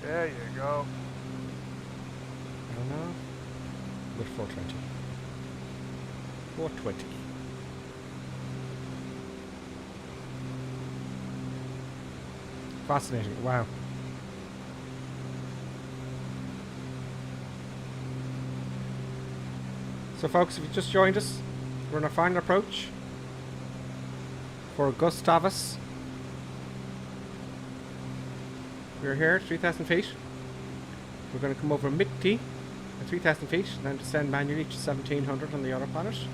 There you go. I don't know. With 420. 420. Fascinating. Wow. So folks, if you just joined us, we're on a final approach for Gustavus. We're here at 3,000 feet. We're going to come over Mitty at 3,000 feet, then descend manually to 1,700 on the Autopilot to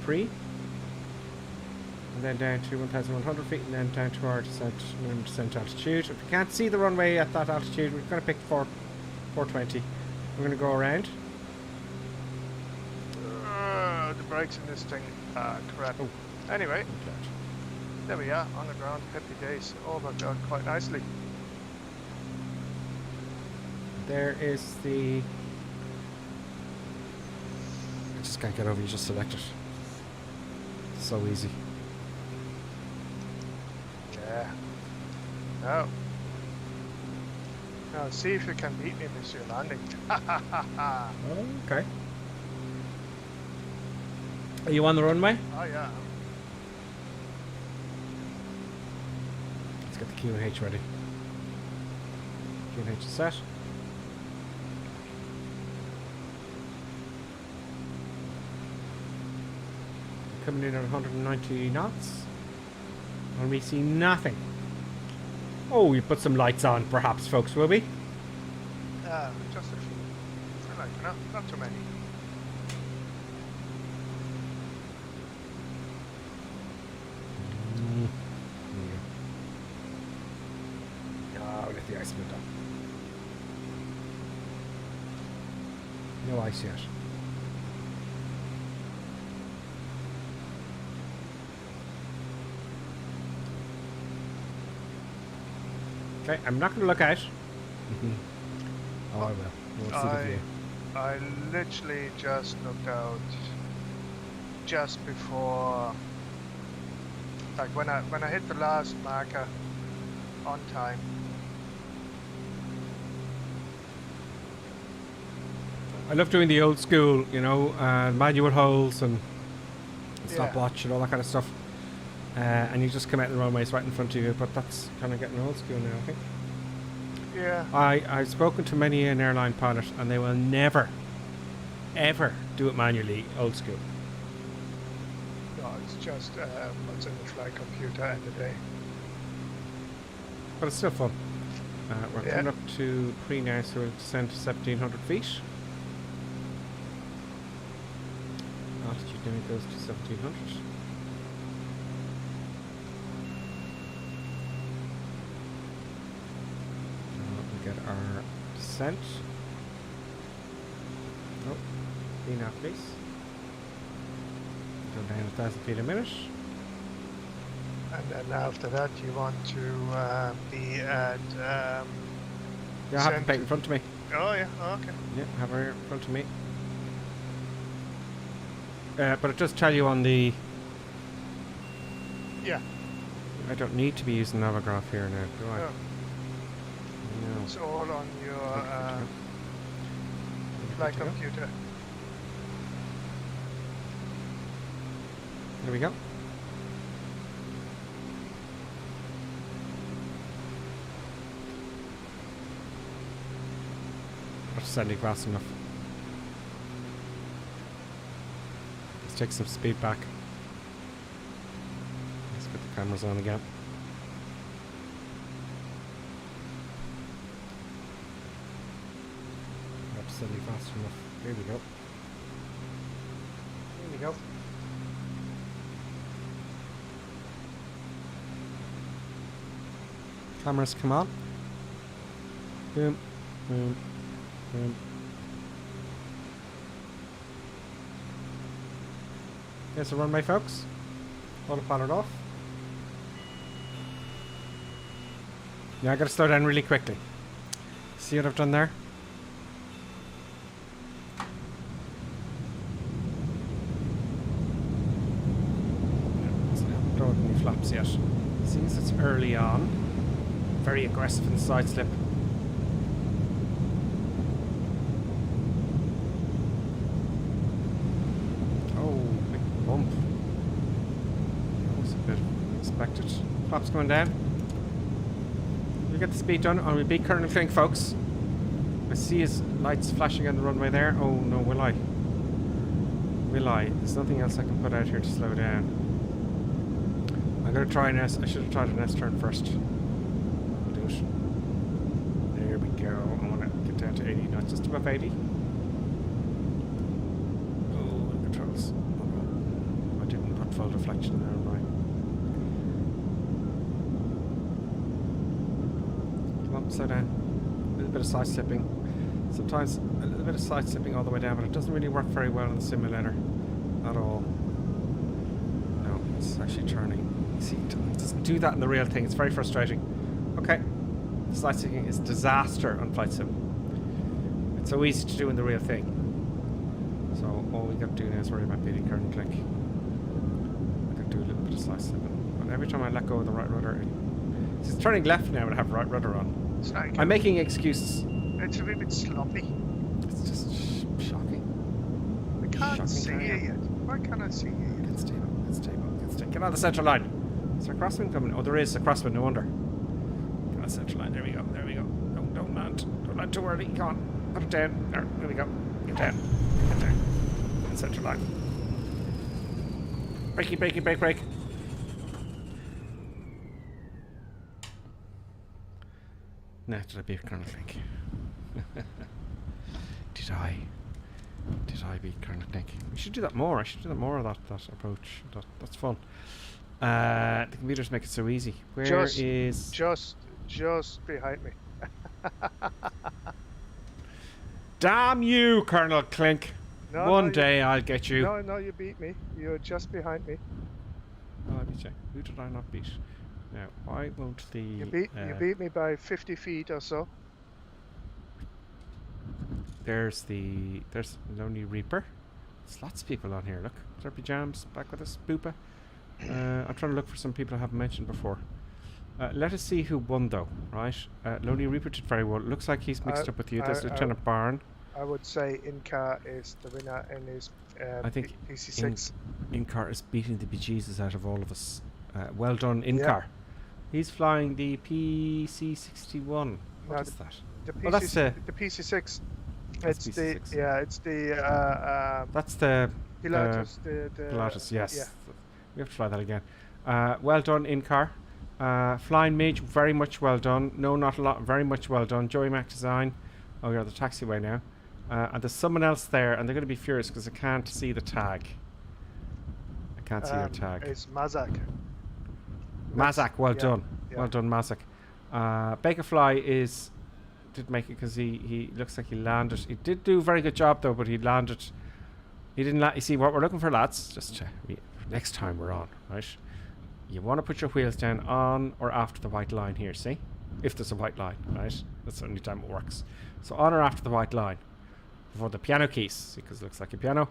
pre, and then down to 1,100 feet, and then down to our minimum descent altitude. If you can't see the runway at that altitude, we're going to pick 420. We're going to go around. The brakes in this thing are crap. Oh. Anyway, there we are on the ground. Happy days. Oh my god, quite nicely. There is the... I just can't get over, you just select it. So easy. Yeah. No. Now see if you can beat me with your landing. Okay. Are you on the runway? Oh yeah. Let's get the Q&H ready. Q&H is set. Coming in at 190 knots. And we see nothing. Oh, we put some lights on, perhaps, folks, will we? Just a few. I like, not too many. Oh, let the ice move down. No ice yet. Okay, I'm not going to look out. Oh, I will. We'll see the view. I literally just looked out just before, like when I hit the last marker on time. I love doing the old school, you know, manual holes and stopwatch and all that kind of stuff. And you just come out the runways right in front of you, but that's kind of getting old school now, I think. Yeah. I've spoken to many an airline pilot, and they will never, ever do it manually, old school. No, it's just what's in the flight computer end of the day. But it's still fun. We're coming up to pre now, so we'll descend to 1,700 feet. Altitude now goes to 1,700. Get our descent. Oh, VNAV please. Go down 1,000 feet a minute. And then after that, you want to be at. Yeah, I have the plate in front of me. Oh yeah, okay. Yeah, I have her here in front of me. But it does tell you on the. Yeah. I don't need to be using Navigaph here now, do I? No. No. It's all on your flight computer. Here we go. That's sending fast enough. Let's take some speed back. Let's get the cameras on again. That's sending fast enough. Here we go. Here we go. Cameras come on. Boom, boom, boom. There's the runway, folks. Autopilot off. Yeah, I gotta slow down really quickly. See what I've done there? Don't have any flaps yet. Since it's early on, very aggressive in the side slip. Oh, big bump. That was a bit unexpected. Flaps going down. We'll get the speed done and we'll beat Colonel Clink, folks. I see his lights flashing on the runway there. Oh no, will I? Will I? There's nothing else I can put out here to slow down. I'm gonna try an S. I should have tried an S turn first. I'll do it. There we go. I want to get down to 80, not just above 80. Oh, controls. I didn't put full deflection there, right? Come on, slow down. A little bit of side slipping. Sometimes a little bit of side slipping all the way down, but it doesn't really work very well in the simulator at all. No, it's actually turning. See, it doesn't do that in the real thing. It's very frustrating. Okay, side slipping is disaster on flight sim. It's so easy to do in the real thing. So all we got to do now is worry about beating Colonel Clink. I can do a little bit of side slipping, but every time I let go of the right rudder, it's turning left now when I have right rudder on. It's like I'm making excuses. it's a wee bit sloppy. It's just shocking. I can't Shocking see how you I am. yet. Why can't I see you yet? Get stable, get stable, get stable. Get on the centre line. Is there a crosswind coming? Oh, there is a crosswind, no wonder. Get on the centre line. There we go, there we go. No, don't land. Don't land too early. Come on. Put it down. There we go. Get down. Get down. On the centre line. Brakey, brakey, brake, brake. Nah, did I beat Colonel Clink? Did I? Did I beat Colonel Clink? We should do that more. I should do that more of that approach. That's fun. The computers make it so easy. Where is... Just behind me. Damn you, Colonel Clink! No, One day I'll get you. No, you beat me. You're just behind me. Oh, let me check. Who did I not beat? Now, why won't the... You beat me by 50 feet or so. There's Lonely Reaper. There's lots of people on here, look. Derpy Jams, back with us. Boopa. I'm trying to look for some people I haven't mentioned before. Let us see who won, though, right? Lonely Reaper did very well. Looks like he's mixed up with you. There's Lieutenant Barn. I would say Incar is the winner in his I think PC6. Incar is beating the bejesus out of all of us. Well done, Incar. Yeah. He's flying the PC61. What is that? The PC, oh, that's the PC6. That's It's PC6. it's the That's the Pilatus. Pilatus, yes. Yeah. We have to try that again. Well done, Incar. Flying Mage, very much well done. No, not a lot. Very much well done. Joey Mac Design. Oh, you're at the taxiway now. And there's someone else there, and they're going to be furious because I can't see the tag. I can't see your tag. It's Mazak. Mazak, well done. Yeah. Well done, Mazak. Bakerfly did make it because he looks like he landed. He did do a very good job though, but he landed. He didn't you see what we're looking for, lads? Just next time we're on, right? You want to put your wheels down on or after the white line here, see? If there's a white line, right? That's the only time it works. So on or after the white line. Before the piano keys, because it looks like a piano.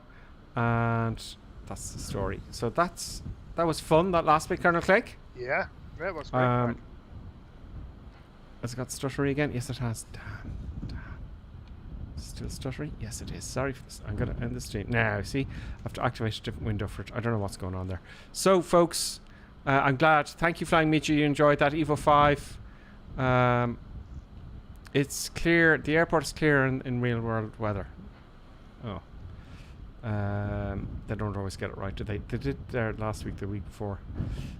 And that's the story. So that was fun, that last bit, Colonel Clink. Yeah, that was great fun. Has it got stuttery again? Yes, it has. Damn. still stuttering? Yes, it is. Sorry for this. I'm going to end the stream. Now, see? I have to activate a different window for it. I don't know what's going on there. So, folks, I'm glad. Thank you, Flying Michi. You enjoyed that. Evo 5. It's clear. The airport is clear in real-world weather. Oh. They don't always get it right, do they? They did there last week, the week before.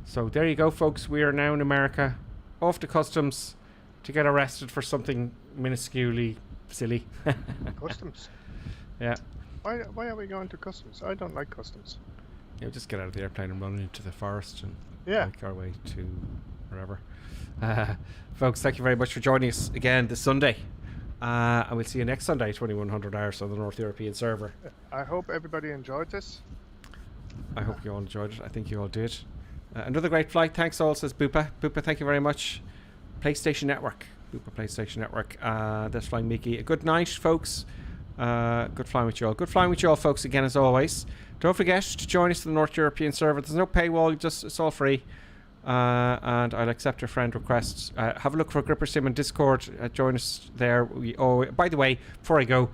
So, there you go, folks. We are now in America. Off to customs to get arrested for something minusculely silly. Customs? Yeah. Why are we going to customs? I don't like customs. Yeah, just get out of the airplane and run into the forest and make our way to wherever. Folks, thank you very much for joining us again this Sunday. And we'll see you next Sunday, 2100 hours on the North European server. I hope everybody enjoyed this. I hope you all enjoyed it. I think you all did. Another great flight. Thanks all, says Bupa. Bupa, thank you very much. PlayStation Network. Bupa PlayStation Network. That's Flying Mickey. Good night, folks. Good flying with you all. Good flying with you all, folks, again, as always. Don't forget to join us in the North European server. There's no paywall. It's all free. And I'll accept your friend requests. Have a look for Gripper Sim on Discord. Join us there. By the way, before I go,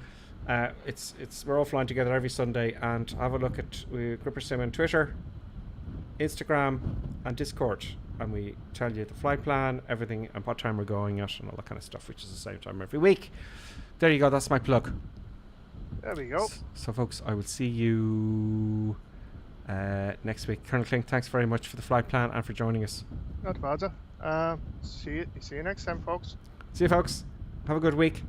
we're all flying together every Sunday. And have a look at Gripper Sim on Twitter, Instagram, and Discord. And we tell you the flight plan, everything, and what time we're going at, and all that kind of stuff, which is the same time every week. There you go. That's my plug. There we go. So folks, I will see you next week. Colonel Klink, thanks very much for the flight plan and for joining us. Not bad. See you next time, folks. See you, folks. Have a good week.